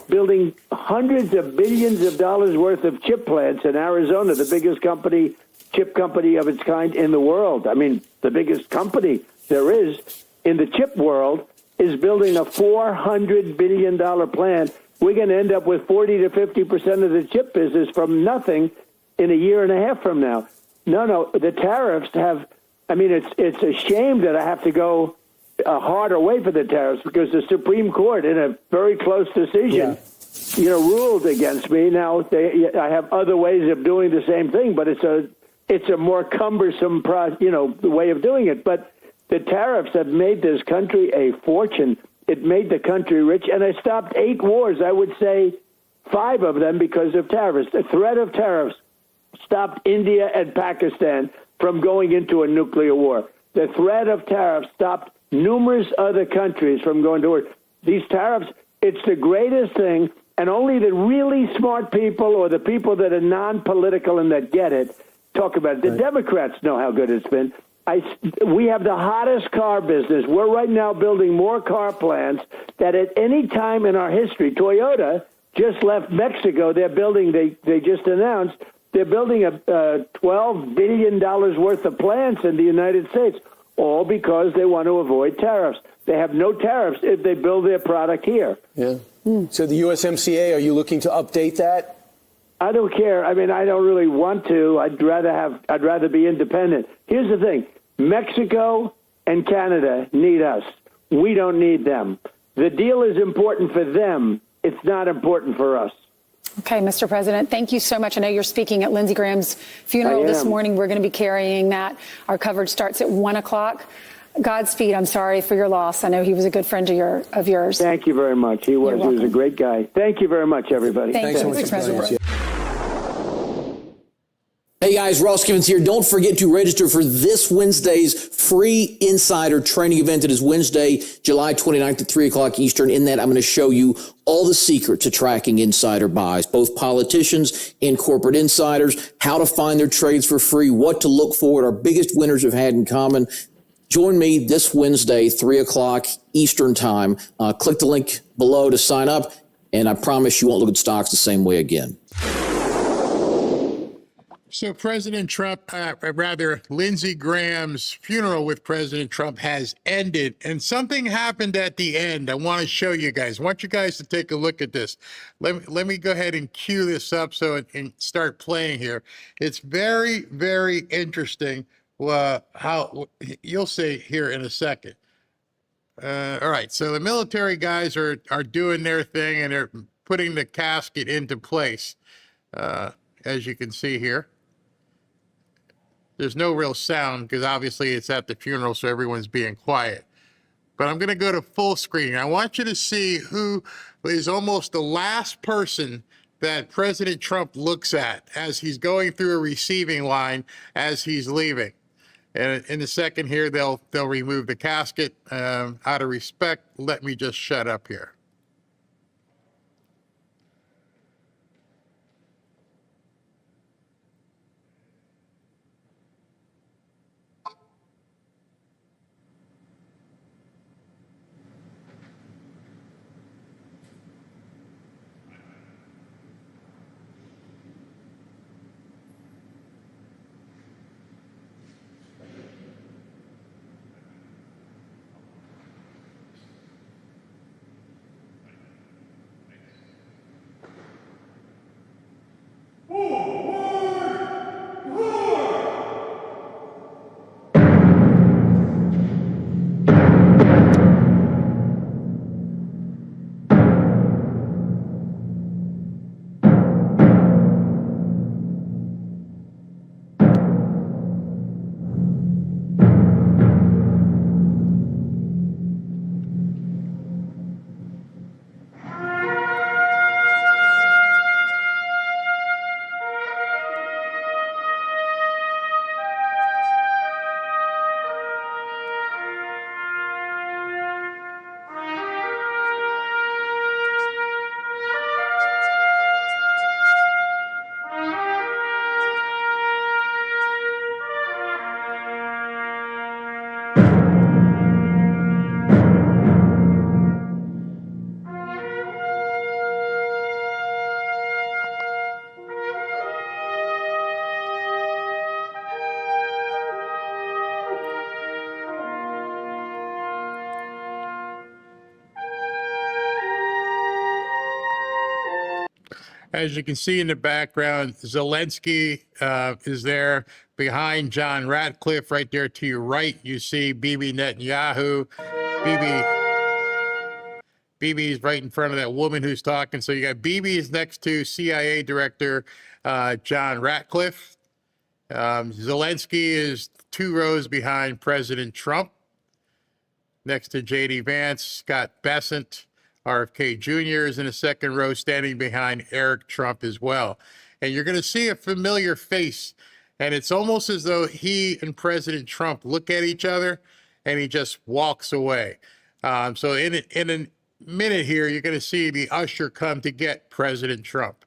building hundreds of billions of dollars worth of chip plants in Arizona, the biggest chip company of its kind in the world. I mean, the biggest company there is in the chip world is building a $400 billion plant. We're going to end up with 40 to 50% of the chip business from nothing in a year and a half from now. No, the tariffs have, it's a shame that I have to go a harder way for the tariffs because the Supreme Court, in a very close decision, ruled against me. Now I have other ways of doing the same thing, but it's a more cumbersome way of doing it. But the tariffs have made this country a fortune. It made the country rich, and I stopped 8 wars. I would say 5 of them because of tariffs. The threat of tariffs stopped India and Pakistan from going into a nuclear war. The threat of tariffs stopped numerous other countries from going to war. These tariffs, it's the greatest thing, and only the really smart people or the people that are non-political and that get it talk about it. The Democrats know how good it's been. We have the hottest car business. We're right now building more car plants that at any time in our history, Toyota just left Mexico. They're building, they just announced, they're building a $12 billion worth of plants in the United States, all because they want to avoid tariffs. They have no tariffs if they build their product here. Yeah. So the USMCA, are you looking to update that? I don't care. I don't really want to. I'd rather be independent. Here's the thing. Mexico and Canada need us. We don't need them. The deal is important for them. it's not important for us. Okay, Mr. President, thank you so much. I know you're speaking at Lindsey Graham's funeral this morning. We're going to be carrying that. Our coverage starts at 1 o'clock. Godspeed. I'm sorry for your loss. I know he was a good friend of yours. Thank you very much. He was. He was a great guy. Thank you very much, everybody. Thanks so much, Mr. President. Hey guys, Ross Givens here. Don't forget to register for this Wednesday's free insider training event. It is Wednesday, July 29th at 3 o'clock Eastern. In that, I'm going to show you all the secrets to tracking insider buys, both politicians and corporate insiders, how to find their trades for free, what to look for, what our biggest winners have had in common. Join me this Wednesday, 3 o'clock Eastern time. Click the link below to sign up, and I promise you won't look at stocks the same way again. So President Trump, Lindsey Graham's funeral with President Trump has ended, and something happened at the end. I want to show you guys. I want you guys to take a look at this. Let me go ahead and cue this up so it can start playing here. It's very, very interesting how you'll see here in a second. All right, so the military guys are doing their thing, and they're putting the casket into place, as you can see here. There's no real sound because obviously it's at the funeral, so everyone's being quiet. But I'm going to go to full screen. I want you to see who is almost the last person that President Trump looks at as he's going through a receiving line as he's leaving. And in a second here, they'll remove the casket. Out of respect, let me just shut up here. As you can see in the background, Zelensky is there behind John Ratcliffe. Right there to your right, you see Bibi Netanyahu. Bibi's right in front of that woman who's talking. So you got Bibi is next to CIA Director John Ratcliffe. Zelensky is 2 rows behind President Trump. Next to J.D. Vance, Scott Bessent. RFK Jr. is in the 2nd row, standing behind Eric Trump as well. And you're going to see a familiar face. And it's almost as though he and President Trump look at each other and he just walks away. So in a minute here, you're going to see the usher come to get President Trump.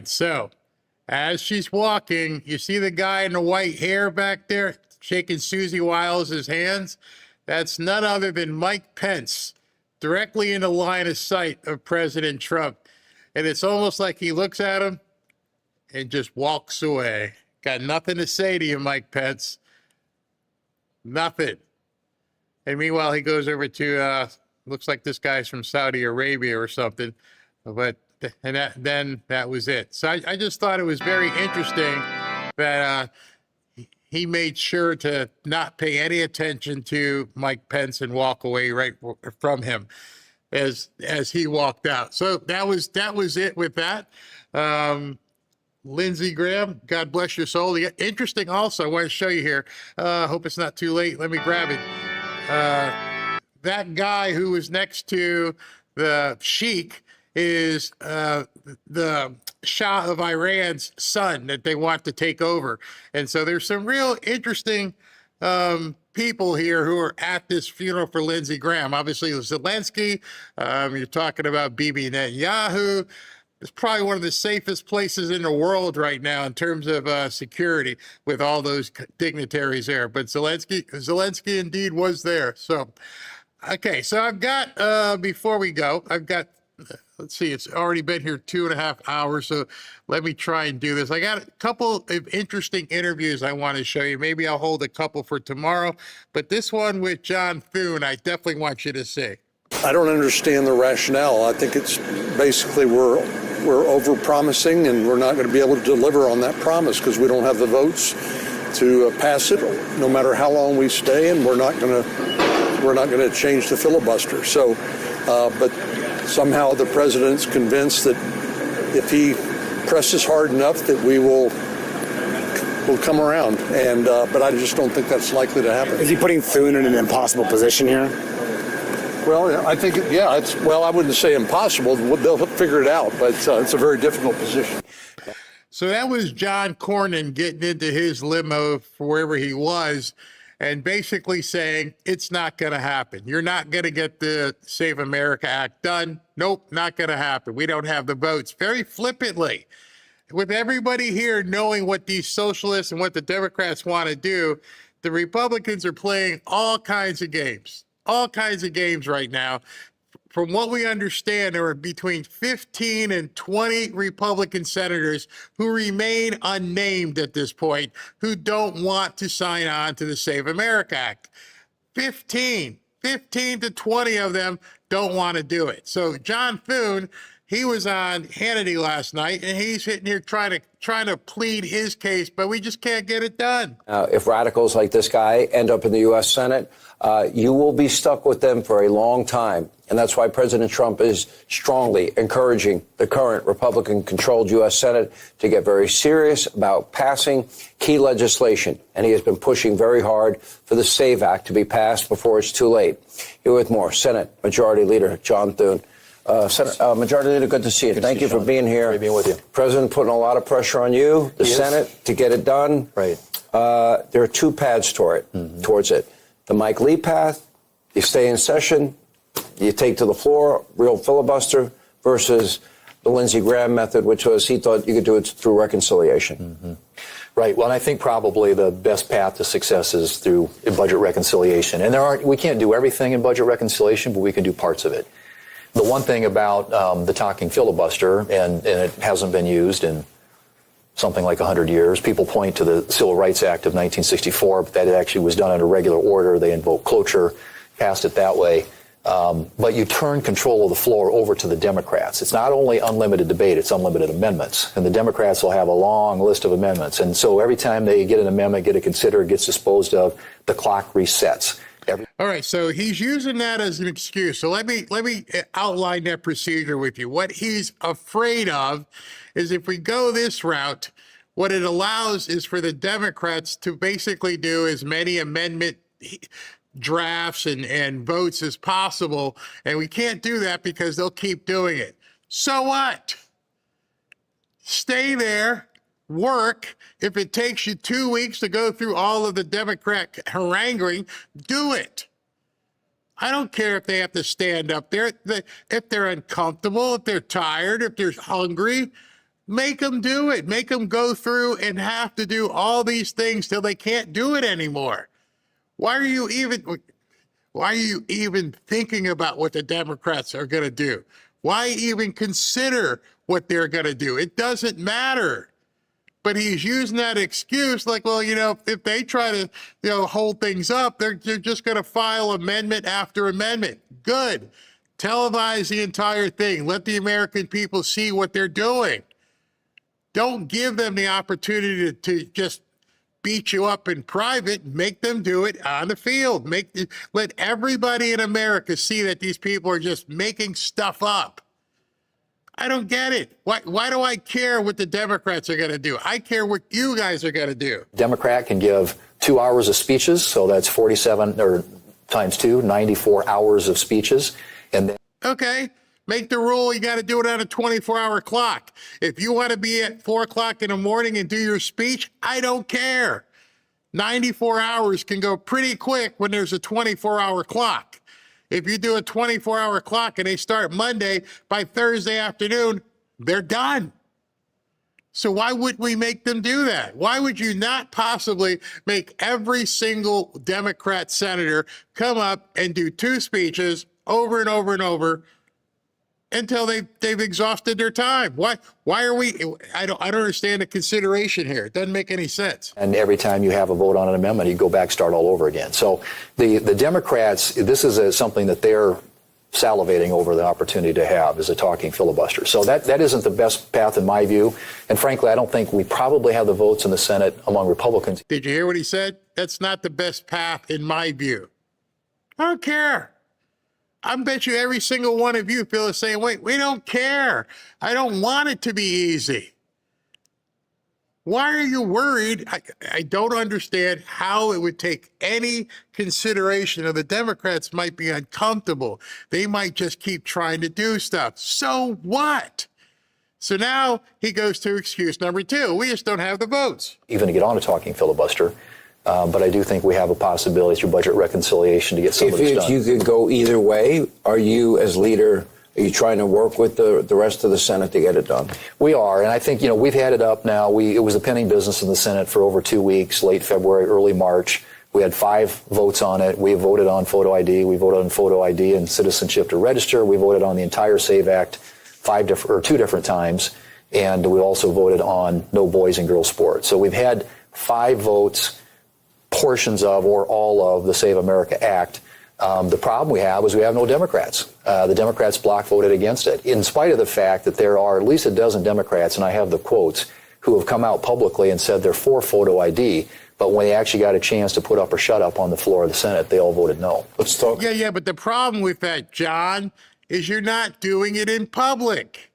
right, so as she's walking, you see the guy in the white hair back there shaking Susie Wiles' hands? That's none other than Mike Pence, directly in the line of sight of President Trump. And it's almost like he looks at him and just walks away. Got nothing to say to you, Mike Pence. Nothing. And meanwhile, he goes over to, looks like this guy's from Saudi Arabia or something. But then that was it. So I just thought it was very interesting that he made sure to not pay any attention to Mike Pence and walk away right from him as he walked out. So that was it with that. Lindsey Graham, God bless your soul. Interesting also, I want to show you here. Hope it's not too late. Let me grab it. That guy who was next to the sheik is the Shah of Iran's son that they want to take over. And so there's some real interesting people here who are at this funeral for Lindsey Graham. Obviously, Zelensky, you're talking about Bibi Netanyahu. It's probably one of the safest places in the world right now in terms of security with all those dignitaries there. But Zelensky indeed was there. So, okay, so I've got, before we go, I've got, let's see, it's already been here 2.5 hours, so let me try and do this. I got a couple of interesting interviews I want to show you. Maybe I'll hold a couple for tomorrow, but this one with John Thune, I definitely want you to see. I don't understand the rationale. I think it's basically we're over-promising and we're not going to be able to deliver on that promise because we don't have the votes to pass it, no matter how long we stay, and we're not going to change the filibuster. So, but somehow the president's convinced that if he presses hard enough that we'll come around. And but I just don't think that's likely to happen. Is he putting Thune in an impossible position here? Well, I think, yeah, I wouldn't say impossible. They'll figure it out, but it's a very difficult position. So that was John Cornyn getting into his limo for wherever he was and basically saying, it's not going to happen. You're not going to get the Save America Act done. Nope, not going to happen. We don't have the votes. Very flippantly. With everybody here knowing what these socialists and what the Democrats want to do, the Republicans are playing all kinds of games. All kinds of games right now. From what we understand, there are between 15 and 20 Republican senators who remain unnamed at this point, who don't want to sign on to the Save America Act. 15 to 20 of them don't want to do it. So John Thune, he was on Hannity last night, and he's sitting here trying to plead his case, but we just can't get it done. If radicals like this guy end up in the U.S. Senate, you will be stuck with them for a long time. And that's why President Trump is strongly encouraging the current Republican-controlled U.S. Senate to get very serious about passing key legislation. And he has been pushing very hard for the SAVE Act to be passed before it's too late. Here with more, Senate Majority Leader John Thune. Majority Leader, good to see you. Thank you for being here. Great being with you. President putting a lot of pressure on you, the Senate, to get it done. Right. There are two paths towards it. The Mike Lee path, you stay in session, you take to the floor, real filibuster, versus the Lindsey Graham method, which was he thought you could do it through reconciliation. Mm-hmm. Right. Well, and I think probably the best path to success is through budget reconciliation. And we can't do everything in budget reconciliation, but we can do parts of it. The one thing about the talking filibuster, and it hasn't been used in something like 100 years, people point to the Civil Rights Act of 1964, but that actually was done under regular order. They invoked cloture, passed it that way. But you turn control of the floor over to the Democrats. It's not only unlimited debate, it's unlimited amendments. And the Democrats will have a long list of amendments. And so every time they get an amendment, get it considered, gets disposed of, the clock resets. All right, so he's using that as an excuse. So let me outline that procedure with you. What he's afraid of is if we go this route, what it allows is for the Democrats to basically do as many amendment drafts and votes as possible, and we can't do that because they'll keep doing it. So what? Stay there. Work. If it takes you 2 weeks to go through all of the Democrat haranguing, do it. I don't care if they have to stand up there, if they're uncomfortable, if they're tired, if they're hungry, Make them do it. Make them go through and have to do all these things till they can't do it anymore. Why are you even thinking about what the Democrats are going to do? Why even consider what they're going to do? It doesn't matter. But he's using that excuse like, well, if they try to, hold things up, they're just going to file amendment after amendment. Good. Televise the entire thing. Let the American people see what they're doing. Don't give them the opportunity to just beat you up in private. Make them do it on the field. Let everybody in America see that these people are just making stuff up. I don't get it. Why do I care what the Democrats are going to do? I care what you guys are going to do. Democrat can give 2 hours of speeches, so that's 47 or times 2, 94 hours of speeches. And then okay, make the rule you got to do it on a 24-hour clock. If you want to be at 4 o'clock in the morning and do your speech, I don't care. 94 hours can go pretty quick when there's a 24-hour clock. If you do a 24-hour clock and they start Monday, by Thursday afternoon, they're done. So why would we make them do that? Why would you not possibly make every single Democrat senator come up and do 2 speeches over and over and over until they've exhausted their time? Why are we? I don't understand the consideration here. It doesn't make any sense. And every time you have a vote on an amendment, you go back, start all over again. So the Democrats, this is something that they're salivating over the opportunity to have, is a talking filibuster. So that isn't the best path in my view. And frankly, I don't think we probably have the votes in the Senate among Republicans. Did you hear what he said? That's not the best path in my view. I don't care. I bet you every single one of you feel the same way. We don't care. I don't want it to be easy. Why are you worried? I don't understand how it would take any consideration of the Democrats might be uncomfortable. They might just keep trying to do stuff. So what? So now he goes to excuse number 2. We just don't have the votes. Even to get on a talking filibuster. But I do think we have a possibility through budget reconciliation to get some of this done. If you could go either way, are you as leader, are you trying to work with the rest of the Senate to get it done? We are. And I think, we've had it up now. It was a pending business in the Senate for over 2 weeks, late February, early March. We had 5 votes on it. We voted on photo ID. We voted on photo ID and citizenship to register. We voted on the entire SAVE Act 2 different times. And we also voted on no boys and girls sports. So we've had 5 votes, portions of or all of the Save America Act. The problem we have is we have no Democrats. The Democrats block voted against it, in spite of the fact that there are at least a dozen Democrats, and I have the quotes, who have come out publicly and said they're for photo ID, but when they actually got a chance to put up or shut up on the floor of the Senate, they all voted no. Let's talk. Yeah, but the problem with that, John, is you're not doing it in public.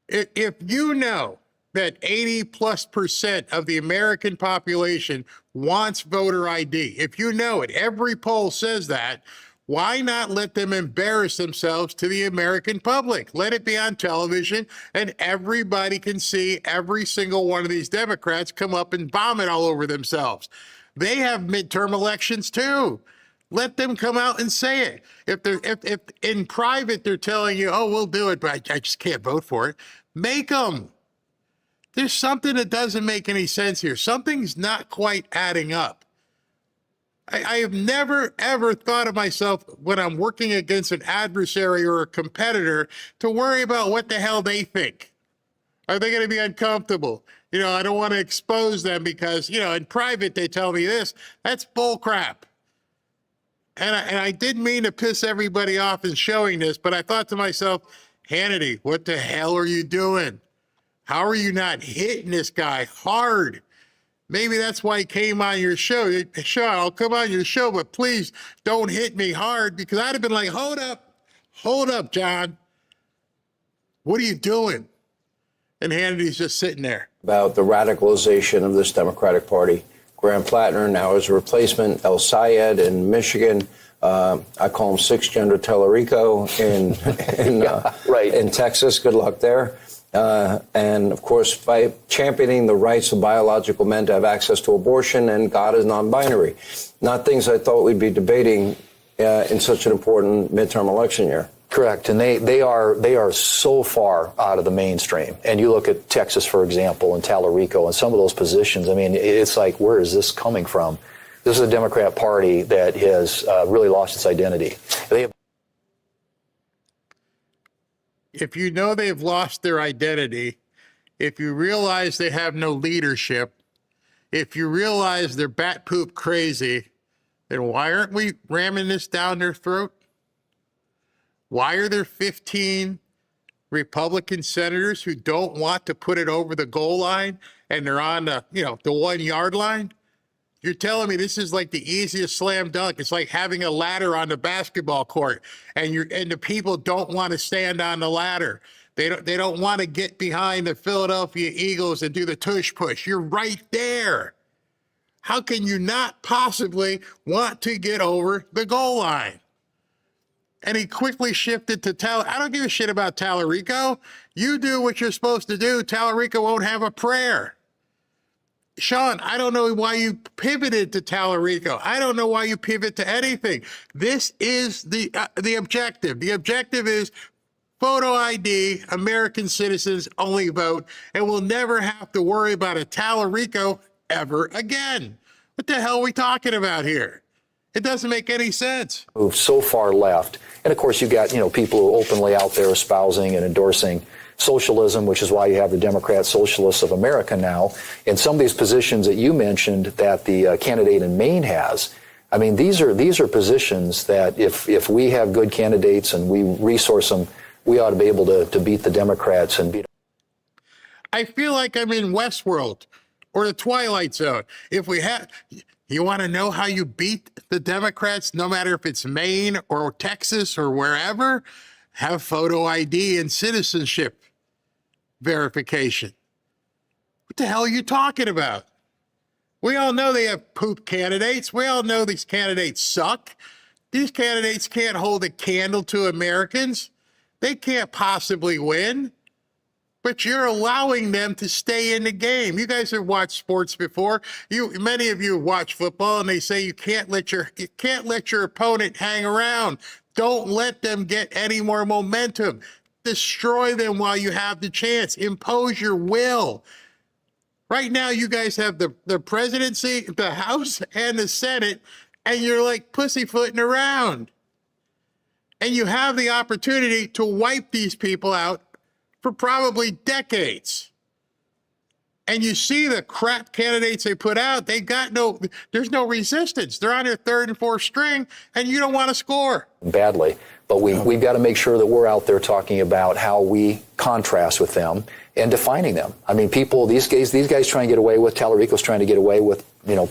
If you know that 80+% of the American population wants voter ID, if you know it, every poll says that, why not let them embarrass themselves to the American public? Let it be on television and everybody can see every single one of these Democrats come up and vomit all over themselves. They have midterm elections too. Let them come out and say it. If in private they're telling you, oh, we'll do it, but I just can't vote for it, make them. There's something that doesn't make any sense here. Something's not quite adding up. I have never, ever thought of myself when I'm working against an adversary or a competitor to worry about what the hell they think. Are they going to be uncomfortable? I don't want to expose them because, in private they tell me this. That's bull crap. And I didn't mean to piss everybody off in showing this, but I thought to myself, Hannity, what the hell are you doing? How are you not hitting this guy hard? Maybe that's why he came on your show. Sure, I'll come on your show, but please don't hit me hard, because I'd have been like, hold up, John. What are you doing? And Hannity's just sitting there. About the radicalization of this Democratic Party. Graham Plattner now is a replacement. El Sayed in Michigan. I call him 6-gender Tellerico in Texas. Good luck there. And, of course, by championing the rights of biological men to have access to abortion, and God is non-binary. Not things I thought we'd be debating in such an important midterm election year. Correct, and they are so far out of the mainstream. And you look at Texas, for example, and Tallarico, and some of those positions. I mean, it's like, where is this coming from? This is a Democrat Party that has really lost its identity. If you know they've lost their identity, if you realize they have no leadership, if you realize they're bat poop crazy, then why aren't we ramming this down their throat? Why are there 15 Republican senators who don't want to put it over the goal line and they're on the 1 yard line? You're telling me this is like the easiest slam dunk. It's like having a ladder on the basketball court and the people don't want to stand on the ladder. They don't want to get behind the Philadelphia Eagles and do the tush push. You're right there. How can you not possibly want to get over the goal line? And he quickly shifted to I don't give a shit about Tallarico. You do what you're supposed to do. Tallarico won't have a prayer. Sean, I don't know why you pivoted to Tallarico. I don't know why you pivot to anything. This is the objective. The objective is photo ID, American citizens only vote, and we'll never have to worry about a Tallarico ever again. What the hell are we talking about here? It doesn't make any sense. Moved so far left. And of course, you got, people who are openly out there espousing and endorsing socialism, which is why you have the Democrat Socialists of America now. And some of these positions that you mentioned that the candidate in Maine has, I mean, these are positions that if we have good candidates and we resource them, we ought to be able to beat the Democrats and beat them. I feel like I'm in Westworld or the Twilight Zone. You want to know how you beat the Democrats, no matter if it's Maine or Texas or wherever? Have photo ID and citizenship verification. What the hell are you talking about? We all know they have poop candidates. We all know these candidates suck. These candidates can't hold a candle to Americans. They can't possibly win. But you're allowing them to stay in the game. You guys have watched sports before. Many of you watch football, and they say you can't let your opponent hang around. Don't let them get any more momentum. Destroy them while you have the chance. Impose your will. Right now, you guys have the presidency, the House, and the Senate, and you're like pussyfooting around. And you have the opportunity to wipe these people out for probably decades. And you see the crap candidates they put out, there's no resistance. They're on their third and fourth string, and you don't want to score. Badly. But we've got to make sure that we're out there talking about how we contrast with them and defining them. I mean, these guys trying to get away with, Tallarico's trying to get away with,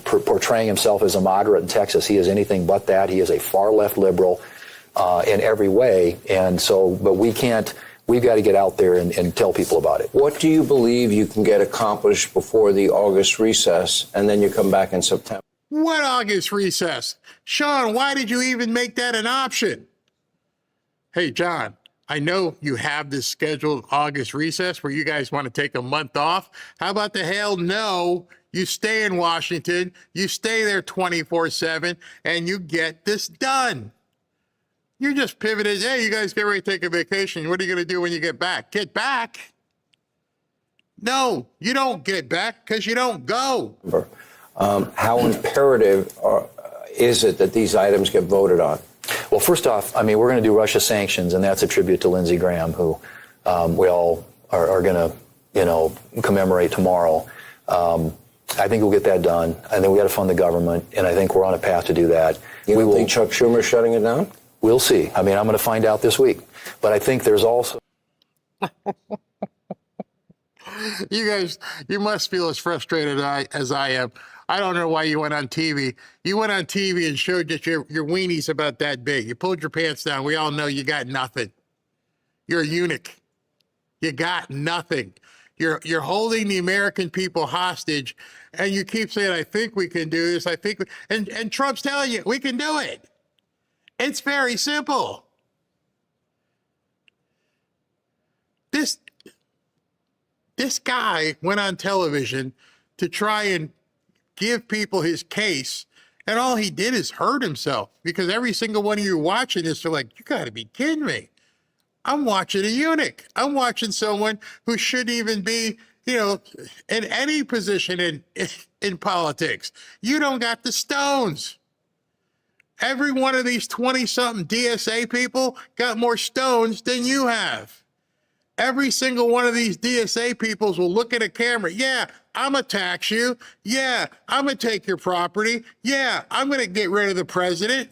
portraying himself as a moderate in Texas. He is anything but that. He is a far left liberal in every way. And so, but we've got to get out there and tell people about it. What do you believe you can get accomplished before the August recess, and then you come back in September? What August recess? Sean, why did you even make that an option? Hey, John, I know you have this scheduled August recess where you guys want to take a month off. How about the hell no? You stay in Washington, you stay there 24/7, and you get this done. You just pivoted. Hey, you guys get ready to take a vacation. What are you going to do when you get back? Get back? No, you don't get back because you don't go. How imperative is it that these items get voted on? Well, first off, I mean, we're going to do Russia sanctions, and that's a tribute to Lindsey Graham, who we all are going to, commemorate tomorrow. I think we'll get that done. I think we got to fund the government, and I think we're on a path to do that. You don't think Chuck Schumer's shutting it down? We'll see. I mean, I'm going to find out this week. But I think there's also... You guys, you must feel as frustrated as I am. I don't know why you went on TV. You went on TV and showed that your weenie's about that big. You pulled your pants down. We all know you got nothing. You're a eunuch. You got nothing. You're holding the American people hostage, and you keep saying, I think we can do this. And Trump's telling you, we can do it. It's very simple. This guy went on television to try and give people his case, and all he did is hurt himself, because every single one of you watching this are like, you got to be kidding me. I'm watching a eunuch. I'm watching someone who shouldn't even be, in any position in politics. You don't got the stones. Every one of these 20-something DSA people got more stones than you have. Every single one of these DSA peoples will look at a camera. Yeah, I'm going to tax you. Yeah, I'm going to take your property. Yeah, I'm going to get rid of the president.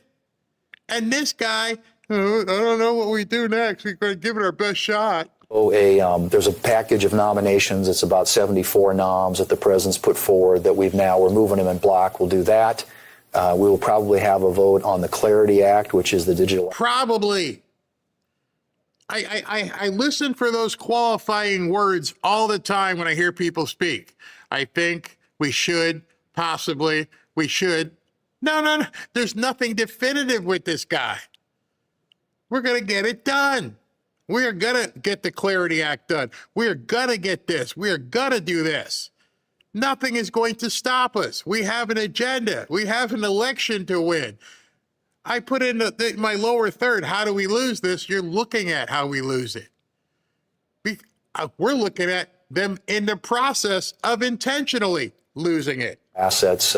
And this guy, I don't know what we do next. We're going to give it our best shot. There's a package of nominations. It's about 74 noms that the president's put forward that we're moving them in block. We'll do that. We will probably have a vote on the Clarity Act, which is the digital. Probably. I listen for those qualifying words all the time when I hear people speak. I think, we should, possibly, we should. No. There's nothing definitive with this guy. We're going to get it done. We are going to get the Clarity Act done. We are going to get this. We are going to do this. Nothing is going to stop us. We have an agenda. We have an election to win. I put in my lower third, how do we lose this? You're looking at how we lose it. We're looking at them in the process of intentionally losing it. Assets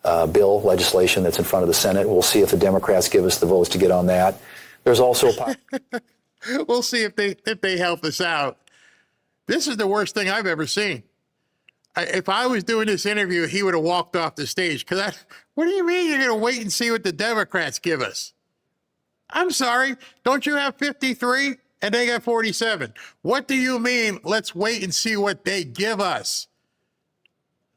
bill legislation that's in front of the Senate. We'll see if the Democrats give us the votes to get on that. There's also we'll see if they help us out. This is the worst thing I've ever seen. If I was doing this interview, he would have walked off the stage. What do you mean you're going to wait and see what the Democrats give us? I'm sorry. Don't you have 53 and they got 47? What do you mean? Let's wait and see what they give us.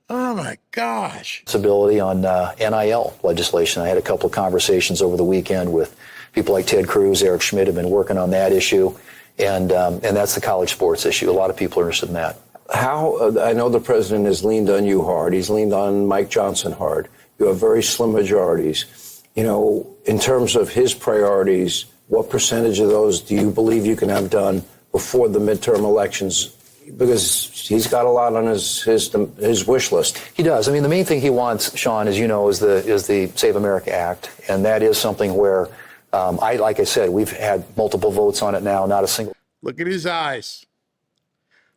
Oh my gosh. Ability on NIL legislation. I had a couple of conversations over the weekend with people like Ted Cruz, Eric Schmidt have been working on that issue. And that's the college sports issue. A lot of people are interested in that. I know the president has leaned on you hard. He's leaned on Mike Johnson hard. You have very slim majorities. In terms of his priorities, what percentage of those do you believe you can have done before the midterm elections? Because he's got a lot on his wish list. He does. I mean, the main thing he wants, Sean, as you know, is the Save America Act, and that is something where, like I said, we've had multiple votes on it now. Not a single. Look at his eyes.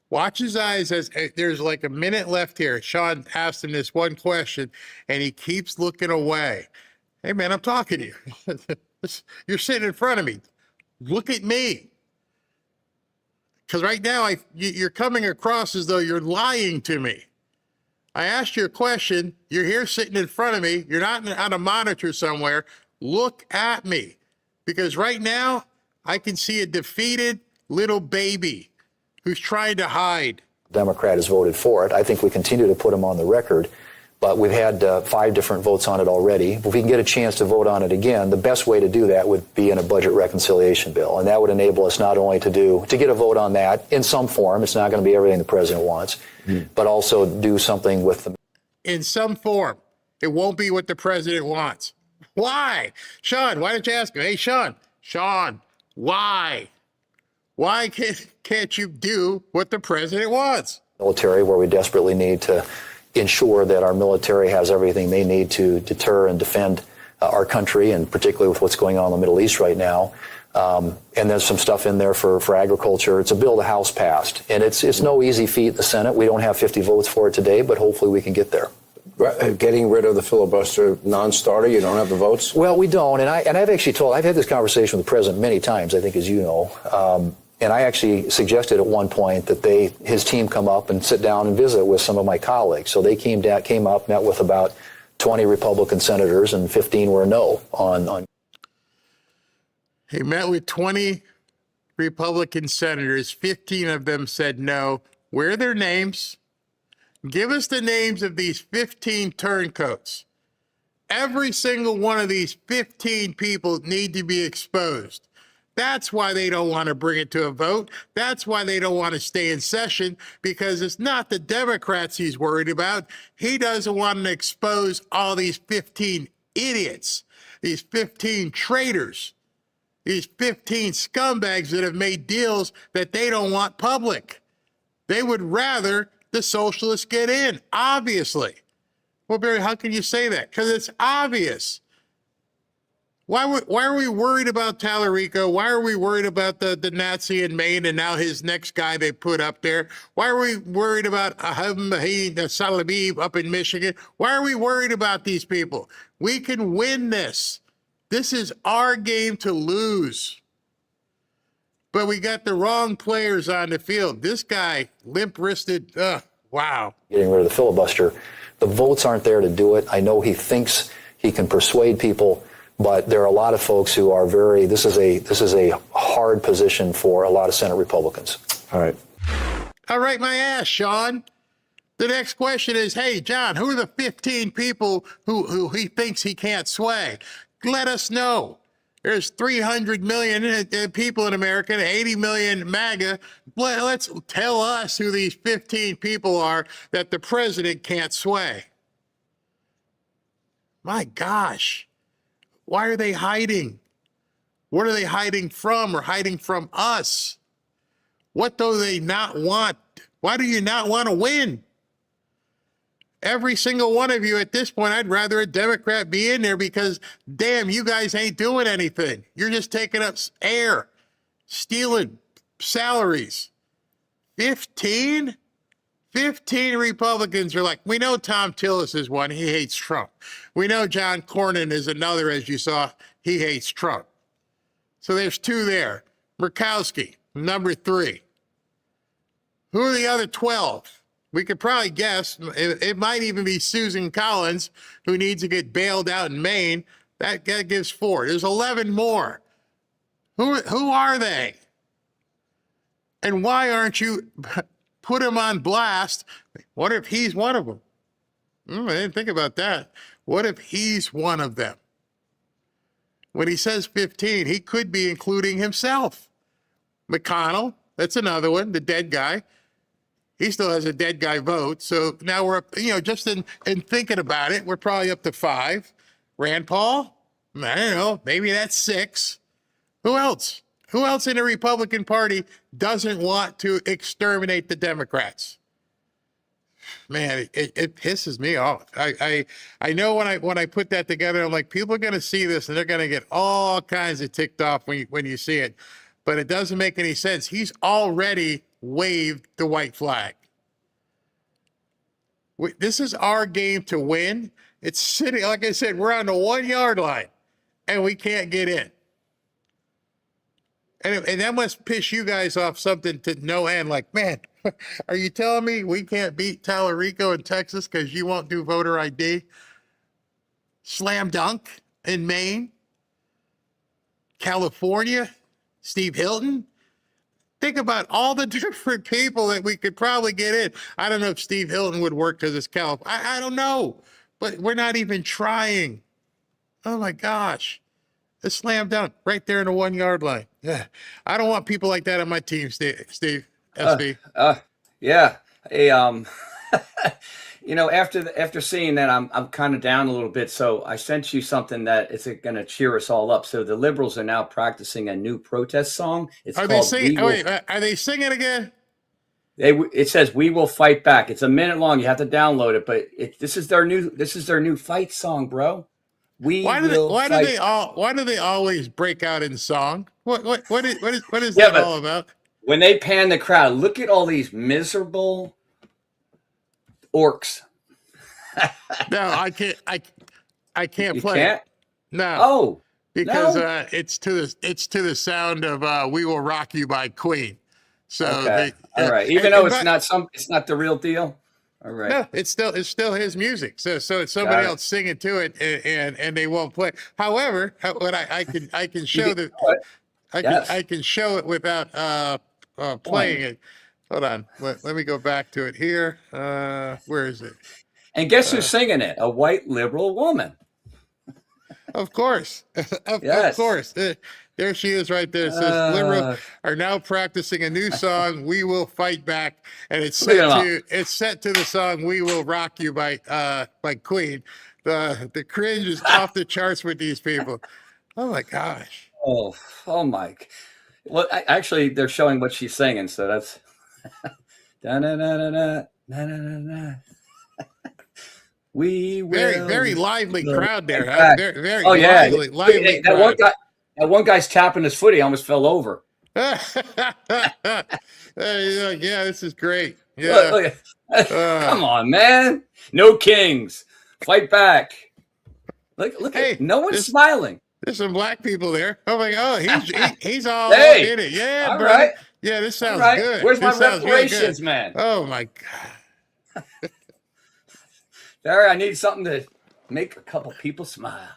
Watch his eyes as there's like a minute left here. Sean asked him this one question, and he keeps looking away. Hey, man, I'm talking to you. You're sitting in front of me. Look at me. Because right now, you're coming across as though you're lying to me. I asked you a question. You're here sitting in front of me. You're not on a monitor somewhere. Look at me. Because right now, I can see a defeated little baby who's trying to hide. Democrat has voted for it. I think we continue to put him on the record, but we've had 5 different votes on it already. If we can get a chance to vote on it again, the best way to do that would be in a budget reconciliation bill, and that would enable us not only to get a vote on that in some form. It's not going to be everything the president wants, but also do something with them. In some form. It won't be what the president wants. Why? Sean, why don't you ask him? Hey, Sean, why? Why can't you do what the president wants? Military, where we desperately need to ensure that our military has everything they need to deter and defend our country, and particularly with what's going on in the Middle East right now. And there's some stuff in there for agriculture. It's a bill the House passed, and it's no easy feat in the Senate. We don't have 50 votes for it today, but hopefully we can get there. Getting rid of the filibuster non-starter, you don't have the votes? Well, we don't, and I've had this conversation with the president many times, I think, as you know. And I actually suggested at one point that his team come up and sit down and visit with some of my colleagues. So they came up, met with about 20 Republican senators, and 15 were no on. He met with 20 Republican senators. 15 of them said no. Where are their names? Give us the names of these 15 turncoats. Every single one of these 15 people need to be exposed. That's why they don't want to bring it to a vote. That's why they don't want to stay in session, because it's not the Democrats he's worried about. He doesn't want to expose all these 15 idiots, these 15 traitors, these 15 scumbags that have made deals that they don't want public. They would rather the socialists get in, obviously. Well, Barry, how can you say that? Because it's obvious. Why are we worried about Tallarico? Why are we worried about the Nazi in Maine and now his next guy they put up there? Why are we worried about Salabib up in Michigan? Why are we worried about these people? We can win this. This is our game to lose. But we got the wrong players on the field. This guy, limp-wristed, wow. Getting rid of the filibuster. The votes aren't there to do it. I know he thinks he can persuade people, but there are a lot of folks who are this is a hard position for a lot of Senate Republicans. All right. All right, my ass, Sean. The next question is, hey, John, who are the 15 people who he thinks he can't sway? Let us know. There's 300 million people in America, and 80 million MAGA. Let's tell us who these 15 people are that the president can't sway. My gosh. Why are they hiding? What are they hiding from or hiding from us? What do they not want? Why do you not want to win? Every single one of you at this point, I'd rather a Democrat be in there because, damn, you guys ain't doing anything. You're just taking up air, stealing salaries. 15? 15 Republicans are like, we know Tom Tillis is one. He hates Trump. We know John Cornyn is another, as you saw. He hates Trump. So there's 2 there. Murkowski, number 3. Who are the other 12? We could probably guess. It might even be Susan Collins, who needs to get bailed out in Maine. That gives 4. There's 11 more. Who are they? And why aren't you put him on blast? What if he's one of them? I didn't think about that. What if he's one of them? When he says 15, he could be including himself. McConnell, that's another one, the dead guy. He still has a dead guy vote. So now we're up, just in thinking about it, we're probably up to 5. Rand Paul? I don't know, maybe that's 6. Who else? Who else in the Republican Party doesn't want to exterminate the Democrats? Man, it pisses me off. I know when I put that together, I'm like, people are going to see this and they're going to get all kinds of ticked off when you see it. But it doesn't make any sense. He's already waved the white flag. This is our game to win. It's sitting, like I said, we're on the 1-yard line and we can't get in. And that must piss you guys off something to no end. Like, man, are you telling me we can't beat Tallarico in Texas because you won't do voter ID? Slam dunk in Maine, California, Steve Hilton. Think about all the different people that we could probably get in. I don't know if Steve Hilton would work because it's California. I don't know, but we're not even trying. Oh my gosh. A slam dunk right there in the 1-yard line. Yeah. I don't want people like that on my team, Steve, SB. Yeah. Hey, after seeing that, I'm kind of down a little bit. So I sent you something that is going to cheer us all up. So the liberals are now practicing a new protest song. It's are called they singing? Are they singing again? It says "We Will Fight Back." It's a minute long. You have to download it, but this is their new fight song, bro. Why do they always break out in song? What is that all about? When they pan the crowd, look at all these miserable orcs. No, I can't. I can't You play. can't? It. No. Oh, because no? it's to the sound of "We Will Rock You" by Queen. So okay. All right. Even though it's not the real deal. All right. No, it's still his music. So it's somebody else singing to it, and they won't play. However, what I can show that I can show it without playing it. Hold on. Let me go back to it here. Where is it? And guess who's singing it? A white liberal woman. Of course. Of course. There she is right there. It says liberals are now practicing a new song, "We Will Fight Back," and it's set to the song "We Will Rock You" by Queen. The cringe is off the charts with these people. Oh my gosh. Oh my. Well, actually, they're showing what she's singing, so that's We will. Very lively crowd there. Huh? Exactly. Very Oh yeah, lively crowd. That one guy's tapping his foot. He almost fell over. Yeah, this is great. Yeah. Look. Come on, man. No kings. Fight back. Look at no one's smiling. There's some black people there. Oh my God, he's all Hey, in it. Yeah, all buddy. right. Yeah, this sounds All right. good. Where's my This sounds really reparations, good. man? Oh my God. Barry, I need something to make a couple people smile.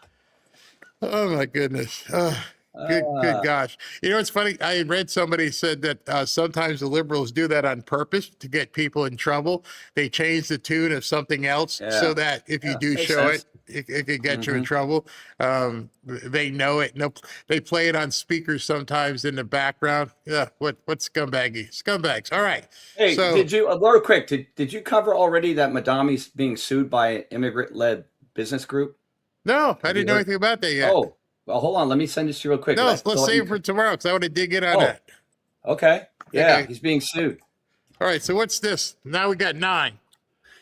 Oh my goodness. Good gosh. You know, it's funny. I read somebody said that sometimes the liberals do that on purpose to get people in trouble. They change the tune of something else so that if you do show it could get you in trouble. They know it. No, they play it on speakers sometimes in the background. Yeah. What scumbags. All right. Hey, so, did you, real quick, did you cover already that Madami's being sued by an immigrant-led business group? No, I didn't know anything about that yet. Oh, well, hold on. Let me send this to you real quick. No, let's save it for tomorrow because I want to dig in on that. Okay. Yeah, Okay. he's being sued. All right. So what's this? Now we got 9.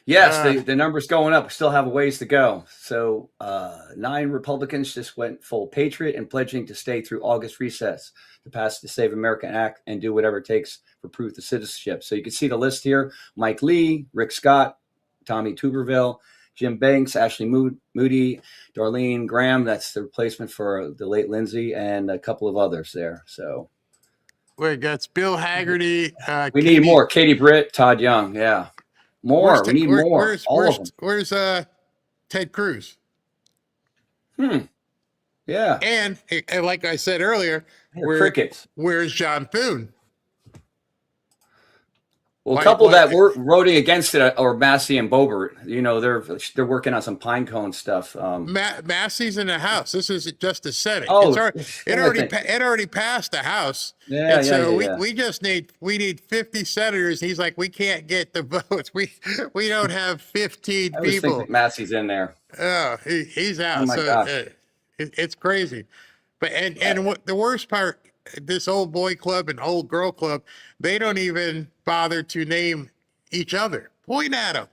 Yes, the number's going up. We still have a ways to go. So 9 Republicans just went full patriot and pledging to stay through August recess to pass the Save America Act and do whatever it takes for proof of citizenship. So you can see the list here. Mike Lee, Rick Scott, Tommy Tuberville, Jim Banks, Ashley Moody, Darlene Graham. That's the replacement for the late Lindsay, and a couple of others there. So wait, that's Bill Haggerty. We need more. Katie Britt, Todd Young. Yeah. More. We need more. Where's Ted Cruz? Yeah. And like I said earlier, crickets. Where's John Thune? Well, a couple that were voting against it are Massey and Boebert. You know, they're working on some pine cone stuff. Massey's in the House. This is just the Senate. Oh, it already passed the House. Yeah, we just need 50 senators. He's like, we can't get the votes. We don't have 15 I always people. think that Massey's in there. Oh, he's out. Oh my gosh. It's crazy. But and what the worst part, this old boy club and old girl club, they don't even bother to name each other. Point at them.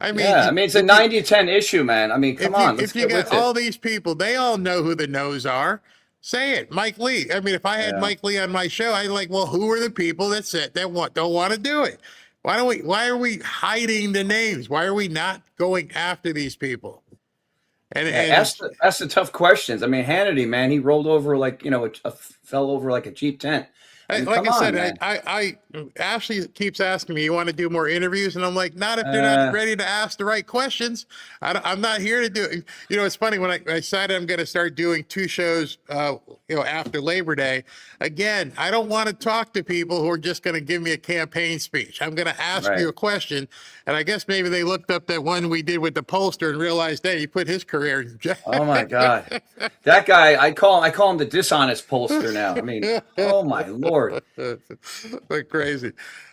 I mean, it's a 90-10 issue, man. I mean, come on. If you got all these people, they all know who the no's are. Say it, Mike Lee. I mean, if I had Mike Lee on my show, I'd like, well, who are the people that don't want to do it? Why are we hiding the names? Why are we not going after these people? And ask the tough questions. I mean, Hannity, man, he rolled over like, fell over like a Jeep tent. Like I said, I Ashley keeps asking me, you want to do more interviews? And I'm like, not if they're not ready to ask the right questions. I'm not here to do it. You know, it's funny when I decided I'm going to start doing 2 shows, after Labor Day. Again, I don't want to talk to people who are just going to give me a campaign speech. I'm going to ask you a question. And I guess maybe they looked up that one we did with the pollster and realized, hey, he put his career in jail. Oh my God. That guy, I call him the dishonest pollster now. I mean, oh my Lord. Like crazy.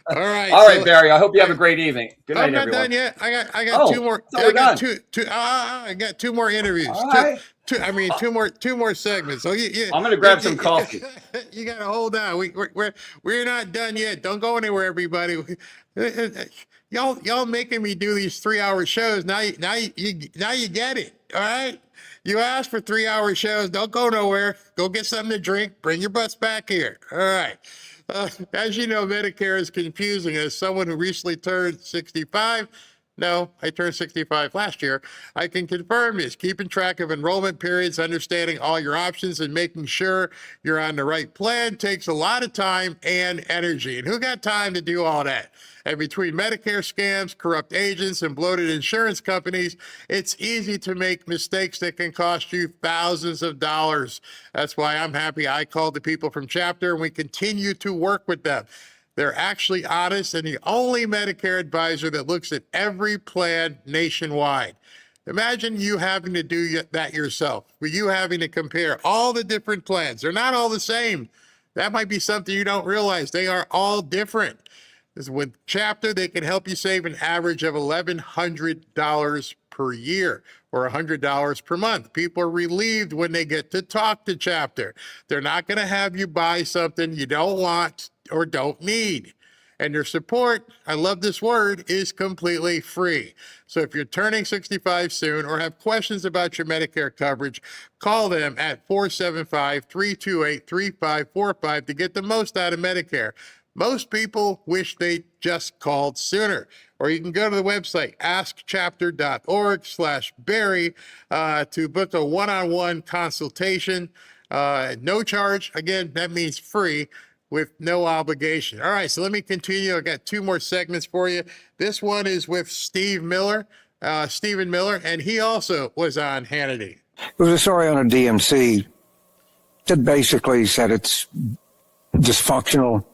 All right. All right, Barry. I hope you have a great evening. Good night, everyone. I'm not done yet. I got 2 more. I got 2 more interviews. All right. Two more segments. So I'm gonna grab some coffee. You gotta hold on. We're not done yet. Don't go anywhere, everybody. Y'all making me do these 3-hour shows. Now you get it. All right. You asked for 3-hour shows. Don't go nowhere. Go get something to drink. Bring your butts back here. All right. As you know, Medicare is confusing. As someone who recently turned 65, no, I turned 65 last year, I can confirm this. Keeping track of enrollment periods, understanding all your options, and making sure you're on the right plan takes a lot of time and energy. And who got time to do all that? And between Medicare scams, corrupt agents, and bloated insurance companies, it's easy to make mistakes that can cost you thousands of dollars. That's why I'm happy I called the people from Chapter, and we continue to work with them. They're actually honest and the only Medicare advisor that looks at every plan nationwide. Imagine you having to do that yourself, with you having to compare all the different plans. They're not all the same. That might be something you don't realize. They are all different. With Chapter, they can help you save an average of $1,100 per year or $100 per month. People are relieved when they get to talk to Chapter. They're not going to have you buy something you don't want or don't need. And your support, I love this word, is completely free. So if you're turning 65 soon or have questions about your Medicare coverage, call them at 475-328-3545 to get the most out of Medicare. Most people wish they just called sooner. Or you can go to the website, askchapter.org/Barry, to book a one-on-one consultation. No charge. Again, that means free with no obligation. All right, so let me continue. I got two more segments for you. This one is with Stephen Miller, and he also was on Hannity. There was a story on a DMC that basically said it's dysfunctional.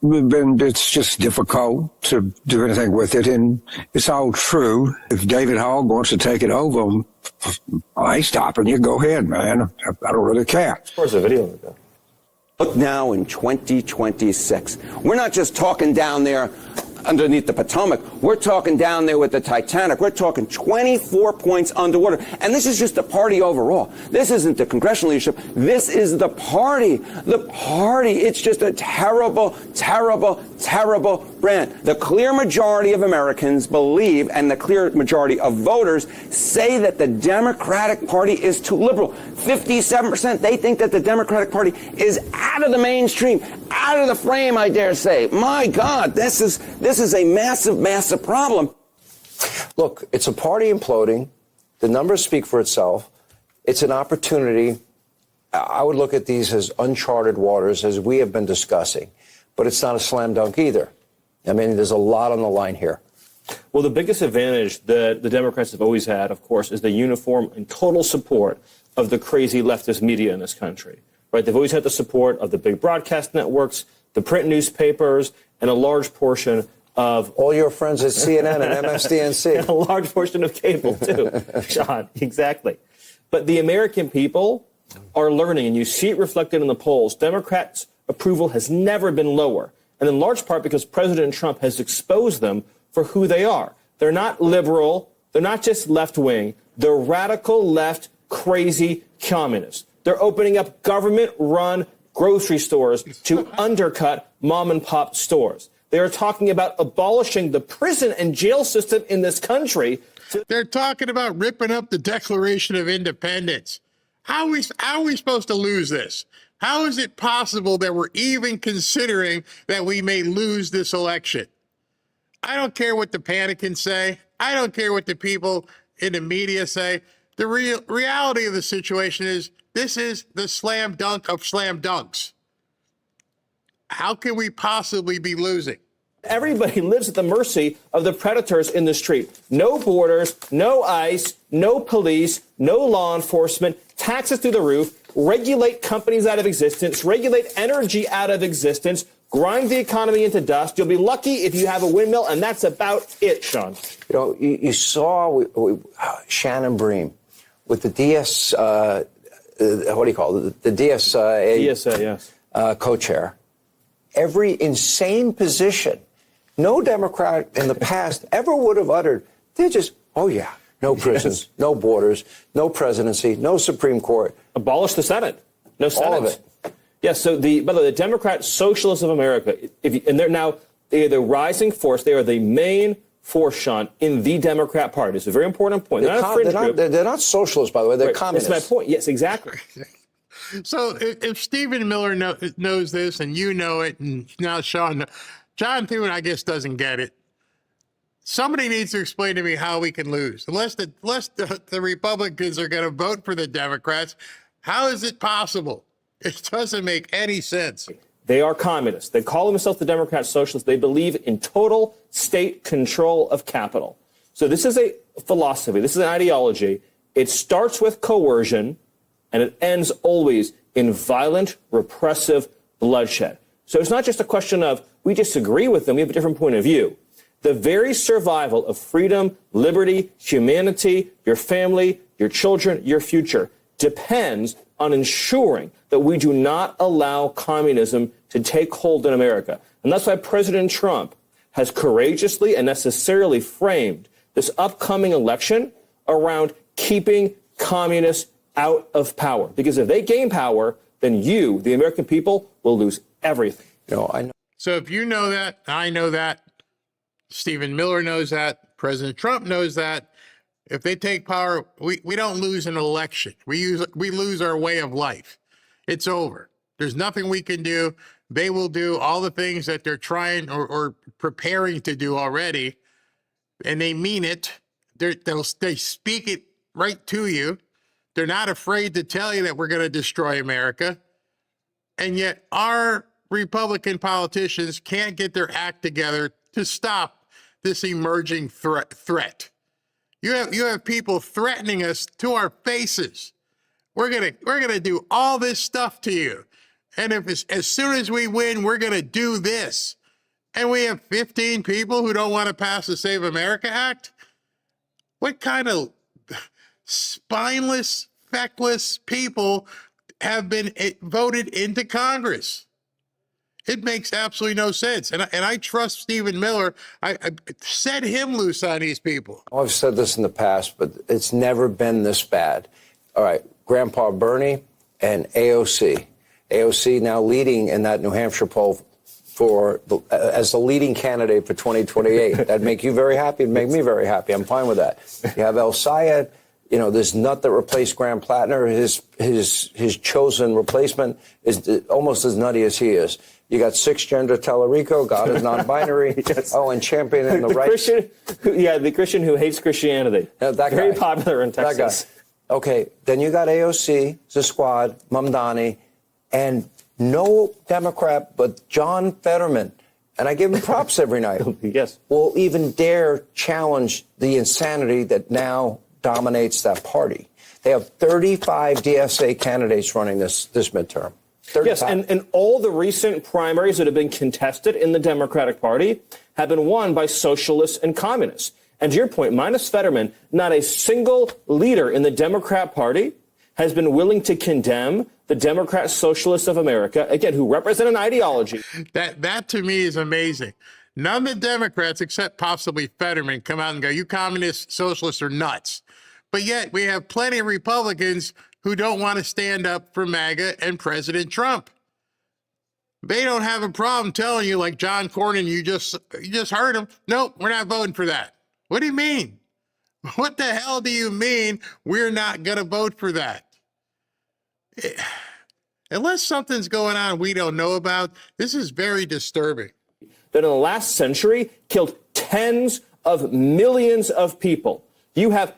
It's just difficult to do anything with it, and it's all true. If David Hogg wants to take it over, I ain't stopping you. Go ahead, man. I don't really care. Where's the video of that? Look now in 2026. We're not just talking down there underneath the Potomac. We're talking down there with the Titanic. We're talking 24 points underwater. And this is just the party overall. This isn't the congressional leadership. This is the party. The party. It's just a terrible, terrible, terrible brand. The clear majority of Americans believe, and the clear majority of voters say, that the Democratic Party is too liberal. 57%, they think that the Democratic Party is out of the mainstream, out of the frame, I dare say. My God, this is a massive, massive problem. Look, it's a party imploding. The numbers speak for itself. It's an opportunity. I would look at these as uncharted waters, as we have been discussing. But it's not a slam dunk either. I mean, there's a lot on the line here. Well, the biggest advantage that the Democrats have always had, of course, is the uniform and total support of the crazy leftist media in this country. Right? They've always had the support of the big broadcast networks, the print newspapers, and a large portion of all your friends at CNN and MSDNC. And a large portion of cable, too, Sean. Exactly. But the American people are learning, and you see it reflected in the polls. Democrats' approval has never been lower, and in large part because President Trump has exposed them for who they are. They're not liberal. They're not just left-wing. They're radical left, crazy communists. They're opening up government-run grocery stores to undercut mom-and-pop stores. They are talking about abolishing the prison and jail system in this country. They're talking about ripping up the Declaration of Independence. How are we supposed to lose this? How is it possible that we're even considering that we may lose this election? I don't care what the panicans say. I don't care what the people in the media say. The reality of the situation is this is the slam dunk of slam dunks. How can we possibly be losing? Everybody lives at the mercy of the predators in the street. No borders, no ICE, no police, no law enforcement, taxes through the roof, regulate companies out of existence, regulate energy out of existence, grind the economy into dust. You'll be lucky if you have a windmill, and that's about it, Sean. You know, you saw Shannon Bream with the what do you call it? The DSA. DSA, yes. Co-chair. Every insane position no Democrat in the past ever would have uttered. They're just, oh yeah, no prisons, yes. No borders, no presidency, no Supreme Court. Abolish the Senate. No Senate. All of it. Yes, so by the way, the Democrat Socialists of America, and they're the rising force. They are the main force, Sean, in the Democrat Party. It's a very important point. They're not socialists, by the way. They're communists. That's my point. Yes, exactly. So if Stephen Miller knows this and you know it, and now John Thune, I guess, doesn't get it. Somebody needs to explain to me how we can lose. Unless the Republicans are going to vote for the Democrats, how is it possible? It doesn't make any sense. They are communists. They call themselves the Democrat Socialists. They believe in total state control of capital. So this is a philosophy. This is an ideology. It starts with coercion, and it ends always in violent, repressive bloodshed. So it's not just a question of we disagree with them. We have a different point of view. The very survival of freedom, liberty, humanity, your family, your children, your future depends on ensuring that we do not allow communism to take hold in America. And that's why President Trump has courageously and necessarily framed this upcoming election around keeping communists out of power. Because if they gain power, then you, the American people, will lose everything. I know. So if you know that, I know that, Stephen Miller knows that, President Trump knows that, if they take power, we don't lose an election. We lose our way of life. It's over. There's nothing we can do. They will do all the things that they're trying or preparing to do already, and they mean it. They speak it right to you. They're not afraid to tell you that we're going to destroy America. And yet our Republican politicians can't get their act together to stop this emerging threat. You have people threatening us to our faces. We're gonna do all this stuff to you. And as soon as we win, we're gonna do this. And we have 15 people who don't want to pass the Save America Act? What kind of spineless, feckless people have been voted into Congress? It makes absolutely no sense. And I trust Stephen Miller. I set him loose on these people. I've said this in the past, but it's never been this bad. All right, Grandpa Bernie and AOC. AOC now leading in that New Hampshire poll as the leading candidate for 2028. That'd make you very happy. It'd make me very happy. I'm fine with that. You have El Sayed, this nut that replaced Graham Plattner. His chosen replacement is almost as nutty as he is. You got six-gender Tellerico, God is non-binary. Yes. Oh, and championing the right. The Christian who hates Christianity. That very guy. Popular in Texas. That guy. Okay, then you got AOC, the squad, Mamdani, and no Democrat but John Fetterman, and I give him props every night. Yes. Will even dare challenge the insanity that now dominates that party. They have 35 DSA candidates running this midterm. 35. Yes, and all the recent primaries that have been contested in the Democratic Party have been won by socialists and communists. And to your point, minus Fetterman, not a single leader in the Democrat Party has been willing to condemn the Democrat Socialists of America, again, who represent an ideology. That to me is amazing. None of the Democrats, except possibly Fetterman, come out and go, you communist socialists are nuts. But yet we have plenty of Republicans who don't want to stand up for MAGA and President Trump. They don't have a problem telling you, like John Cornyn, you just heard him. Nope, we're not voting for that. What do you mean? What the hell do you mean we're not going to vote for that? Unless something's going on we don't know about, this is very disturbing. That in the last century killed tens of millions of people. You have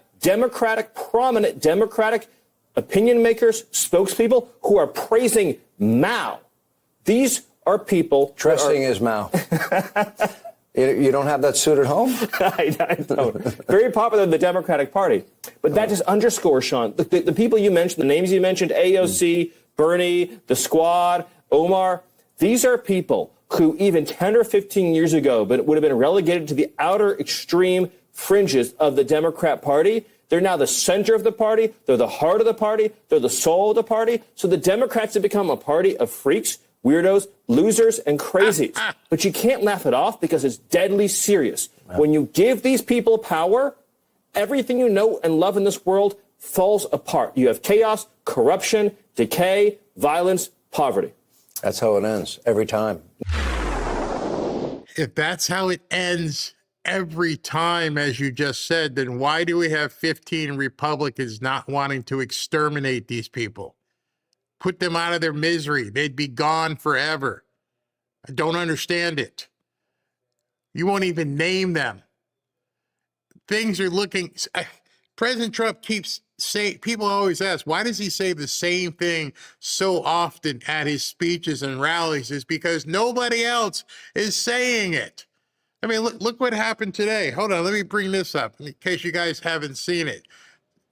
prominent Democratic opinion makers, spokespeople who are praising Mao. These are people. Dressing as Mao. You don't have that suit at home? I don't. Very popular in the Democratic Party. But that just underscores, Sean, the people you mentioned, the names you mentioned, AOC, Bernie, the Squad, Omar, these are people who even 10 or 15 years ago would have been relegated to the outer extreme fringes of the Democrat Party. They're now the center of the party. They're the heart of the party. They're the soul of the party. So the Democrats have become a party of freaks, weirdos, losers, and crazies. But you can't laugh it off because it's deadly serious. Wow. When you give these people power, everything you know and love in this world falls apart. You have chaos, corruption, decay, violence, poverty. That's how it ends every time. If that's how it ends every time, as you just said, then why do we have 15 Republicans not wanting to exterminate these people? Put them out of their misery. They'd be gone forever. I don't understand it. You won't even name them. Things are looking... President Trump keeps saying... People always ask, why does he say the same thing so often at his speeches and rallies? Is because nobody else is saying it. I mean, look what happened today. Hold on, let me bring this up in case you guys haven't seen it.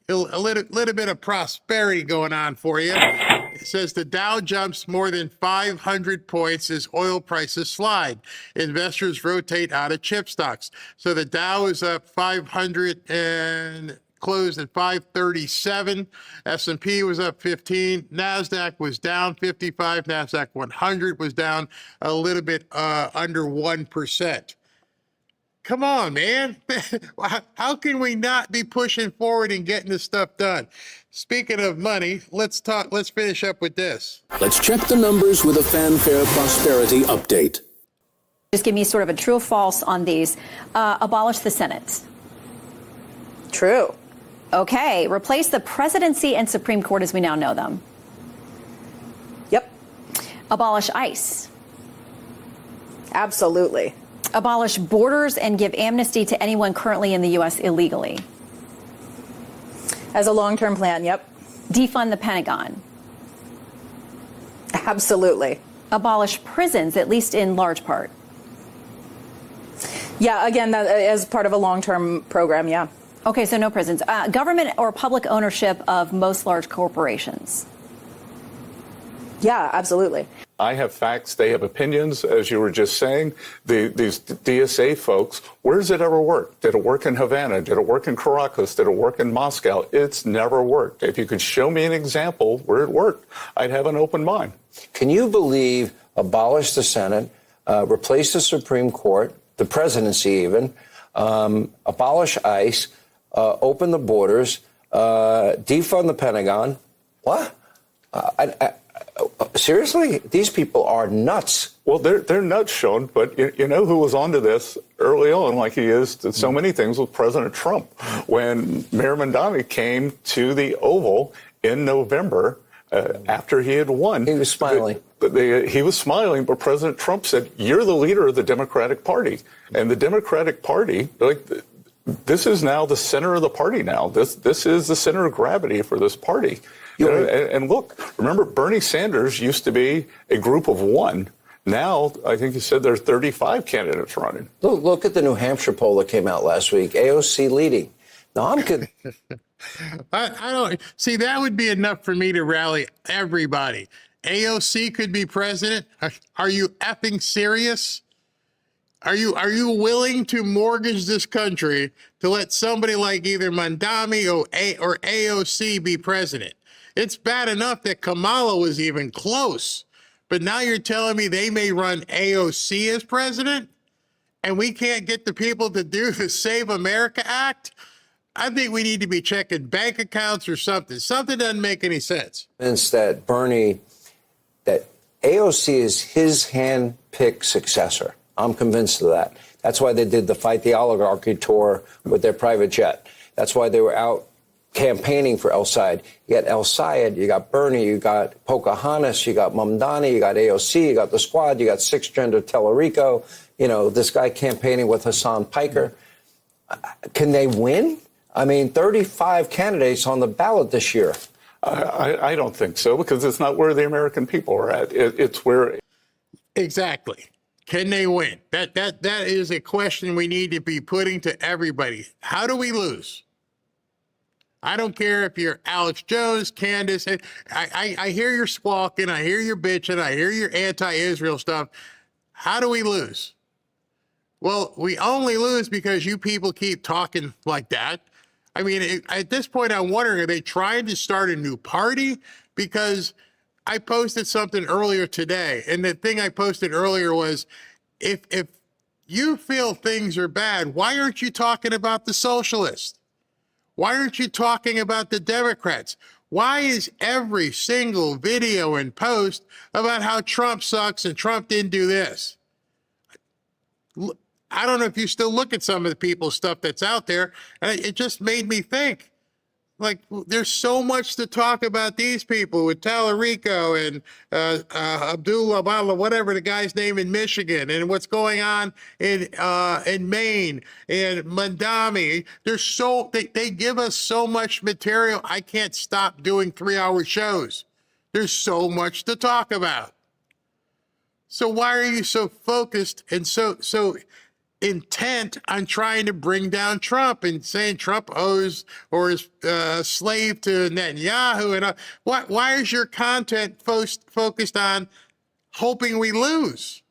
A little bit of prosperity going on for you. It says the Dow jumps more than 500 points as oil prices slide. Investors rotate out of chip stocks. So the Dow is up 500 and closed at 537. S&P was up 15. NASDAQ was down 55. NASDAQ 100 was down a little bit under 1%. Come on, man. How can we not be pushing forward and getting this stuff done? Speaking of money, let's finish up with this. Let's check the numbers with a Fanfare Prosperity Update. Just give me sort of a true or false on these. Abolish the Senate. True. Okay. Replace the presidency and Supreme Court as we now know them. Yep. Abolish ICE. Absolutely. Abolish borders and give amnesty to anyone currently in the U.S. illegally. As a long-term plan, yep. Defund the Pentagon. Absolutely. Abolish prisons, at least in large part. Yeah, again, that as part of a long-term program, yeah. Okay, so no prisons. Government or public ownership of most large corporations. Yeah, absolutely. I have facts, they have opinions, as you were just saying. These DSA folks, where does it ever work? Did it work in Havana? Did it work in Caracas? Did it work in Moscow? It's never worked. If you could show me an example where it worked, I'd have an open mind. Can you believe abolish the Senate, replace the Supreme Court, the presidency even, abolish ICE, open the borders, defund the Pentagon? What? Seriously? These people are nuts. Well, they're nuts, Sean, but you know who was onto this early on, like he is to so many things, with President Trump. When Mayor Mamdani came to the Oval in November after he had won. He was smiling. He was smiling, but President Trump said, "You're the leader of the Democratic Party." And the Democratic Party, this is now the center of the party now. This is the center of gravity for this party. You know, and look, remember, Bernie Sanders used to be a group of one. Now, I think you said there are 35 candidates running. Look at the New Hampshire poll that came out last week. AOC leading. No, I'm kidding. I don't see that would be enough for me to rally everybody. AOC could be president. Are you effing serious? Are you willing to mortgage this country to let somebody like either Mamdani or AOC be president? It's bad enough that Kamala was even close, but now you're telling me they may run AOC as president, and we can't get the people to do the Save America Act? I think we need to be checking bank accounts or something. Something doesn't make any sense. It's that that AOC is his hand-picked successor. I'm convinced of that. That's why they did the Fight the Oligarchy tour with their private jet. That's why they were out campaigning for El Sayed. You got El Sayed, you got Bernie, you got Pocahontas, you got Mamdani, you got AOC, you got the squad, you got Sixth-Gender Tellerico, this guy campaigning with Hassan Piker. Can they win? I mean, 35 candidates on the ballot this year. I don't think so, because it's not where the American people are at. It's where... Exactly. Can they win? That is a question we need to be putting to everybody. How do we lose? I don't care if you're Alex Jones, Candace. I hear your squawking. I hear your bitching. I hear your anti-Israel stuff. How do we lose? Well, we only lose because you people keep talking like that. I mean, at this point, I'm wondering, are they trying to start a new party? Because I posted something earlier today, and the thing I posted earlier was, if you feel things are bad, why aren't you talking about the socialists? Why aren't you talking about the Democrats? Why is every single video and post about how Trump sucks and Trump didn't do this? I don't know if you still look at some of the people's stuff that's out there, and it just made me think, like, there's so much to talk about these people with Tallarico and Abdullah Abdullah, whatever the guy's name in Michigan, and what's going on in Maine and Mamdani. They give us so much material. I can't stop doing 3-hour shows. There's so much to talk about. So why are you so focused and so intent on trying to bring down Trump and saying Trump owes or is a slave to Netanyahu? And why is your content focused on hoping we lose?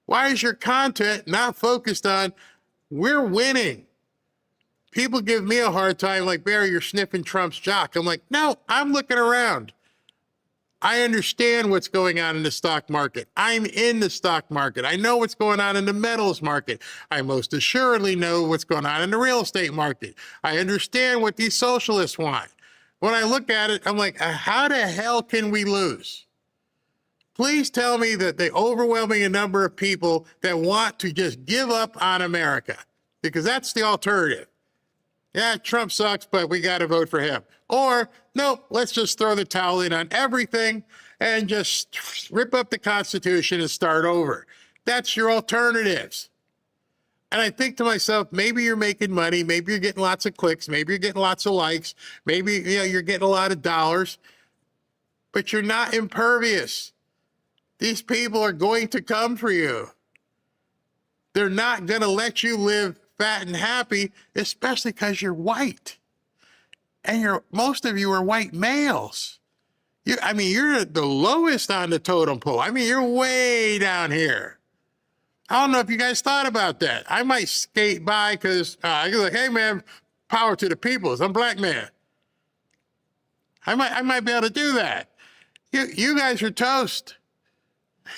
Why is your content not focused on we're winning? People give me a hard time, like, Barry, you're sniffing Trump's jock. I'm like, no, I'm looking around. I understand what's going on in the stock market. I'm in the stock market. I know what's going on in the metals market. I most assuredly know what's going on in the real estate market. I understand what these socialists want. When I look at it, I'm like, how the hell can we lose? Please tell me that the overwhelming number of people that want to just give up on America, because that's the alternative. Yeah, Trump sucks, but we got to vote for him. Or, no, let's just throw the towel in on everything and just rip up the Constitution and start over. That's your alternatives. And I think to myself, maybe you're making money, maybe you're getting lots of clicks, maybe you're getting lots of likes, maybe you're getting a lot of dollars, but you're not impervious. These people are going to come for you. They're not going to let you live fat and happy, especially because you're white. And most of you are white males. You're the lowest on the totem pole. I mean, you're way down here. I don't know if you guys thought about that. I might skate by because you're like, hey, man, power to the people. I'm a black man. I might be able to do that. You guys are toast.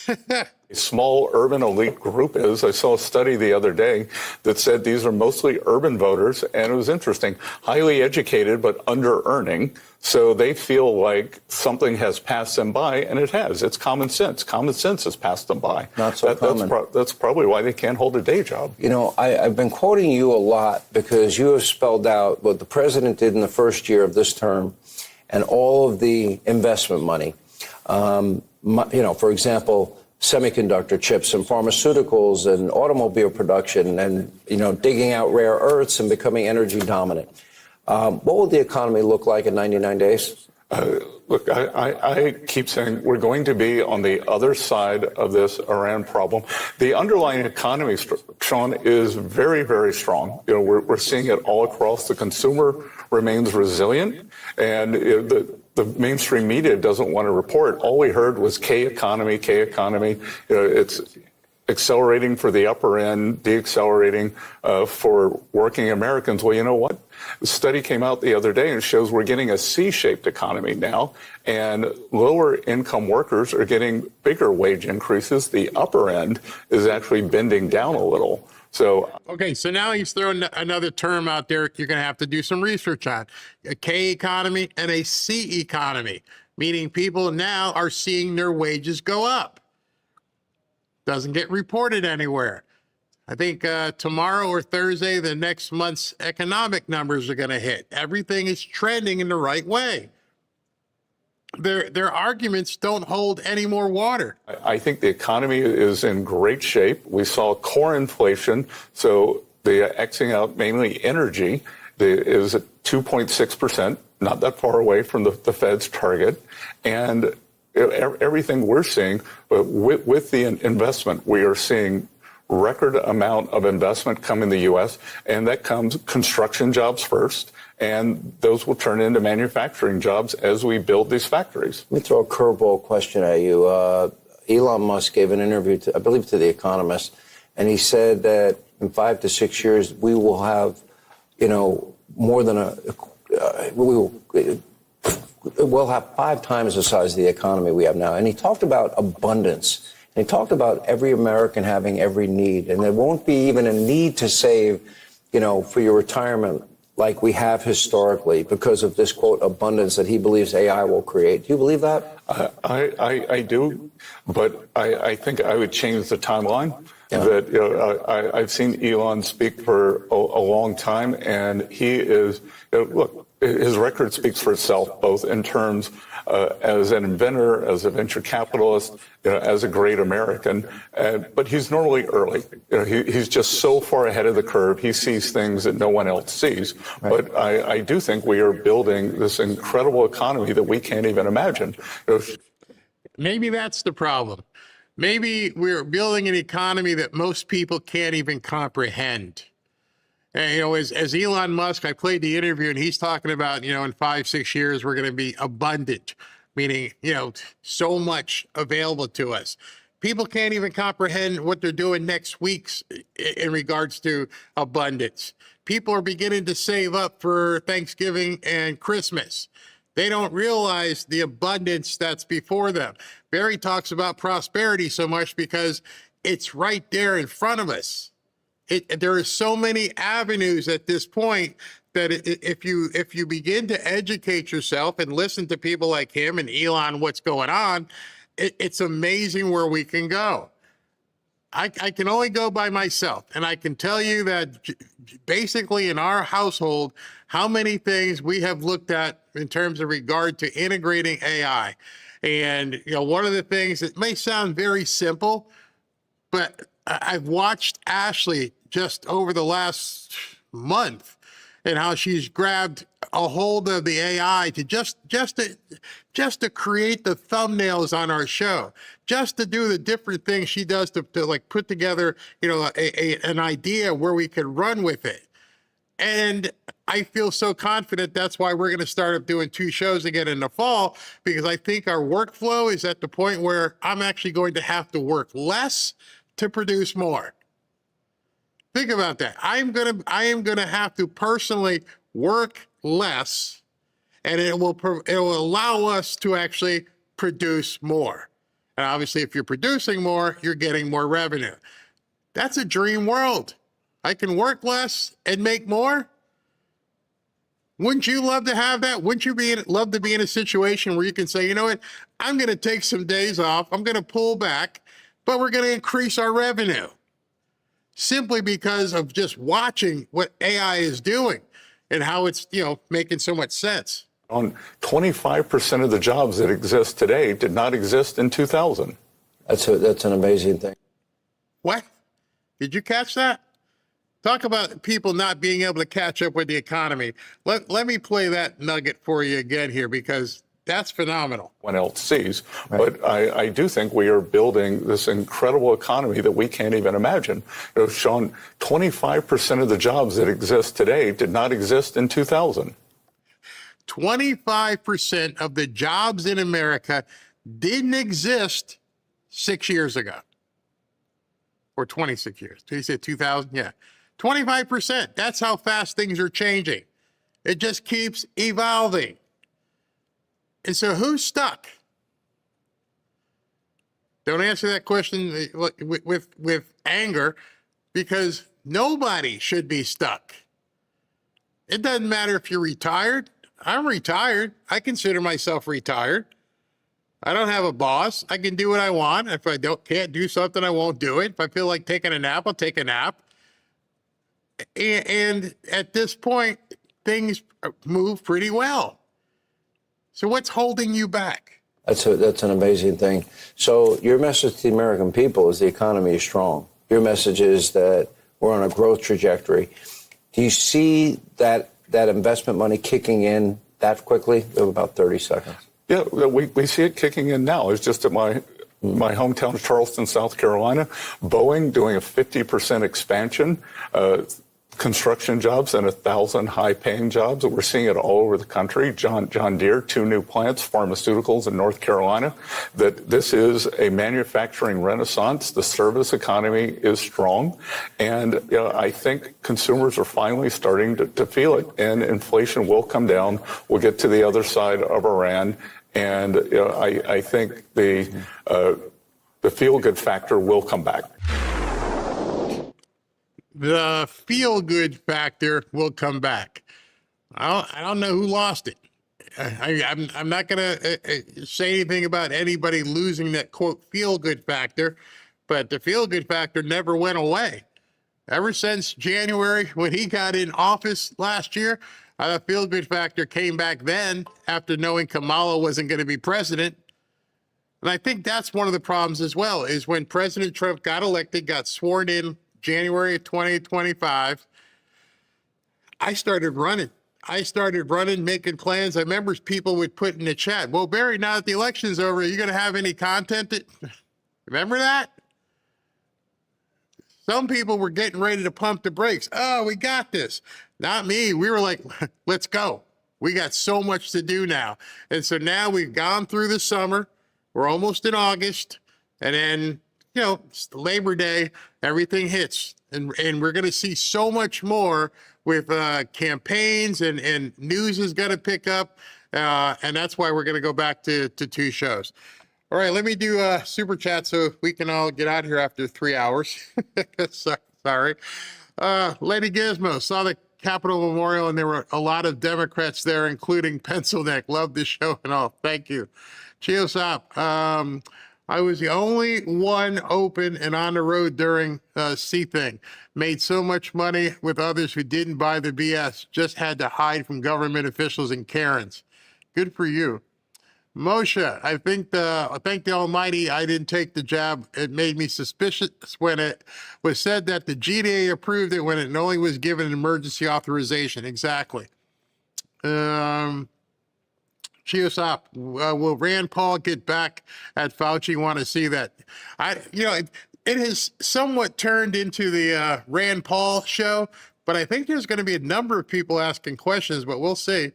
A small urban elite group is. I saw a study the other day that said these are mostly urban voters, and it was interesting, highly educated but under-earning. So they feel like something has passed them by, and it has. It's common sense. Common sense has passed them by. Not so common. That's probably why they can't hold a day job. You know, I've been quoting you a lot because you have spelled out what the president did in the first year of this term and all of the investment money. For example, semiconductor chips and pharmaceuticals and automobile production and, digging out rare earths and becoming energy dominant. What will the economy look like in 99 days? Look, I keep saying we're going to be on the other side of this Iran problem. The underlying economy, Sean, is very, very strong. We're seeing it all across. The consumer remains resilient, and the mainstream media doesn't want to report. All we heard was K economy. It's accelerating for the upper end, deaccelerating for working Americans. Well, you know what? The study came out the other day and shows we're getting a C-shaped economy now, and lower income workers are getting bigger wage increases. The upper end is actually bending down a little. Okay, so now he's throwing another term out there you're going to have to do some research on. A K economy and a C economy, meaning people now are seeing their wages go up. Doesn't get reported anywhere. I think tomorrow or Thursday, the next month's economic numbers are going to hit. Everything is trending in the right way. Their arguments don't hold any more water. I think the economy is in great shape. We saw core inflation, so the Xing out mainly energy is at 2.6%, not that far away from the Fed's target. And everything we're seeing, with the investment, we are seeing record amount of investment come in the U.S., and that comes construction jobs first, and those will turn into manufacturing jobs as we build these factories. Let me throw a curveball question at you. Elon Musk gave an interview, I believe, to The Economist, and he said that in 5 to 6 years, we will have, more than we'll have 5 times the size of the economy we have now. And he talked about abundance. And he talked about every American having every need. And there won't be even a need to save, for your retirement like we have historically because of this, quote, abundance that he believes AI will create. Do you believe that? I do, but I think I would change the timeline. Yeah. That I've seen Elon speak for a long time, and he is, look, his record speaks for itself, both in terms as an inventor, as a venture capitalist, as a great American. But he's normally early. He's just so far ahead of the curve. He sees things that no one else sees. Right. But I do think we are building this incredible economy that we can't even imagine. Maybe that's the problem. Maybe we're building an economy that most people can't even comprehend. And, as Elon Musk, I played the interview, and he's talking about, in 5-6 years, we're going to be abundant, meaning, so much available to us. People can't even comprehend what they're doing next week in regards to abundance. People are beginning to save up for Thanksgiving and Christmas. They don't realize the abundance that's before them. Barry talks about prosperity so much because it's right there in front of us. There are so many avenues at this point that if you begin to educate yourself and listen to people like him and Elon, what's going on, it's amazing where we can go. I can only go by myself, and I can tell you that basically in our household, how many things we have looked at in terms of regard to integrating AI. And, one of the things that may sound very simple, but I've watched Ashley just over the last month and how she's grabbed a hold of the AI to just to create the thumbnails on our show, just to do the different things she does to like put together, an idea where we could run with it. And I feel so confident that's why we're going to start up doing 2 shows again in the fall, because I think our workflow is at the point where I'm actually going to have to work less to produce more. Think about that. I am going to have to personally work less, and it will allow us to actually produce more. And obviously, if you're producing more, you're getting more revenue. That's a dream world. I can work less and make more. Wouldn't you love to have that? Wouldn't you love to be in a situation where you can say, you know what, I'm going to take some days off, I'm going to pull back, but we're going to increase our revenue simply because of just watching what AI is doing and how it's, making so much sense. On 25% of the jobs that exist today did not exist in 2000. That's an amazing thing. What? Did you catch that? Talk about people not being able to catch up with the economy. Let me play that nugget for you again here, because that's phenomenal. One else sees. Right. But I do think we are building this incredible economy that we can't even imagine. Sean, 25% of the jobs that exist today did not exist in 2000. 25% of the jobs in America didn't exist 6 years ago. Or 26 years. Did you say 2000? Yeah. 25%. That's how fast things are changing. It just keeps evolving. And so who's stuck? Don't answer that question with anger, because nobody should be stuck. It doesn't matter if you're retired. I'm retired. I consider myself retired. I don't have a boss. I can do what I want. If I can't do something, I won't do it. If I feel like taking a nap, I'll take a nap. And at this point, things move pretty well. So what's holding you back? That's an amazing thing. So your message to the American people is the economy is strong. Your message is that we're on a growth trajectory. Do you see that investment money kicking in that quickly? We have about 30 seconds. Yeah, we see it kicking in now. It's just at my hometown of Charleston, South Carolina. Boeing doing a 50% expansion, construction jobs, and 1,000 high-paying jobs. We're seeing it all over the country. John Deere, 2 new plants, pharmaceuticals in North Carolina. That this is a manufacturing renaissance. The service economy is strong, and I think consumers are finally starting to feel it. And inflation will come down. We'll get to the other side of Iran, and I think the feel-good factor will come back. The feel-good factor will come back. I don't know who lost it. I'm not going to say anything about anybody losing that, quote, feel-good factor, but the feel-good factor never went away. Ever since January, when he got in office last year, the feel-good factor came back then after knowing Kamala wasn't going to be president. And I think that's one of the problems as well, is when President Trump got elected, got sworn in January of 2025, I started running, making plans. I remember people would put in the chat, well, Barry, now that the election's over, are you going to have any content? Remember that? Some people were getting ready to pump the brakes. Oh, we got this. Not me. We were like, let's go. We got so much to do now. And so now we've gone through the summer. We're almost in August. And then, Labor Day, everything hits. And we're going to see so much more with campaigns, and news is going to pick up. And that's why we're going to go back to 2 shows. All right, let me do a super chat so we can all get out of here after 3 hours. Sorry. Lady Gizmo, saw the Capitol Memorial, and there were a lot of Democrats there, including Pencilneck. Love the show and all. Thank you. Cheers up. I was the only one open and on the road during C-Thing. Made so much money with others who didn't buy the BS. Just had to hide from government officials and Karens. Good for you. Moshe, I thank the Almighty I didn't take the jab. It made me suspicious when it was said that the GDA approved it when it only was given an emergency authorization. Exactly. Chiosop, will Rand Paul get back at Fauci? Want to see that? It has somewhat turned into the Rand Paul show, but I think there's going to be a number of people asking questions, but we'll see.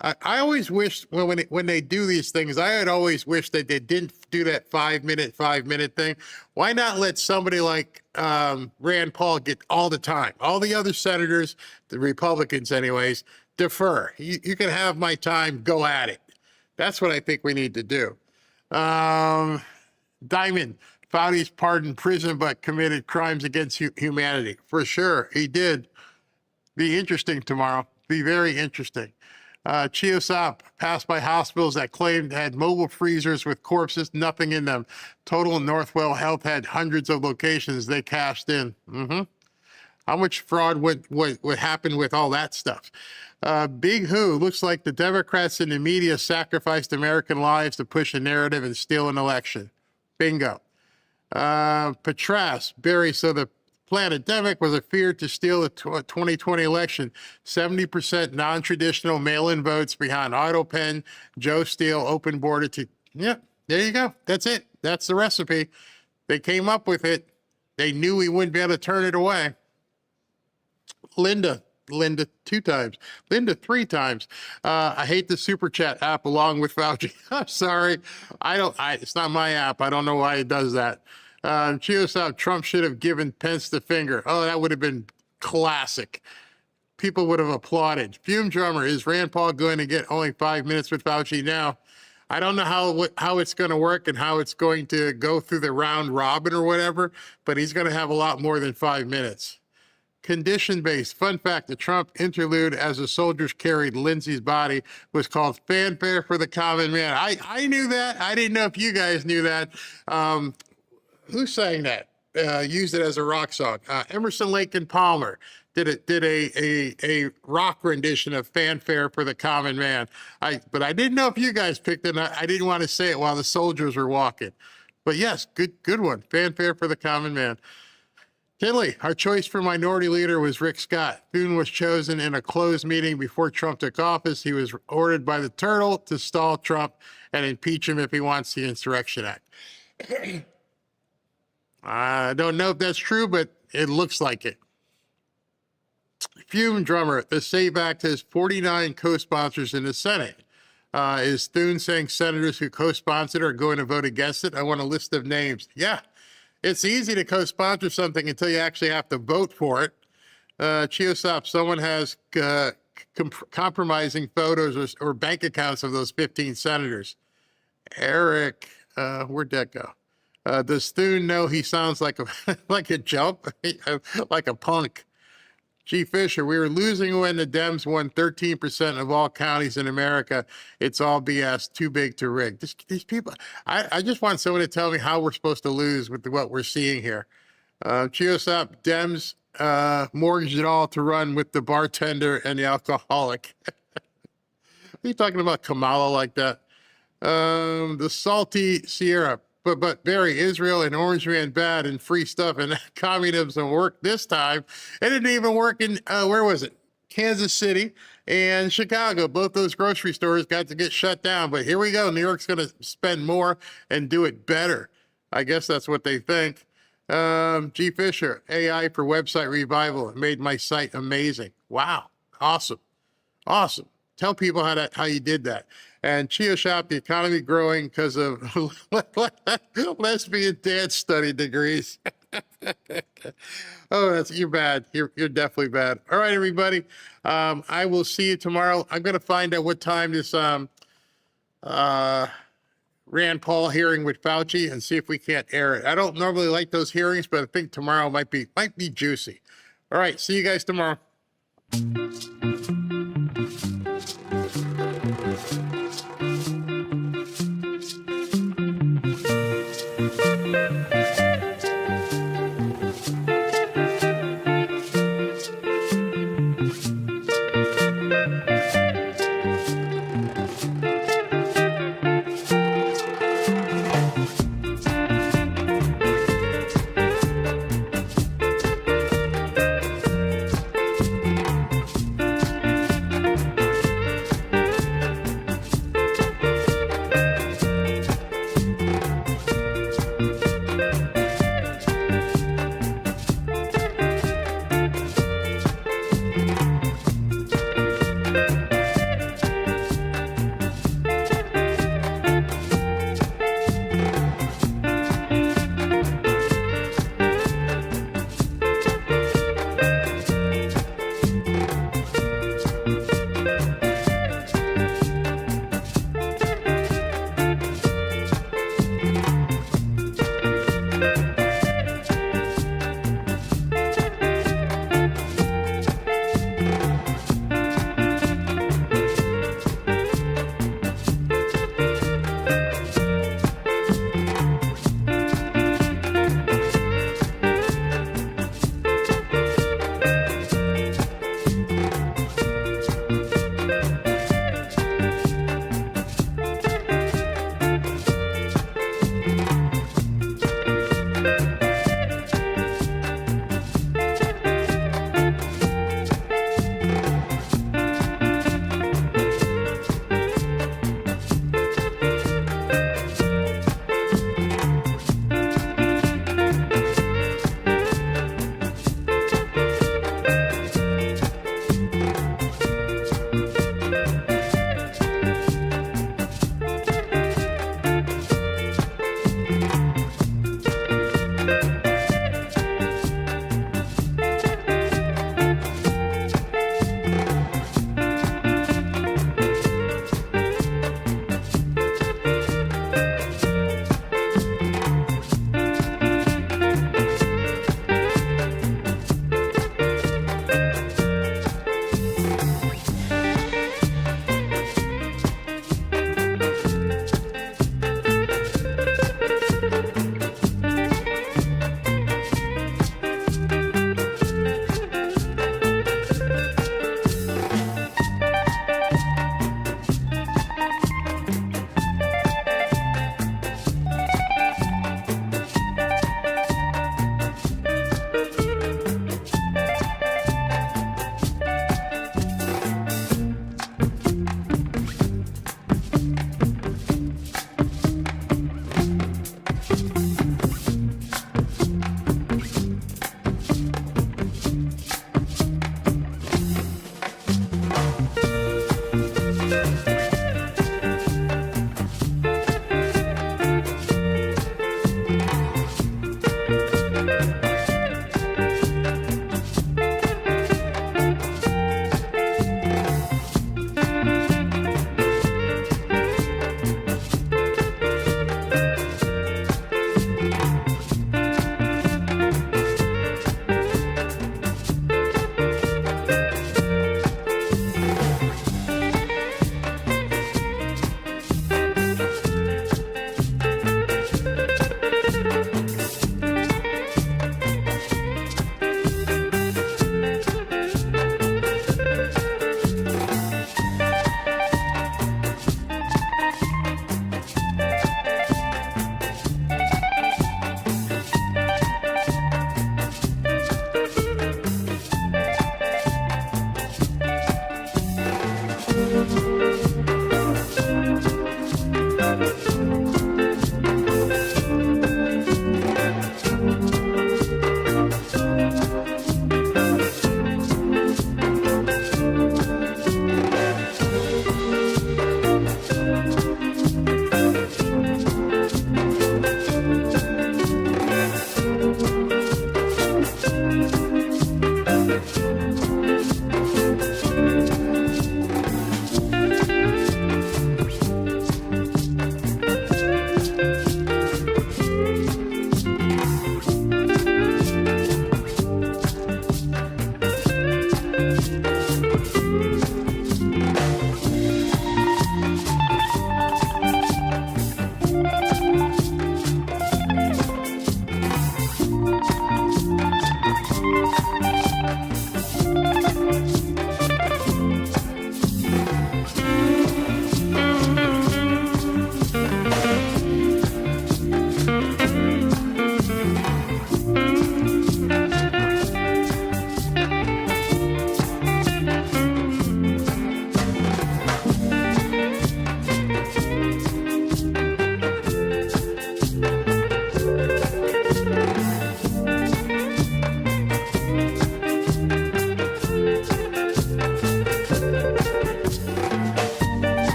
I always wish when they do these things, I had always wished that they didn't do that 5 minute thing. Why not let somebody like Rand Paul get all the time? All the other senators, the Republicans anyways, defer. You can have my time, go at it. That's what I think we need to do. Diamond, Fauci's pardoned prison but committed crimes against humanity. For sure, he did. Be interesting tomorrow. Be very interesting. Chiosop passed by hospitals that claimed had mobile freezers with corpses, nothing in them. Total Northwell Health had hundreds of locations they cashed in. How much fraud would happen with all that stuff? Big Who, looks like the Democrats and the media sacrificed American lives to push a narrative and steal an election. Bingo. Petras, Barry, so the pandemic was a fear to steal the 2020 election. 70% non-traditional mail-in votes behind auto pen, Joe Steele, open border to, yeah, there you go. That's it. That's the recipe. They came up with it. They knew we wouldn't be able to turn it away. Linda 2 times. Linda 3 times. I hate the Super Chat app along with Fauci. I'm sorry. It's not my app. I don't know why it does that. Chiosop, Trump should have given Pence the finger. Oh, that would have been classic. People would have applauded. Fume Drummer, is Rand Paul going to get only 5 minutes with Fauci now? I don't know how it's going to work and how it's going to go through the round robin or whatever, but he's going to have a lot more than 5 minutes. Condition-based. Fun fact, the Trump interlude as the soldiers carried Lindsay's body was called Fanfare for the Common Man. I knew that. I didn't know if you guys knew that. Who sang that? Used it as a rock song. Emerson, Lake and Palmer did a rock rendition of Fanfare for the Common Man. But I didn't know if you guys picked it. I didn't want to say it while the soldiers were walking. But yes, good one. Fanfare for the Common Man. Kinley, our choice for minority leader was Rick Scott. Thune was chosen in a closed meeting before Trump took office. He was ordered by the Turtle to stall Trump and impeach him if he wants the Insurrection Act. I don't know if that's true, but it looks like it. Fume Drummer, the SAVE Act has 49 co-sponsors in the Senate. Is Thune saying senators who co-sponsored are going to vote against it? I want a list of names. Yeah, it's easy to co-sponsor something until you actually have to vote for it. Chiosop, someone has compromising photos or bank accounts of those 15 senators. Eric, where'd that go? Does Thune know he sounds like a jump, like a punk? G. Fisher, we were losing when the Dems won 13% of all counties in America. It's all BS, too big to rig. These people, I just want someone to tell me how we're supposed to lose with what we're seeing here. Chiosop, Dems mortgaged it all to run with the bartender and the alcoholic. Are you talking about Kamala like that? The Salty Sierra. But Barry, Israel and Orange Man bad and free stuff and communism worked this time. It didn't even work in, where was it? Kansas City and Chicago. Both those grocery stores got to get shut down. But here we go. New York's going to spend more and do it better. I guess that's what they think. G. Fisher, AI for website revival. It made my site amazing. Wow. Awesome. Awesome. Tell people how you did that. And Chia Shop, the economy growing because of lesbian dance study degrees. Oh, you're bad. You're definitely bad. All right, everybody. I will see you tomorrow. I'm going to find out what time this Rand Paul hearing with Fauci and see if we can't air it. I don't normally like those hearings, but I think tomorrow might be juicy. All right, see you guys tomorrow.